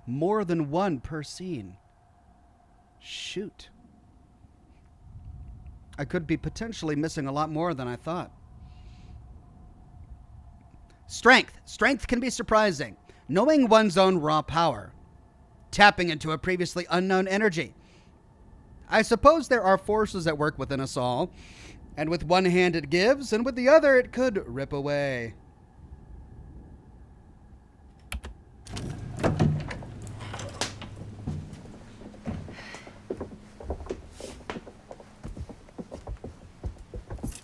more than one per scene. Shoot. I could be potentially missing a lot more than I thought. Strength. Strength can be surprising. Knowing one's own raw power. Tapping into a previously unknown energy. I suppose there are forces at work within us all, And with one hand it gives, and with the other it could rip away.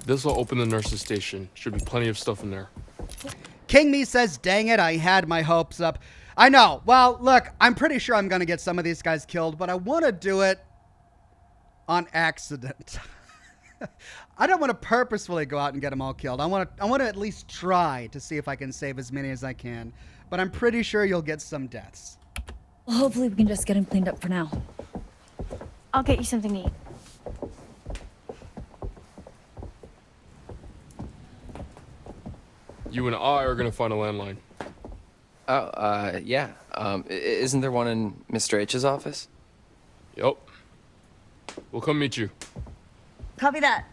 This'll open the nurse's station. Should be plenty of stuff in there. King Me says, dang it, I had my hopes up. I know. Well, look, I'm pretty sure I'm going to get some of these guys killed, but I want to do it on accident. I don't want to purposefully go out and get them all killed. I want to at least try to see if I can save as many as I can. But I'm pretty sure you'll get some deaths. Well, hopefully we can just get him cleaned up for now. I'll get you something to eat. You and I are gonna find a landline. Oh, yeah. Isn't there one in Mr. H's office? Yup. We'll come meet you. Copy that.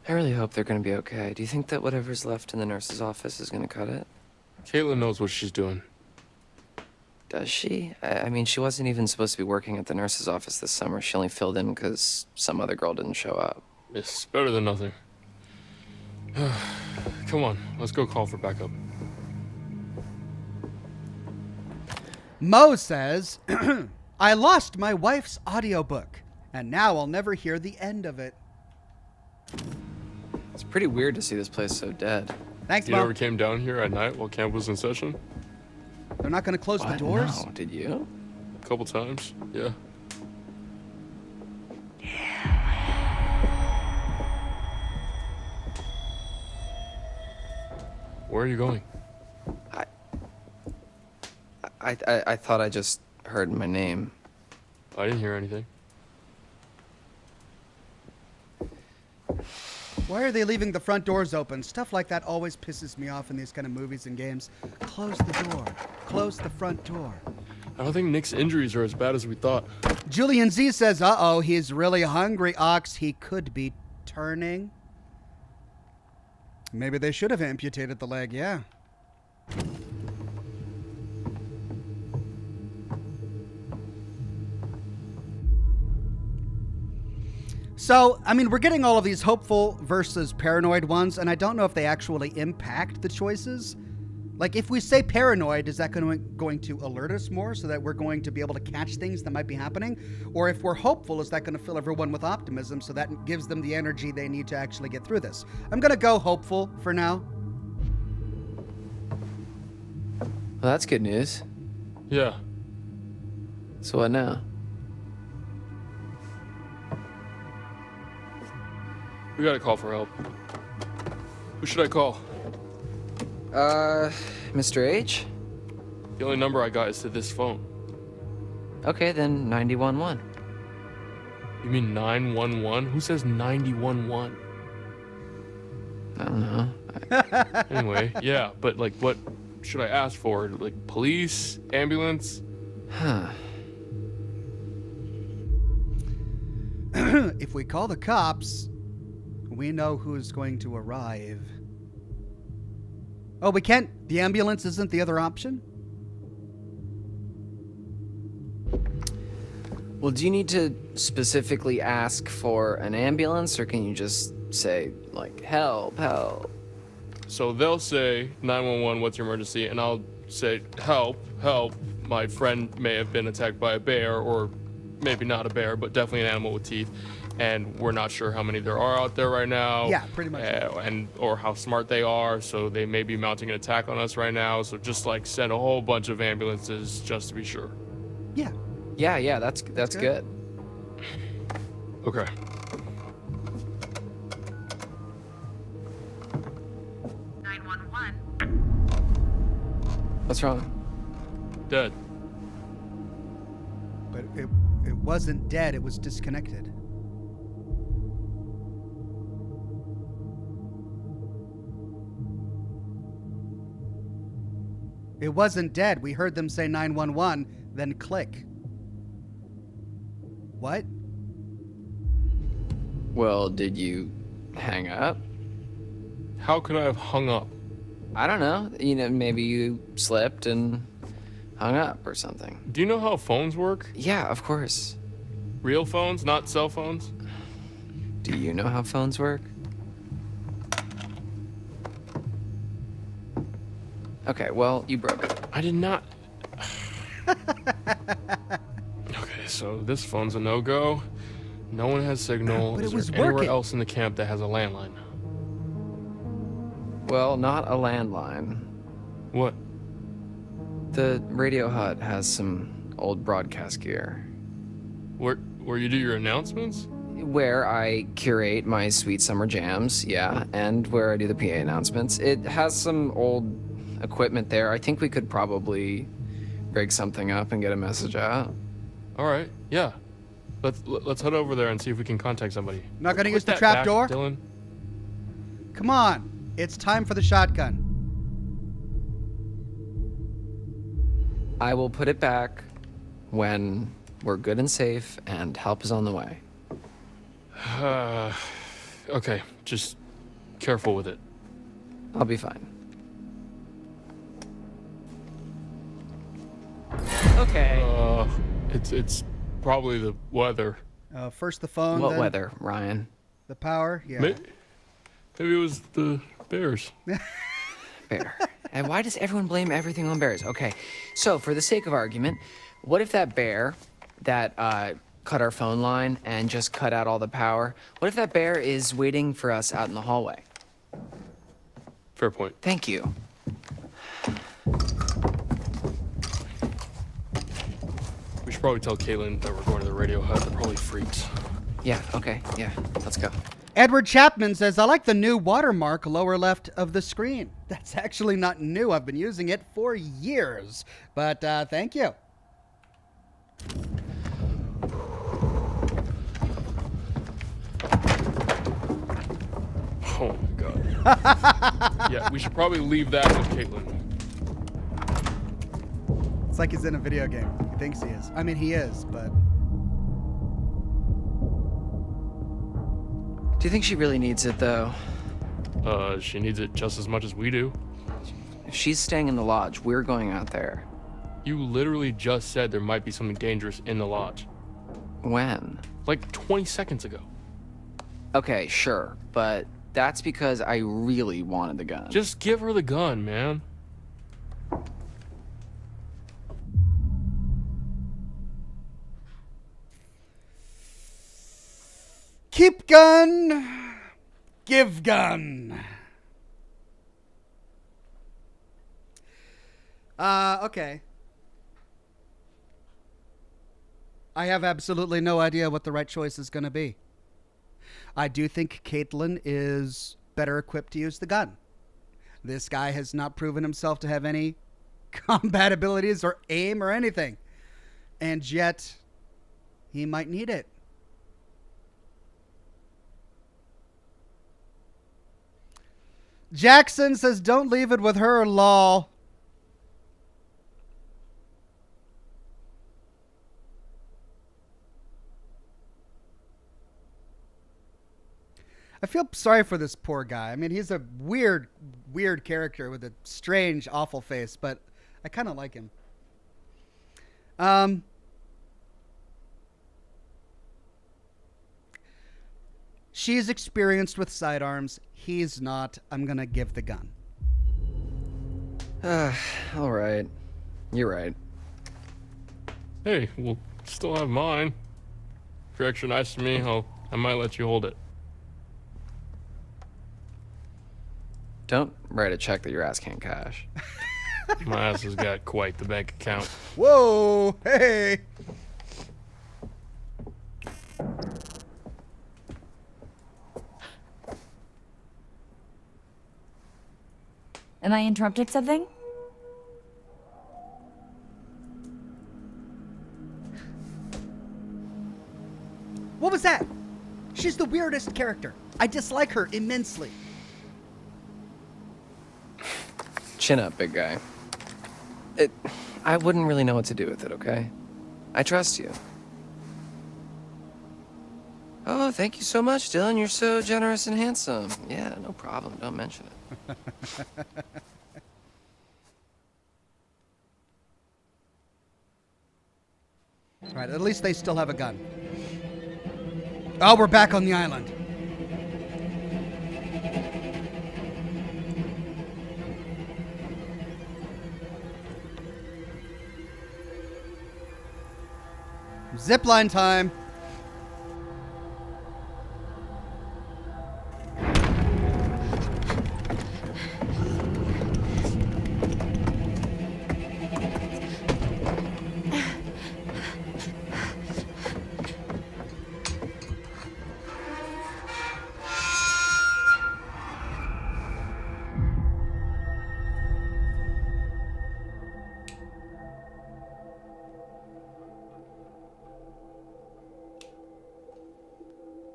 I really hope they're gonna be okay. Do you think that whatever's left in the nurse's office is gonna cut it? Caitlin knows what she's doing. Does she? I mean, she wasn't even supposed to be working at the nurse's office this summer. She only filled in because some other girl didn't show up. It's better than nothing. Come on, let's go call for backup. Mo says, I lost my wife's audiobook, and now I'll never hear the end of it. It's pretty weird to see this place so dead. Thanks, You Mo. never came down here at night while camp was in session? They're not going to close the What? doors? No, did you? A couple times, yeah. Where are you going? I thought I just heard my name. I didn't hear anything. Why are they leaving the front doors open? Stuff like that always pisses me off in these kind of movies and games. Close the door. Close the front door. I don't think Nick's injuries are as bad as we thought. Julian Z says, uh-oh, he's really hungry, Ox. He could be turning. Maybe they should have amputated the leg, yeah. So, I mean, we're getting all of these hopeful versus paranoid ones, and I don't know if they actually impact the choices. Like, if we say paranoid, is that going to alert us more so that we're going to be able to catch things that might be happening? Or if we're hopeful, is that going to fill everyone with optimism so that gives them the energy they need to actually get through this? I'm going to go hopeful for now. Well, that's good news. Yeah. So what now? We gotta call for help. Who should I call? Mr. H? The only number I got is to this phone. Okay, then 911. You mean 911? Who says 911? I don't know. Anyway, yeah, but like, what should I ask for? Like, police? Ambulance? Huh. If we call the cops, we know who's going to arrive. Oh, we can't? The ambulance isn't the other option? Well, do you need to specifically ask for an ambulance, or can you just say, like, help, help? So they'll say 911, what's your emergency? And I'll say, help, help. My friend may have been attacked by a bear, or maybe not a bear, but definitely an animal with teeth. And we're not sure how many there are out there right now. Yeah, pretty much. Or how smart they are, so they may be mounting an attack on us right now. So just like send a whole bunch of ambulances just to be sure. Yeah. Yeah, that's good. Okay. What's wrong? Dead. But it wasn't dead, it was disconnected. It wasn't dead. We heard them say 911, then click. What? Well, did you hang up? How could I have hung up? I don't know. You know, maybe you slipped and hung up or something. Do you know how phones work? Yeah, of course. Real phones, not cell phones? Do you know how phones work? Okay, well, you broke it. I did not. Okay, so this phone's a no-go. No one has signal. But Is it was there anywhere working. else in the camp that has a landline? Well, not a landline. What? The radio hut has some old broadcast gear. Where you do your announcements? Where I curate my sweet summer jams, yeah, and where I do the PA announcements. It has some old equipment there. I think we could probably rig something up and get a message out. All right, yeah. Let's head over there and see if we can contact somebody. Not gonna Put use the that trap back, door? Dylan. Come on. It's time for the shotgun. I will put it back when we're good and safe and help is on the way. Okay, just careful with it. I'll be fine. Okay. It's probably the weather. First the phone. What then weather, Ryan? The power. Yeah. Maybe it was the bears. Bear. And why does everyone blame everything on bears? Okay, so for the sake of argument, what if that bear that cut our phone line and just cut out all the power, what if that bear is waiting for us out in the hallway? Fair point. Thank you. We should probably tell Caitlin that we're going to the radio hut. They're probably freaks. Yeah, okay, yeah, let's go. Edward Chapman says, I like the new watermark lower left of the screen. That's actually not new. I've been using it for years. But thank you. Oh my god. Yeah, we should probably leave that with Caitlin. It's like he's in a video game. He thinks he is. I mean, he is, but... Do you think she really needs it, though? She needs it just as much as we do. If she's staying in the lodge, we're going out there. You literally just said there might be something dangerous in the lodge. When? Like 20 seconds ago. Okay, sure, but that's because I really wanted the gun. Just give her the gun, man. Keep gun, give gun. Okay. I have absolutely no idea what the right choice is going to be. I do think Caitlin is better equipped to use the gun. This guy has not proven himself to have any combat abilities or aim or anything. And yet, he might need it. Jackson says, don't leave it with her, lol. I feel sorry for this poor guy. I mean, he's a weird character with a strange, awful face, but I kind of like him. She's experienced with sidearms. He's not. I'm going to give the gun. All right. You're right. Hey, we'll still have mine. If you're extra nice to me, I might let you hold it. Don't write a check that your ass can't cash. My ass has got quite the bank account. Whoa, hey. Am I interrupting something? What was that? She's the weirdest character. I dislike her immensely. Chin up, big guy. I wouldn't really know what to do with it, okay? I trust you. Oh, thank you so much, Dylan. You're so generous and handsome. Yeah, no problem. Don't mention it. Alright, at least they still have a gun. Oh, we're back on the island. Zipline time.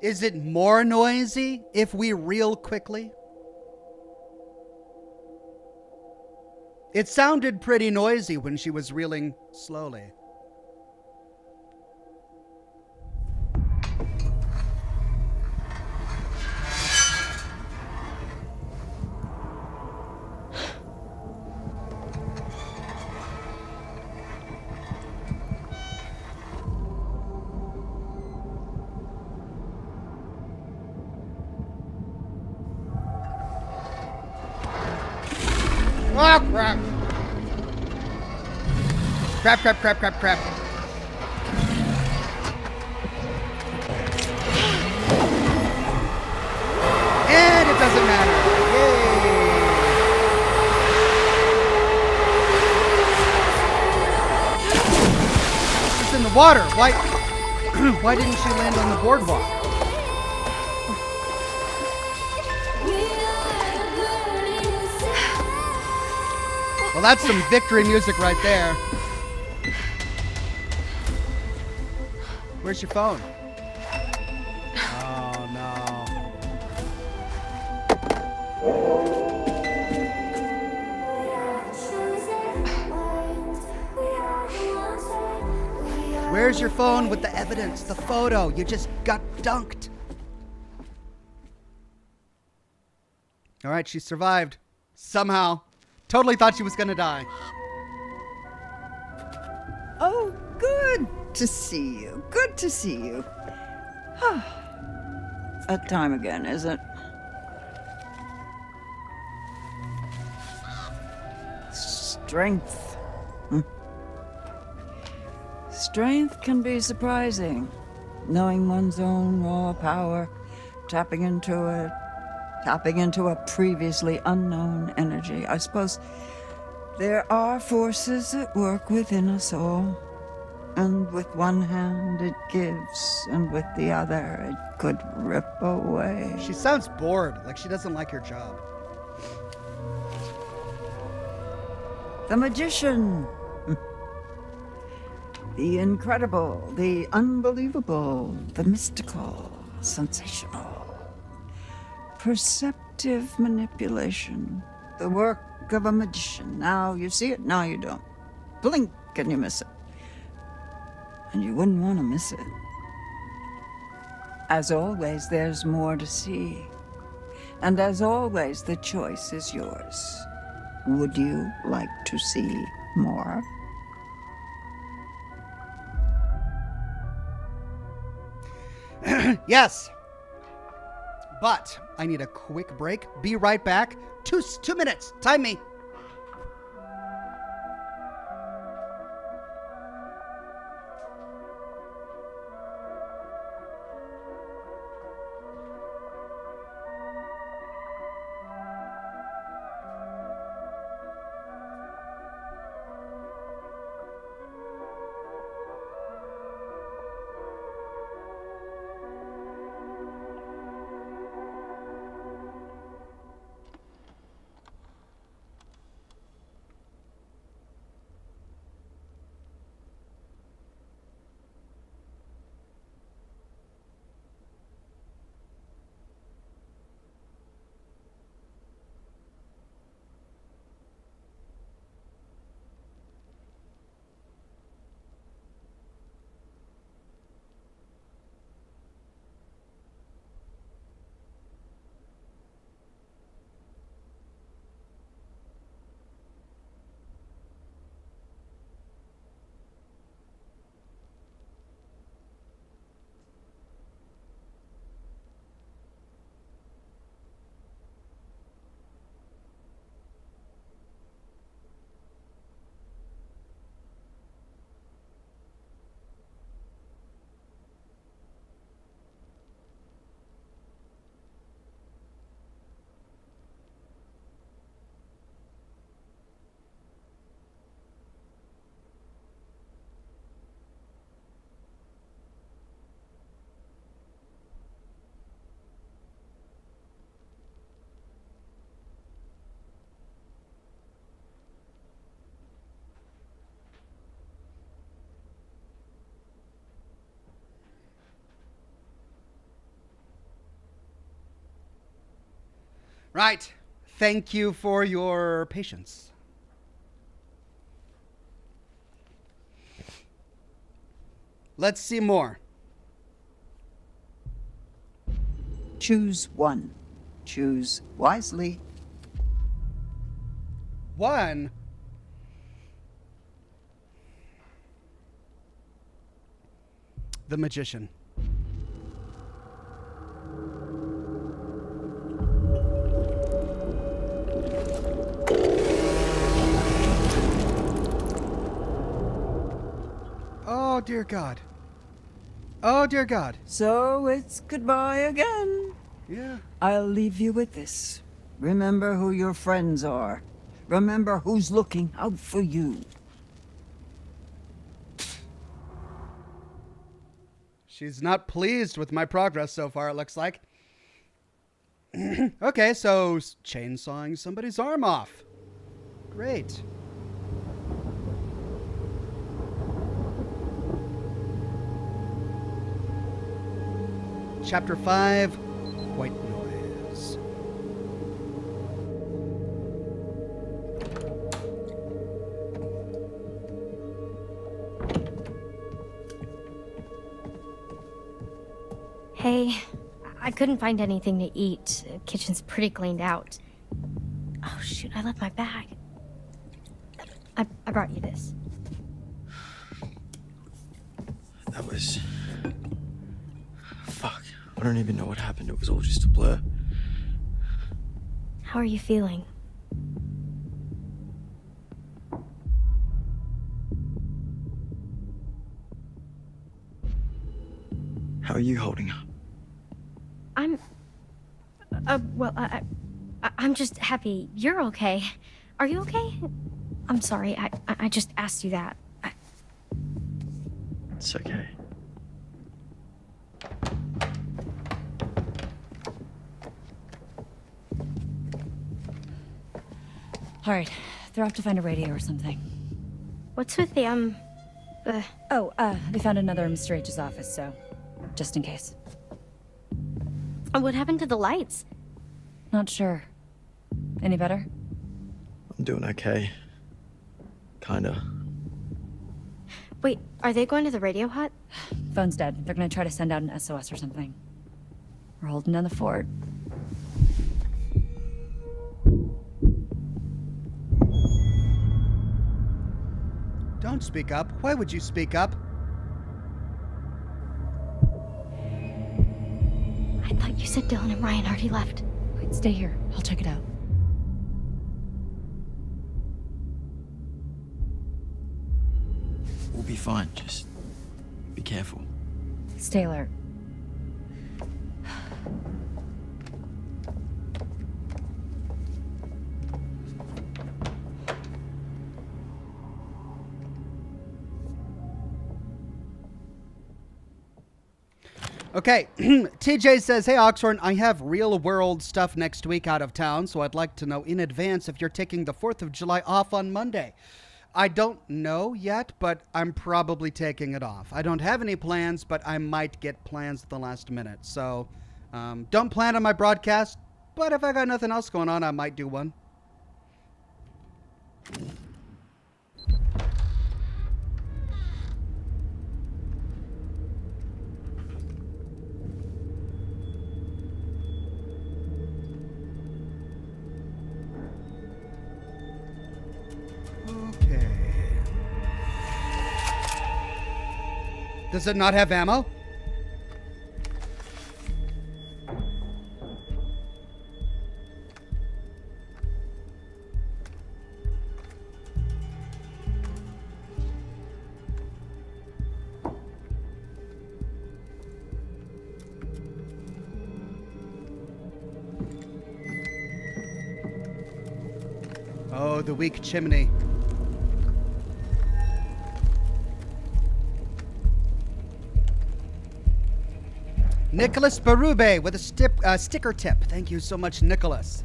Is it more noisy if we reel quickly? It sounded pretty noisy when she was reeling slowly. Oh, crap. Crap, crap, crap, crap, crap. And it doesn't matter. Yay. It's in the water. Why, why didn't she land on the boardwalk? Well, that's some victory music right there. Where's your phone? Oh, no. Where's your phone with the evidence, the photo? You just got dunked. All right, she survived. Somehow. Totally thought she was gonna die. Oh, good to see you. Good to see you. That time again, is it? Strength. Strength can be surprising. Knowing one's own raw power, tapping into it, tapping into a previously unknown energy. I suppose there are forces at work within us all. And with one hand it gives, and with the other it could rip away. She sounds bored, like she doesn't like her job. The magician. The incredible, the unbelievable, the mystical, sensational. Perceptive manipulation. The work of a magician. Now you see it, now you don't. Blink and you miss it. And you wouldn't want to miss it. As always, there's more to see. And as always, the choice is yours. Would you like to see more? Yes. But I need a quick break. Be right back. Two minutes. Time me. Right. Thank you for your patience. Let's see more. Choose one. Choose wisely. One. The Magician. Oh, dear God. Oh, dear God. So it's goodbye again. Yeah. I'll leave you with this. Remember who your friends are. Remember who's looking out for you. She's not pleased with my progress so far, it looks like. Okay, so chainsawing somebody's arm off. Great. Chapter 5, White Noise. Hey, I couldn't find anything to eat. The kitchen's pretty cleaned out. Oh shoot, I left my bag. I brought you this. That was... Fuck. I don't even know what happened. It was all just a blur. How are you feeling? How are you holding up? I'm... well, I'm just happy you're okay. Are you okay? I'm sorry, I just asked you that. It's okay. All right, they're off to find a radio or something. What's with the, they found another in Mr. H's office, so just in case. What happened to the lights? Not sure. Any better? I'm doing okay. Kinda. Wait, are they going to the radio hut? Phone's dead. They're gonna try to send out an SOS or something. We're holding down the fort. Don't speak up. Why would you speak up? I thought you said Dylan and Ryan already left. Wait, stay here. I'll check it out. We'll be fine. Just be careful. Stay alert. Okay, TJ says, hey Oxhorn, I have real world stuff next week out of town, so I'd like to know in advance if you're taking the 4th of July off on Monday. I don't know yet, but I'm probably taking it off. I don't have any plans, but I might get plans at the last minute. So don't plan on my broadcast, but if I got nothing else going on, I might do one. Okay. Does it not have ammo? Oh, the weak chimney. Nicholas Barube with a sticker tip. Thank you so much, Nicholas.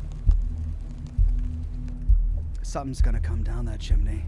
Something's gonna come down that chimney.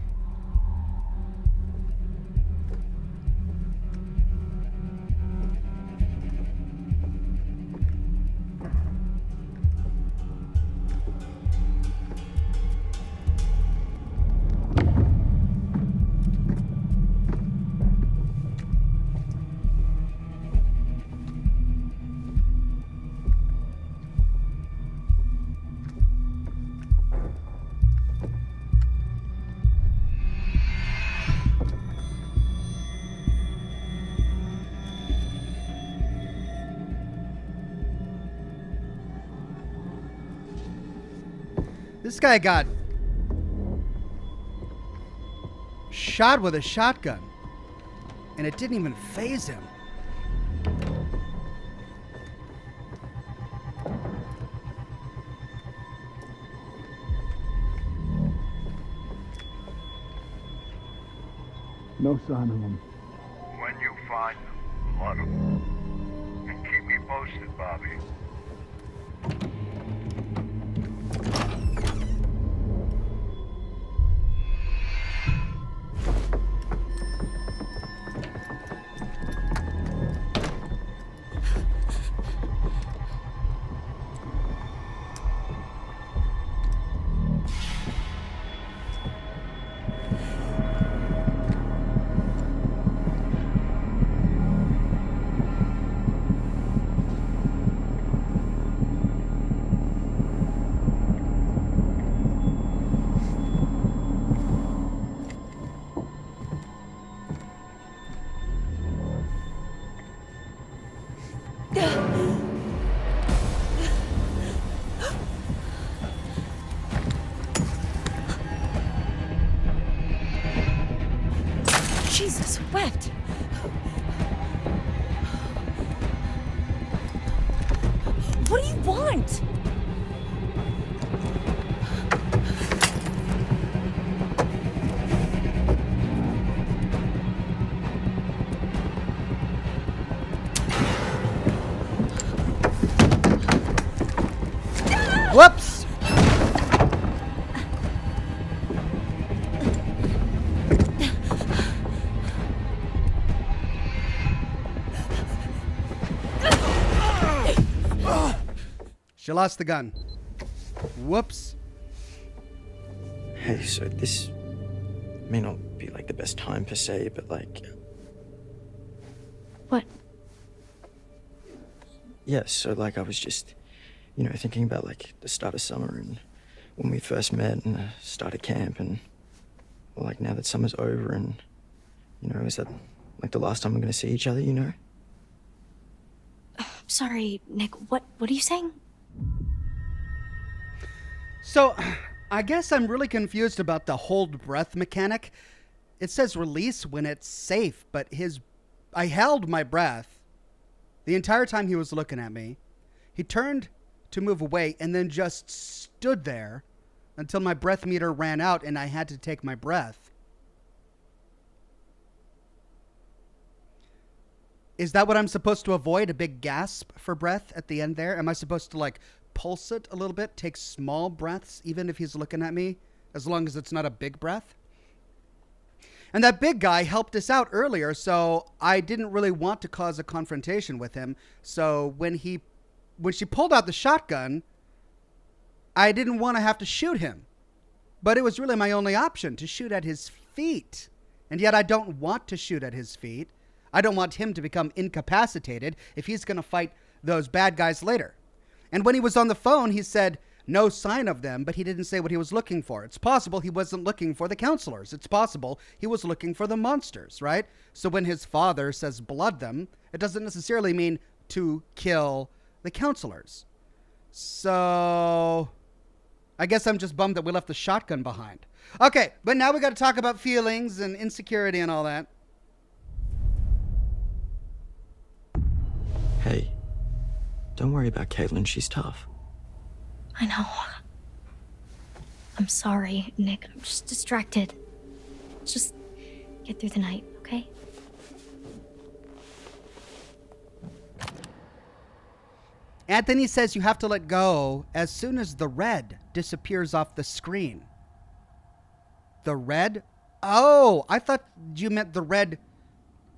This guy got shot with a shotgun, and it didn't even faze him. No sign of him. When you find them, let them. And keep me posted, Bobby. Jesus wept. What do you want? Whoops! She lost the gun. Whoops. Hey, so this may not be like the best time per se, but like, What? yeah, so like I was just, you know, thinking about like the start of summer and when we first met and the start of camp and well, like now that summer's over and, you know, is that like the last time we're gonna see each other, you know? Sorry, Nick. What are you saying? So, I guess I'm really confused about the hold breath mechanic. It says release when it's safe, but I held my breath the entire time he was looking at me. He turned to move away and then just stood there until my breath meter ran out and I had to take my breath. Is that what I'm supposed to avoid? A big gasp for breath at the end there? Am I supposed to like pulse it a little bit, take small breaths even if he's looking at me, as long as it's not a big breath? And that big guy helped us out earlier, so I didn't really want to cause a confrontation with him. So when she pulled out the shotgun, I didn't want to have to shoot him. But it was really my only option, to shoot at his feet. And yet I don't want to shoot at his feet. I don't want him to become incapacitated if he's going to fight those bad guys later. And when he was on the phone, he said no sign of them, but he didn't say what he was looking for. It's possible he wasn't looking for the counselors. It's possible he was looking for the monsters, right? So when his father says blood them, it doesn't necessarily mean to kill the counselors. So I guess I'm just bummed that we left the shotgun behind. Okay, but now we got to talk about feelings and insecurity and all that. Hey, don't worry about Caitlin, she's tough. I know. I'm sorry, Nick. I'm just distracted. Just get through the night, okay? Anthony says you have to let go as soon as the red disappears off the screen. The red? Oh, I thought you meant the red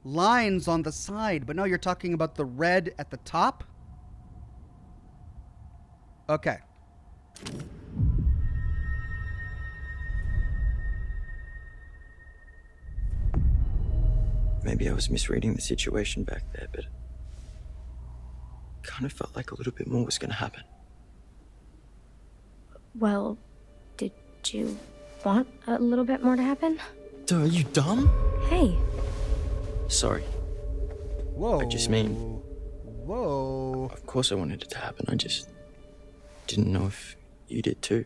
lines on the side, but no, you're talking about the red at the top? Okay. Maybe I was misreading the situation back there, but kind of felt like a little bit more was gonna happen. Well, did you want a little bit more to happen? Duh, are you dumb? Hey. Sorry. Whoa. I just mean... Whoa. Of course I wanted it to happen, I just didn't know if you did too.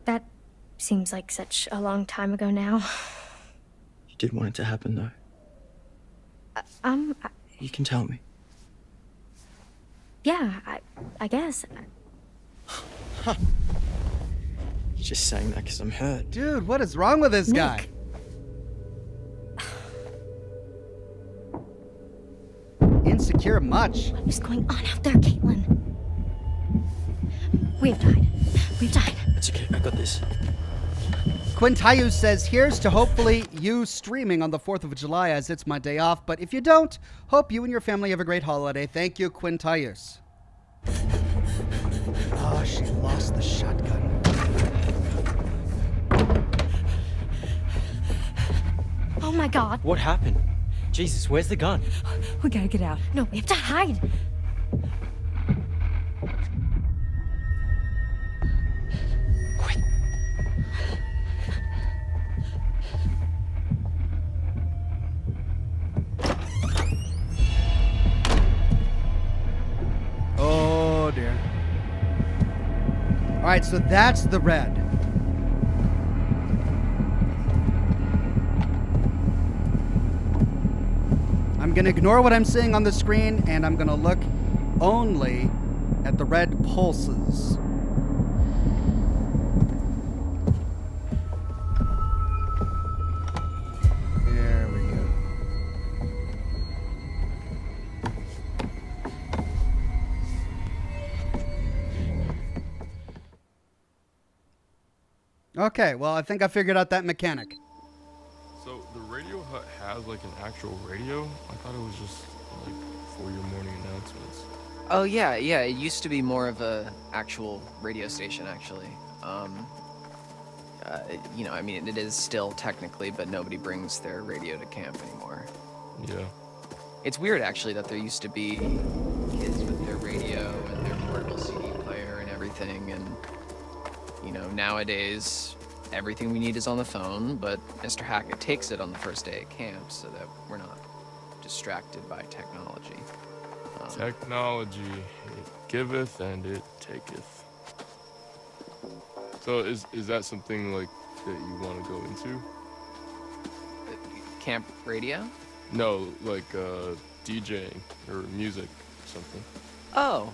That seems like such a long time ago now. You did want it to happen, though. You can tell me. Yeah, I guess. You're just saying that because I'm hurt. Dude, what is wrong with this Nick. guy? Insecure much. What is going on out there, Caitlin? We've died. We've died. It's okay, I got this. Quintius says, here's to hopefully you streaming on the 4th of July as it's my day off. But if you don't, hope you and your family have a great holiday. Thank you, Quintius. Oh, she lost the shotgun. Oh my god. What happened? Jesus, where's the gun? We gotta get out. No, we have to hide. Oh, dear. All right, so that's the red. I'm going to ignore what I'm seeing on the screen, and I'm going to look only at the red pulses. There we go. Okay, well, I think I figured out that mechanic. So the Radio Hut has like an actual radio? I thought it was just like for your morning announcements. Oh yeah, it used to be more of a actual radio station actually. You know, I mean it is still technically, but nobody brings their radio to camp anymore. Yeah. It's weird actually that there used to be kids with their radio and their portable CD player and everything, and you know, nowadays everything we need is on the phone, but Mr. Hackett takes it on the first day at camp so that we're not distracted by technology. Technology, it giveth and it taketh. So is that something like that you want to go into? Camp radio? No, like DJing or music or something. Oh,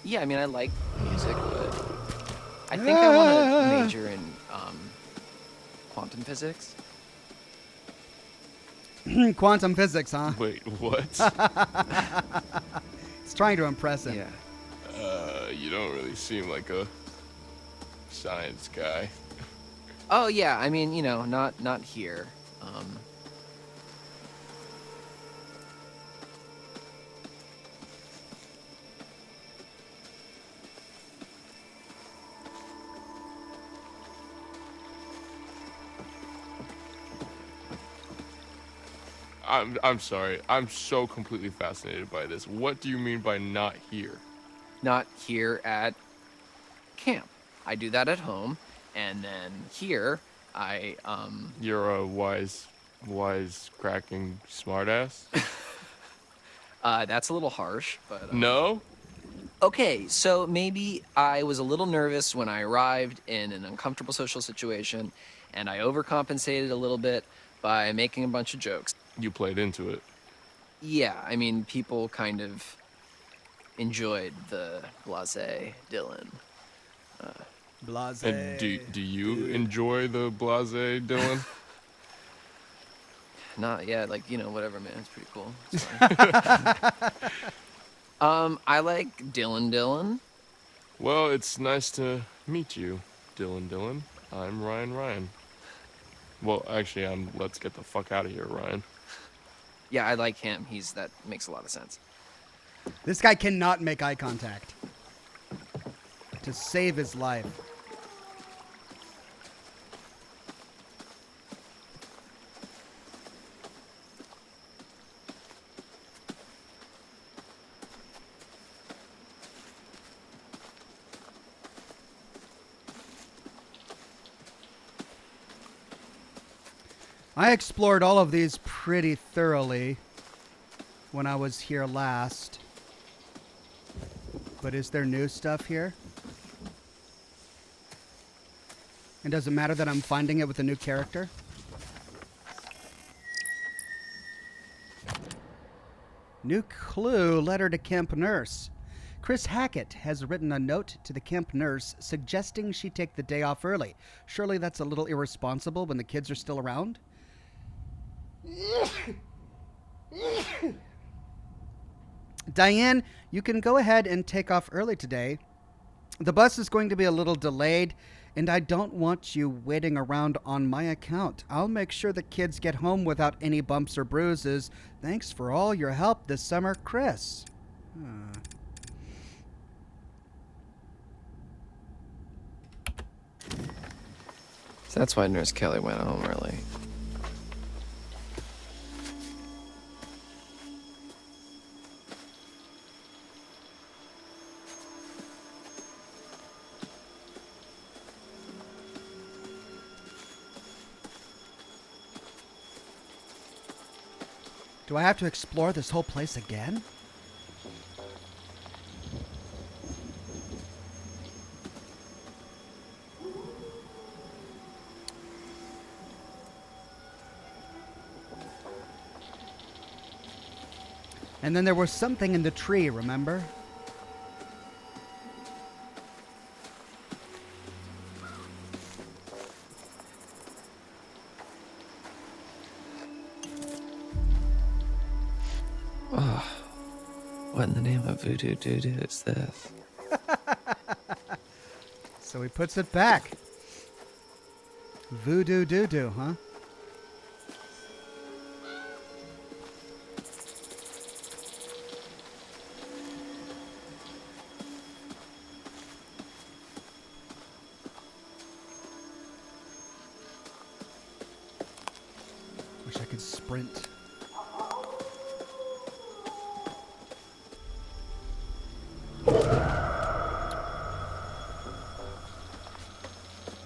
yeah, I mean I like music, but I think I want to major in quantum physics. Quantum physics, huh? Wait, what? It's trying to impress him. Yeah. You don't really seem like a science guy. Oh yeah, I mean, you know, not here. I'm sorry. I'm so completely fascinated by this. What do you mean by not here? Not here at camp. I do that at home, and then here I You're a wise cracking smartass. That's a little harsh, but No? Okay, so maybe I was a little nervous when I arrived in an uncomfortable social situation, and I overcompensated a little bit by making a bunch of jokes. You played into it. Yeah, I mean, people kind of enjoyed the blasé Dylan. Blase. And do you enjoy the blasé Dylan? Not yet, like, you know, whatever, man. It's pretty cool. It's fine. I like Dylan. Well, it's nice to meet you, Dylan. I'm Ryan. Well, actually, let's get the fuck out of here, Ryan. Yeah, I like him. That makes a lot of sense. This guy cannot make eye contact to save his life. I explored all of these pretty thoroughly when I was here last. But is there new stuff here? And does it matter that I'm finding it with a new character? New clue, letter to camp nurse. Chris Hackett has written a note to the camp nurse suggesting she take the day off early. Surely that's a little irresponsible when the kids are still around? Diane, you can go ahead and take off early today. The bus is going to be a little delayed, and I don't want you waiting around on my account. I'll make sure the kids get home without any bumps or bruises. Thanks for all your help this summer, Chris. So that's why Nurse Kelly went home early. Do I have to explore this whole place again? And then there was something in the tree, remember? Oh, what in the name of voodoo doo-doo is this? So he puts it back. Voodoo doo-doo, huh? Wish I could sprint.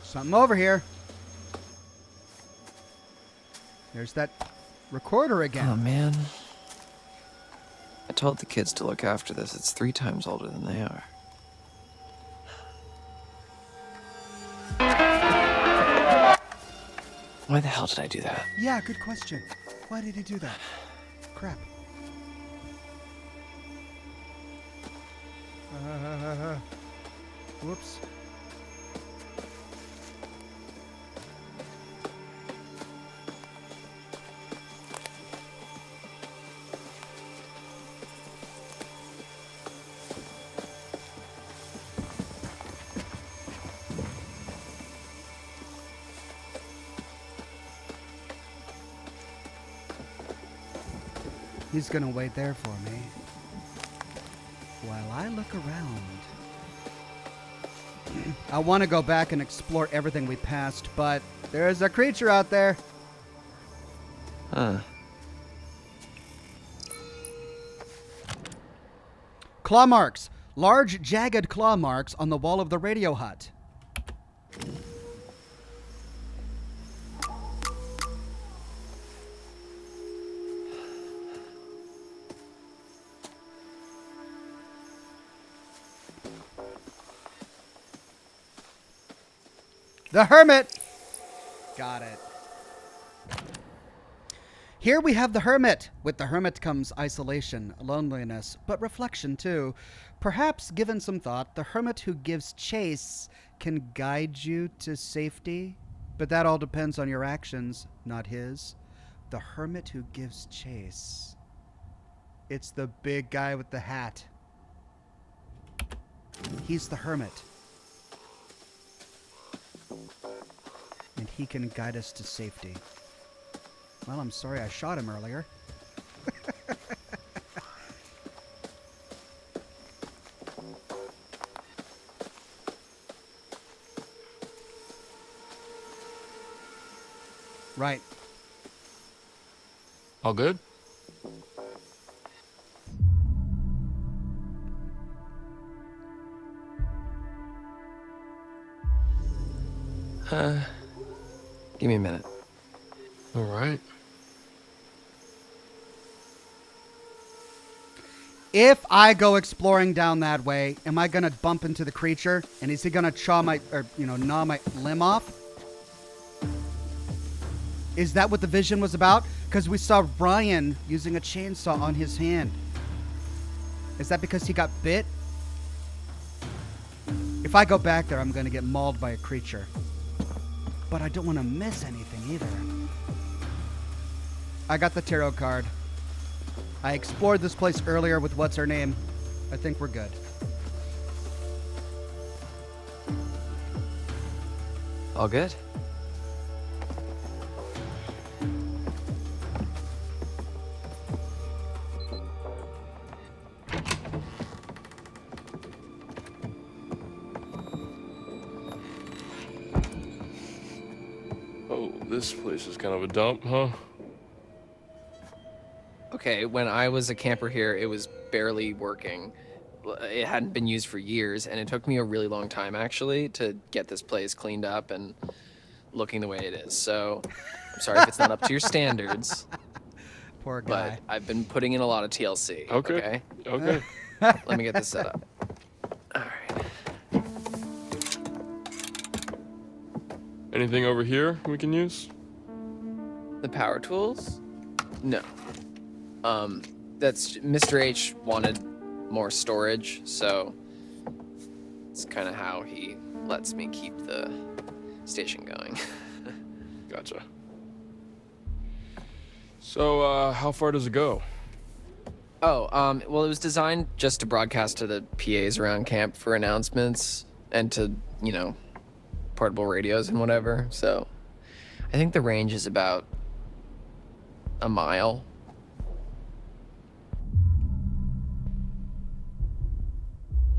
Something over here. There's that recorder again. Oh, man. I told the kids to look after this. It's 3 times older than they are. Why the hell did I do that? Yeah, good question. Why did he do that? Crap. Whoops. He's gonna wait there for me while I look around. I want to go back and explore everything we passed, but there's a creature out there. Huh. Claw marks. Large, jagged claw marks on the wall of the radio hut. The Hermit! Got it. Here we have the Hermit. With the Hermit comes isolation, loneliness, but reflection too. Perhaps, given some thought, the Hermit who gives chase can guide you to safety. But that all depends on your actions, not his. The Hermit who gives chase. It's the big guy with the hat. He's the Hermit. And he can guide us to safety. Well, I'm sorry I shot him earlier. Right. All good? Give me a minute. All right. If I go exploring down that way, am I gonna bump into the creature? And is he gonna chaw my, or, gnaw my limb off? Is that what the vision was about? Because we saw Brian using a chainsaw on his hand. Is that because he got bit? If I go back there, I'm going to get mauled by a creature. But I don't want to miss anything either. I got the tarot card. I explored this place earlier with what's her name. I think we're good. All good? Oh, this place is kind of a dump, huh? Okay, when I was a camper here, it was barely working. It hadn't been used for years, and it took me a really long time, actually, to get this place cleaned up and looking the way it is. So, I'm sorry if it's not up to your standards. Poor guy. But I've been putting in a lot of TLC. Okay. Okay. Let me get this set up. All right. Anything over here we can use? The power tools? No. That's Mr. H wanted more storage, so it's kind of how he lets me keep the station going. Gotcha. So, how far does it go? Oh, well, it was designed just to broadcast to the PAs around camp for announcements and to, you know, portable radios and whatever. So I think the range is about a mile.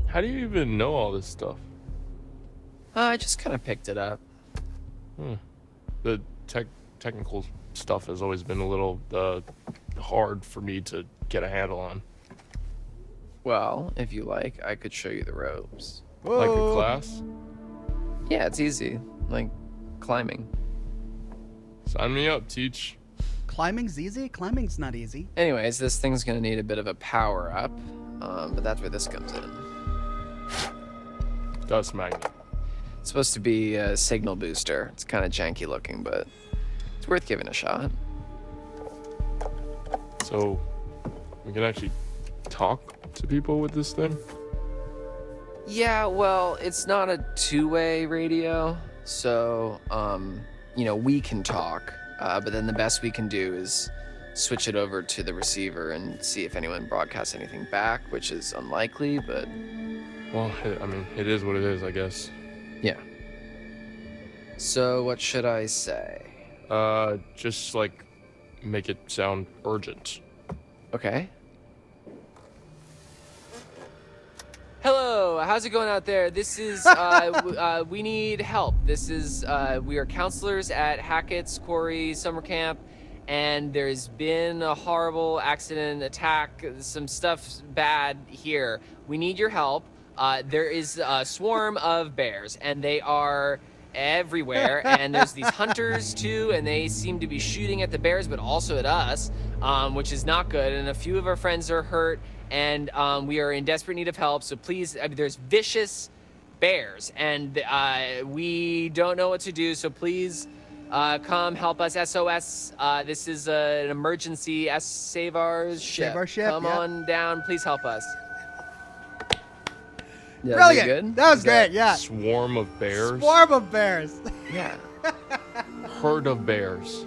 How do you even know all this stuff? I just kind of picked it up. The technical stuff has always been a little hard for me to get a handle on. Well, if you like, I could show you the ropes. Like a class? Yeah, it's easy. Like climbing. Sign me up, teach. Climbing's easy? Climbing's not easy. Anyways, this thing's gonna need a bit of a power up, but that's where this comes in. Dust magnet. It's supposed to be a signal booster. It's kind of janky looking, but it's worth giving a shot. So, we can actually talk to people with this thing? Yeah, well, it's not a two-way radio, so, you know, we can talk, but then the best we can do is switch it over to the receiver and see if anyone broadcasts anything back, which is unlikely, but... Well, I mean, it is what it is, I guess. Yeah. So, what should I say? Just, like, make it sound urgent. Okay. Hello, how's it going out there? This is, we need help. This is, we are counselors at Hackett's Quarry Summer Camp, and there's been a horrible accident, attack, some stuff bad here. We need your help. There is a swarm of bears, and they are everywhere, and there's these hunters too, and they seem to be shooting at the bears, but also at us, which is not good, and a few of our friends are hurt, and we are in desperate need of help, so please, there's vicious bears, and we don't know what to do, so please come help us. SOS, this is an emergency. Save our ship. Save our ship, Come on down, please help us. Yeah, Brilliant. good? That was great, yeah. Swarm of bears? Swarm of bears. Yeah. Herd of bears.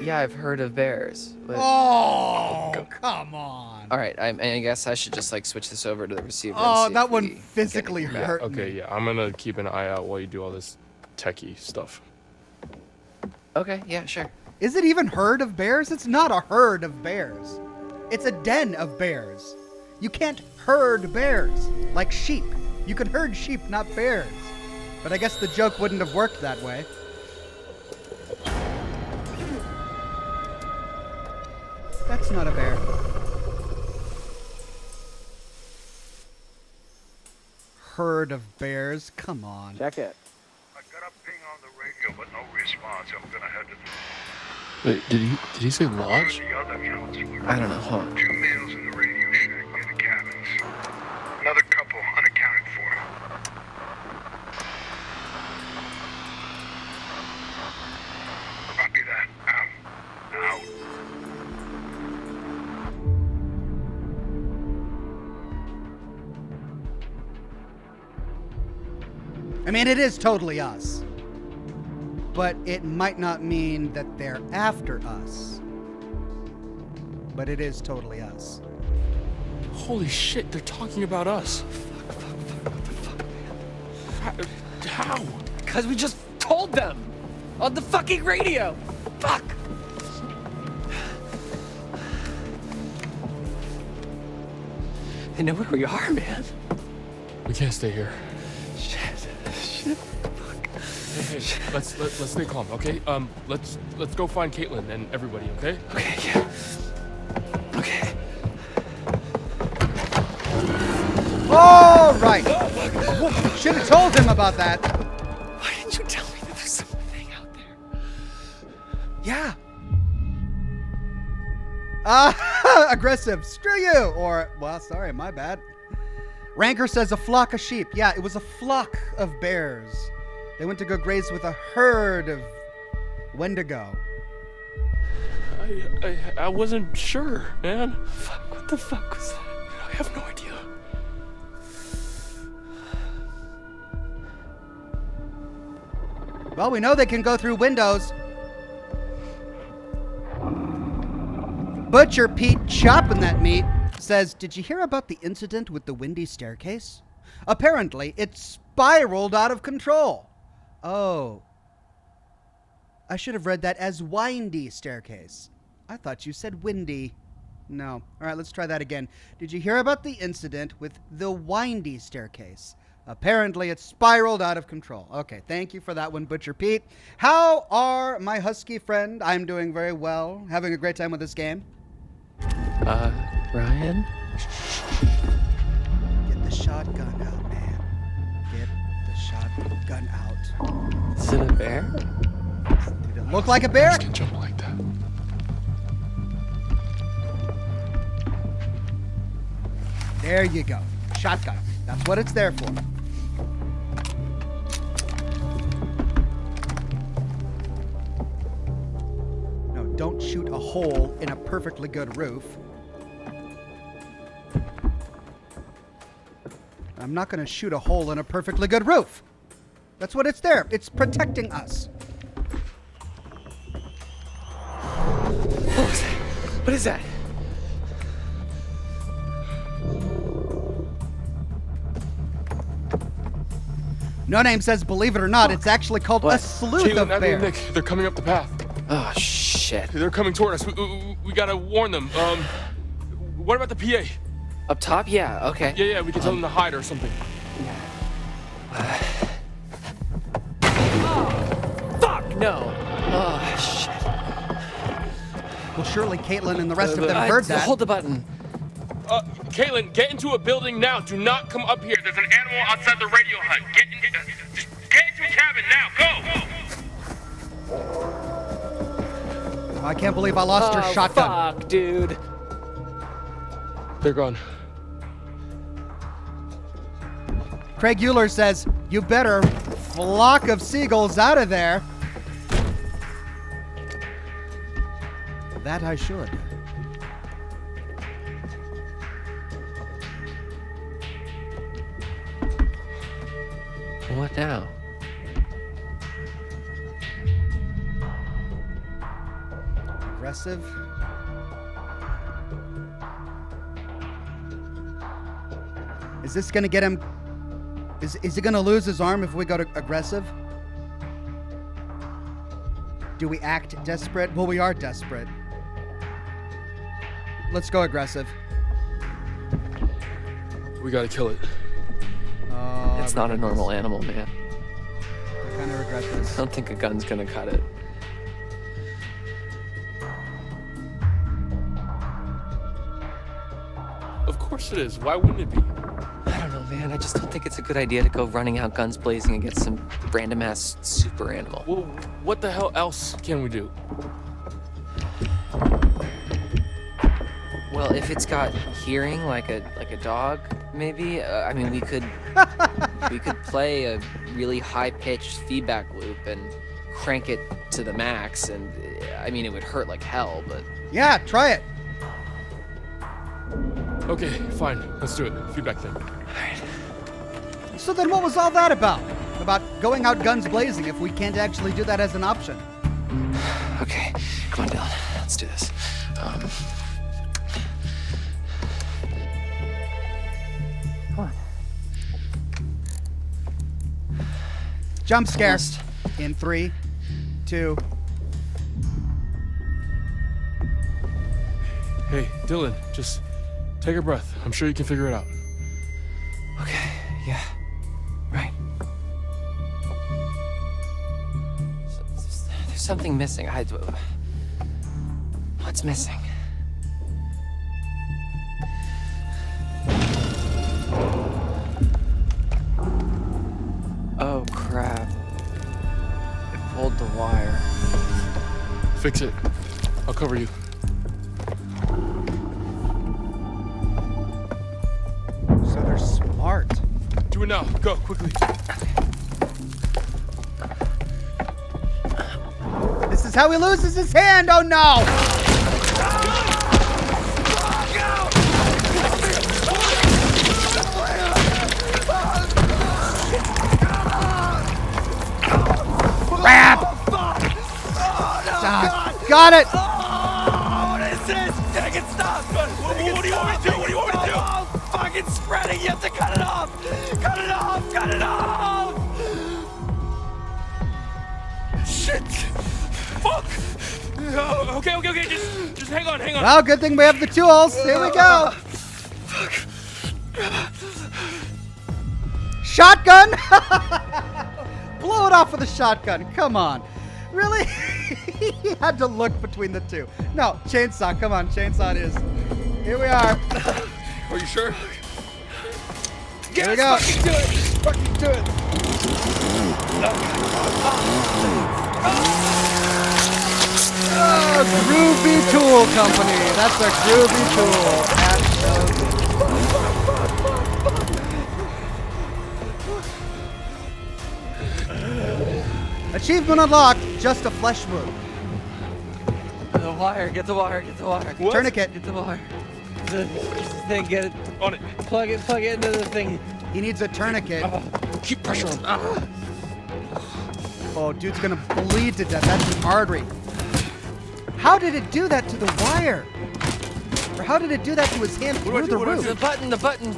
Yeah, I've heard of bears. But... Oh, come on. All right, I guess I should just like switch this over to the receiver. Oh, and see that if one we physically get anything back. hurt Okay, me. yeah, I'm gonna keep an eye out while you do all this techie stuff. Okay, yeah, sure. Is it even herd of bears? It's not a herd of bears. It's a den of bears. You can't herd bears like sheep. You can herd sheep, not bears. But I guess the joke wouldn't have worked that way. That's not a bear. Herd of bears? Come on. Check it. I got a ping on the radio, but no response. I'm gonna head to Wait, did he say lodge? the other counselor. I don't know, huh? 2 males in the radio shack near the cabins. Another couple unaccounted for. I'll be I mean, it is totally us. But it might not mean that they're after us. But it is totally us. Holy shit, they're talking about us. How? Because we just told them on the fucking radio. Fuck. They know where we are, man. We can't stay here. Shit. Fuck. Hey, let's stay calm, okay? Let's go find Caitlin and everybody, okay? Okay, yeah. Okay. All right. Should have told him about that. Why didn't you tell me that there's something out there? Yeah. Aggressive. Screw you. Or, well, sorry, my bad. Ranker says a flock of sheep. Yeah, it was a flock of bears. They went to go graze with a herd of Wendigo. I wasn't sure, man. Fuck, what the fuck was that? I have no idea. Well, we know they can go through windows. Butcher Pete chopping that meat says, did you hear about the incident with the windy staircase? Apparently, it spiraled out of control. Oh. I should have read that as windy staircase. I thought you said windy. No. All right, let's try that again. Did you hear about the incident with the windy staircase? Apparently, it spiraled out of control. Okay, thank you for that one, Butcher Pete. How are my husky friend? I'm doing very well. Having a great time with this game. Ryan? Get the shotgun out, man. Get the shotgun out. Is it a bear? Did it look like a bear? Can jump like that. There you go. Shotgun. That's what it's there for. No, don't shoot a hole in a perfectly good roof. I'm not going to shoot a hole in a perfectly good roof. That's what it's there. It's protecting us. What was that? What is that? No Name says, believe it or not, it's actually called a sleuth Caitlin, of Abby, and bears. Nick, they're coming up the path. Oh, shit. They're coming toward us. We gotta warn them. What about the PA? Up top? Yeah, okay. Yeah, we can tell them to hide or something. Fuck, no. Oh, shit. Well, surely Caitlin and the rest of them heard that. Hold the button. Caitlin, get into a building now. Do not come up here. There's an animal outside the radio hut. Just get into a cabin now. Go! I can't believe I lost your shotgun. Fuck, dude. They're gone. Craig Euler says, you better flock of seagulls out of there. That I should. What now? Aggressive. Is this gonna get him? Is he gonna lose his arm if we go to aggressive? Do we act desperate? Well, we are desperate. Let's go aggressive. We gotta kill it. It's not a normal animal, man. I kind of regret this. I don't think a gun's gonna cut it. Of course it is. Why wouldn't it be? I don't know, man. I just don't think it's a good idea to go running out guns blazing against some random-ass super animal. Well, what the hell else can we do? Well, if it's got hearing like a dog, maybe. I mean, we could play a really high-pitched feedback loop and crank it to the max, and I mean, it would hurt like hell, but Yeah, try it. Okay, fine. Let's do it. Feedback thing. So then what was all that about? about going out guns blazing if we can't actually do that as an option. Okay, come on, Dylan. Let's do this. Come on. Jump scare. Almost. In 3, 2. Hey, Dylan, just take a breath. I'm sure you can figure it out. Okay, yeah. Right. There's something missing. What's missing? Oh, crap. It pulled the wire. Fix it. I'll cover you. So they're smart. Do it now. Go, quickly. This is how he loses his hand. Oh no! Crap! Got it! What is this? Take it, stop! What do you want me to do? What do you want me to do? Oh, fucking spreading! You have to cut it off! Cut it off! Cut it off! Shit! Fuck! Okay. Just hang on. Well, good thing we have the tools. Here we go. Shotgun! Blow it off with a shotgun. Come on. Really? He had to look between the two. No, chainsaw. Come on, chainsaw it is. Here we are. Are you sure? Here we go. Fucking do it! Oh, Groovy Tool Company. That's a groovy tool. Achievement unlocked. Just a flesh wound. The wire, get the wire. What? Tourniquet. Get the wire. The thing, get it. On it. Plug it into the thing. He needs a tourniquet. Keep pressure on. Oh, dude's gonna bleed to death. That's an artery. How did it do that to the wire? Or how did it do that to his hand through the roof? The button.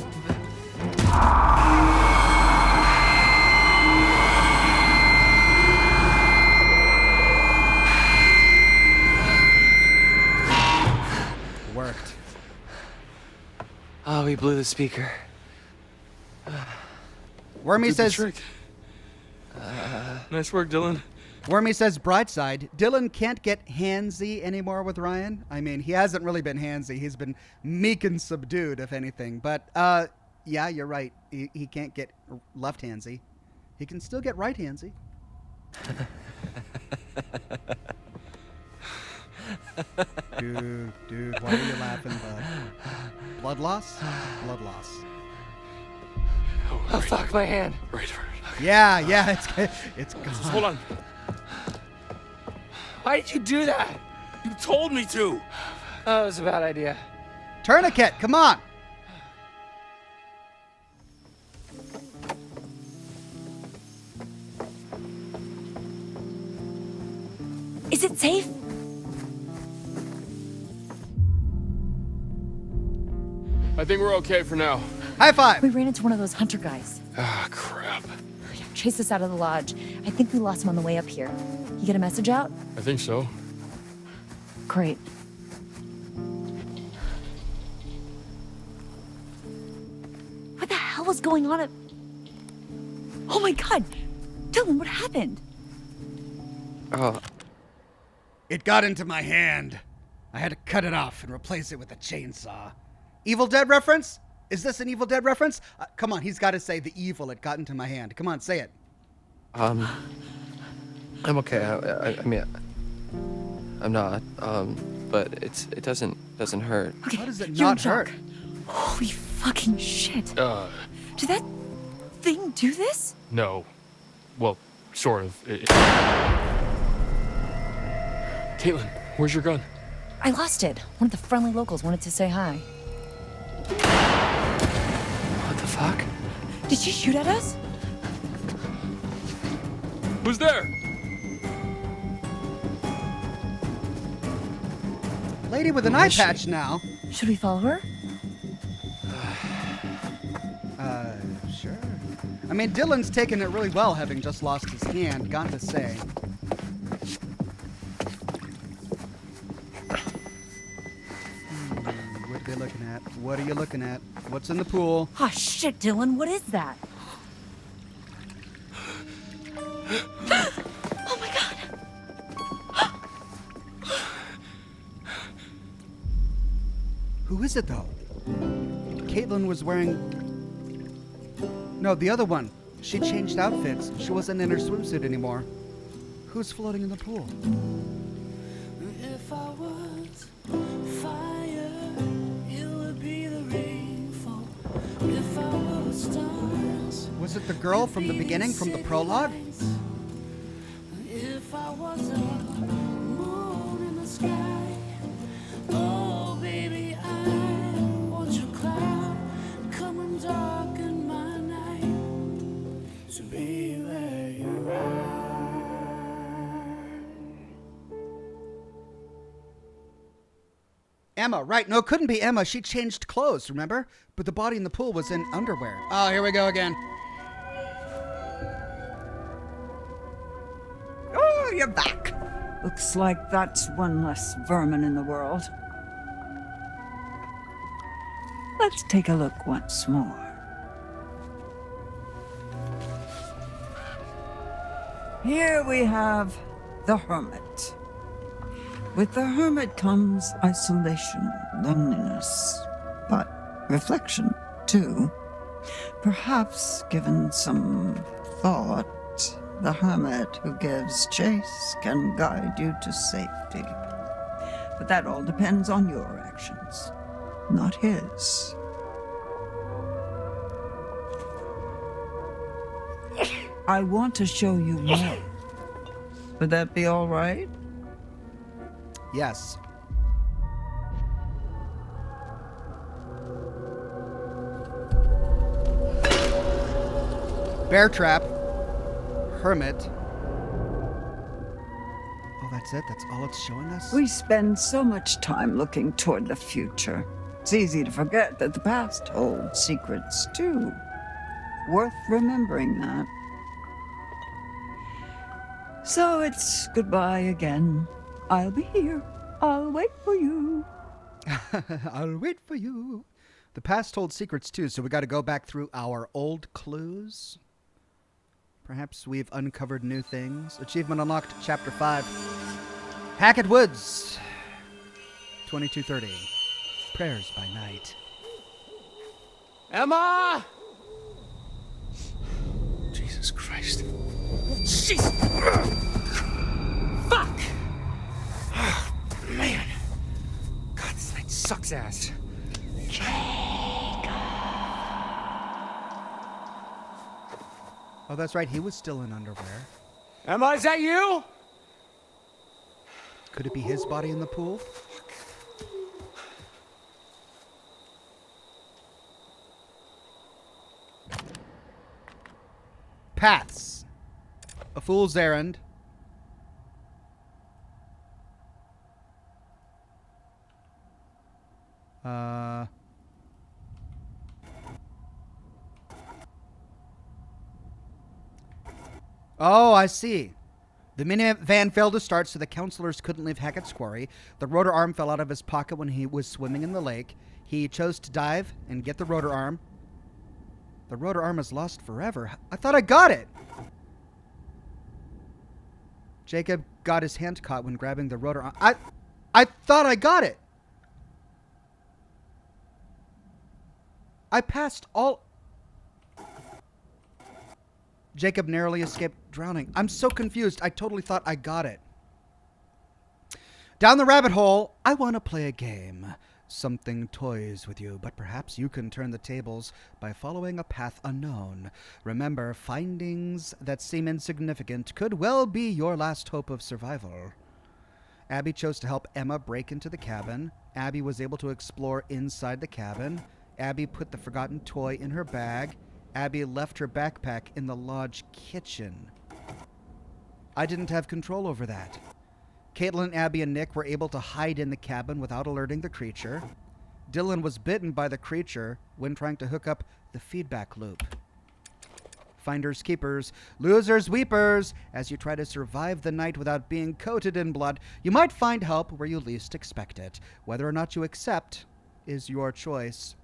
Worked. Oh, we blew the speaker. Wormy Did the says. trick. Nice work, Dylan. Wormy says, Brightside, Dylan can't get handsy anymore with Ryan. I mean, he hasn't really been handsy. He's been meek and subdued, if anything. But, yeah, you're right. He can't get left handsy. He can still get right handsy. Dude, why are you laughing, bud? Blood loss? Blood loss. Oh, fuck, my hand. Right. Yeah, it's gone. Just hold on. Why did you do that? You told me to. Oh, it was a bad idea. Tourniquet, come on. Is it safe? I think we're okay for now. High five. We ran into one of those hunter guys. Ah, crap. Chased us out of the lodge. I think we lost him on the way up here. You get a message out? I think so. Great. What the hell was going on at... Oh my god! Dylan, what happened? Oh, It got into my hand. I had to cut it off and replace it with a chainsaw. Evil Dead reference? Is this an Evil Dead reference? Come on, he's got to say the evil it got into my hand. Come on, say it. I'm okay. I mean, I'm not. But it doesn't hurt. Okay, How does it you're in not hurt? shock. Holy fucking shit. Did that thing do this? No. Well, sort of. Caitlin, where's your gun? I lost it. One of the friendly locals wanted to say hi. What the fuck? Did she shoot at us? Who's there? Lady with an eye patch now. Should we follow her? Sure. I mean, Dylan's taken it really well, having just lost his hand, got to say. What are they looking at? What are you looking at? What's in the pool? Ah, shit, Dylan, what is that? Oh my god! Who is it, though? Caitlin was wearing... No, the other one. She changed outfits. She wasn't in her swimsuit anymore. Who's floating in the pool? If I was fire, it would be the rainfall. If I was stars, Was it the girl from the beginning, from the prologue? if I was a moon in the sky, oh baby, I want your cloud come and darken my night to be where you are. Emma, right. No, it couldn't be Emma. She changed clothes, remember? But the body in the pool was in underwear. Oh, here we go again. Oh, you're back. Looks like that's one less vermin in the world. Let's take a look once more. Here we have the hermit. With the hermit comes isolation, loneliness, but reflection, too. Perhaps, given some thought, the hermit who gives chase can guide you to safety. But that all depends on your actions, not his. I want to show you more. Would that be all right? Yes. Bear trap. Hermit. Oh, that's it? That's all it's showing us? We spend so much time looking toward the future. It's easy to forget that the past holds secrets, too. Worth remembering that. So it's goodbye again. I'll be here. I'll wait for you. I'll wait for you. The past holds secrets, too, so we got to go back through our old clues. Perhaps we've uncovered new things. Achievement unlocked, Chapter 5. Hackett Woods. 2230. Prayers by night. Emma! Jesus Christ. Jesus! Fuck! Oh, man. God, this night sucks ass. Oh, that's right. He was still in underwear. Emma, is that you? Could it be his body in the pool? Paths. A fool's errand. Oh, I see. The minivan failed to start, so the counselors couldn't leave Hackett's Quarry. The rotor arm fell out of his pocket when he was swimming in the lake. He chose to dive and get the rotor arm. The rotor arm is lost forever. I thought I got it. Jacob got his hand caught when grabbing the rotor arm. I thought I got it. I passed all... Jacob narrowly escaped drowning. I'm so confused. I totally thought I got it. Down the rabbit hole, I want to play a game. Something toys with you, but perhaps you can turn the tables by following a path unknown. Remember, findings that seem insignificant could well be your last hope of survival. Abby chose to help Emma break into the cabin. Abby was able to explore inside the cabin. Abby put the forgotten toy in her bag. Abby left her backpack in the lodge kitchen. I didn't have control over that. Caitlin, Abby, and Nick were able to hide in the cabin without alerting the creature. Dylan was bitten by the creature when trying to hook up the feedback loop. Finders keepers, losers weepers. As you try to survive the night without being coated in blood, you might find help where you least expect it. Whether or not you accept is your choice.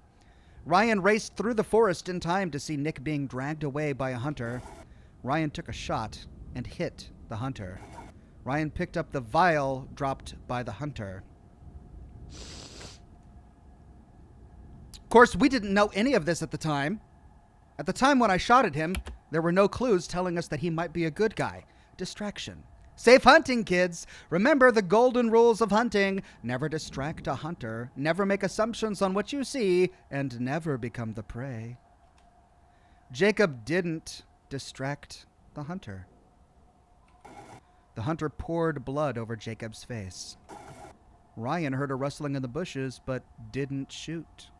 Ryan raced through the forest in time to see Nick being dragged away by a hunter. Ryan took a shot and hit the hunter. Ryan picked up the vial dropped by the hunter. Of course, we didn't know any of this at the time. At the time when I shot at him, there were no clues telling us that he might be a good guy. Distraction. Safe hunting, kids. Remember the golden rules of hunting. Never distract a hunter. Never make assumptions on what you see. And never become the prey. Jacob didn't distract the hunter. The hunter poured blood over Jacob's face. Ryan heard a rustling in the bushes, but didn't shoot.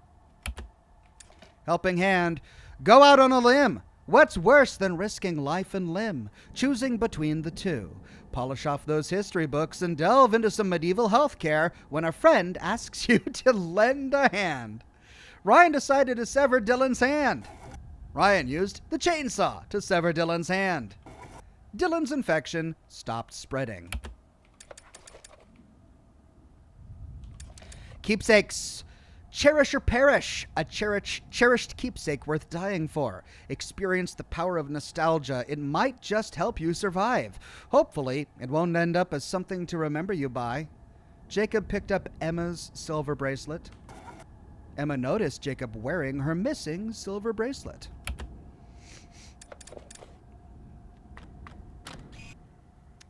Helping hand. Go out on a limb. What's worse than risking life and limb? Choosing between the two. Polish off those history books and delve into some medieval healthcare when a friend asks you to lend a hand. Ryan decided to sever Dylan's hand. Ryan used the chainsaw to sever Dylan's hand. Dylan's infection stopped spreading. Keepsakes. Cherish or perish, a cherished keepsake worth dying for. Experience the power of nostalgia. It might just help you survive. Hopefully, it won't end up as something to remember you by. Jacob picked up Emma's silver bracelet. Emma noticed Jacob wearing her missing silver bracelet.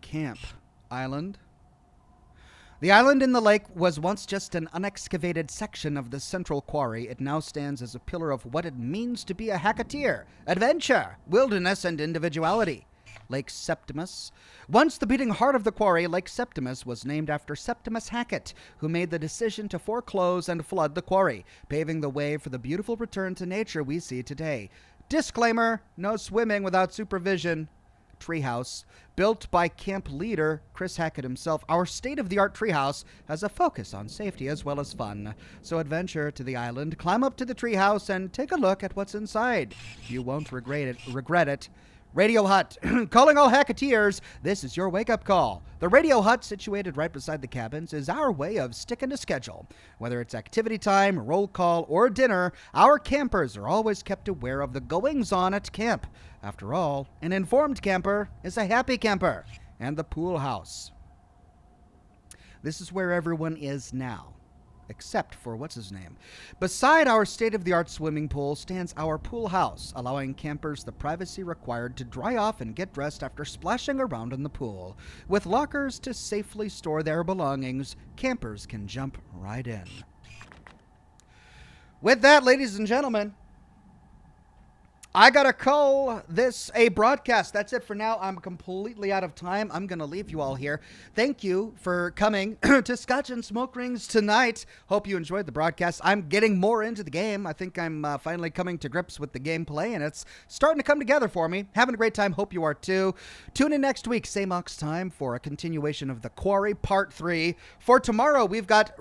Camp. Island. The island in the lake was once just an unexcavated section of the central quarry. It now stands as a pillar of what it means to be a Hacketeer. Adventure, wilderness, and individuality. Lake Septimus. Once the beating heart of the quarry, Lake Septimus was named after Septimus Hackett, who made the decision to foreclose and flood the quarry, paving the way for the beautiful return to nature we see today. Disclaimer, no swimming without supervision. Treehouse. Built by camp leader Chris Hackett himself, our state-of-the-art treehouse has a focus on safety as well as fun. So adventure to the island, climb up to the treehouse, and take a look at what's inside. You won't regret it. Radio Hut. Calling all Hacketeers, this is your wake-up call. The Radio Hut, situated right beside the cabins, is our way of sticking to schedule. Whether it's activity time, roll call, or dinner, our campers are always kept aware of the goings-on at camp. After all, an informed camper is a happy camper. And the pool house. This is where everyone is now. Except for what's-his-name. Beside our state-of-the-art swimming pool stands our pool house, allowing campers the privacy required to dry off and get dressed after splashing around in the pool. With lockers to safely store their belongings, campers can jump right in. With that, ladies and gentlemen, I gotta call this a broadcast. That's it for now. I'm completely out of time. I'm gonna leave you all here. Thank you for coming to Scotch and Smoke Rings tonight. Hope you enjoyed the broadcast. I'm getting more into the game. I think I'm finally coming to grips with the gameplay, and it's starting to come together for me. Having a great time. Hope you are too. Tune in next week, same Ox time, for a continuation of the Quarry Part 3. For tomorrow, we've got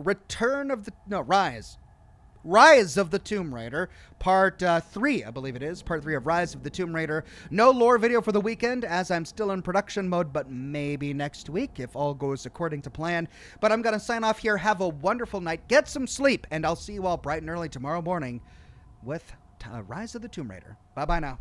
Rise of the Tomb Raider, Part 3, I believe it is. Part 3 of Rise of the Tomb Raider. No lore video for the weekend, as I'm still in production mode, but maybe next week, if all goes according to plan. But I'm going to sign off here. Have a wonderful night. Get some sleep, and I'll see you all bright and early tomorrow morning with Rise of the Tomb Raider. Bye-bye now.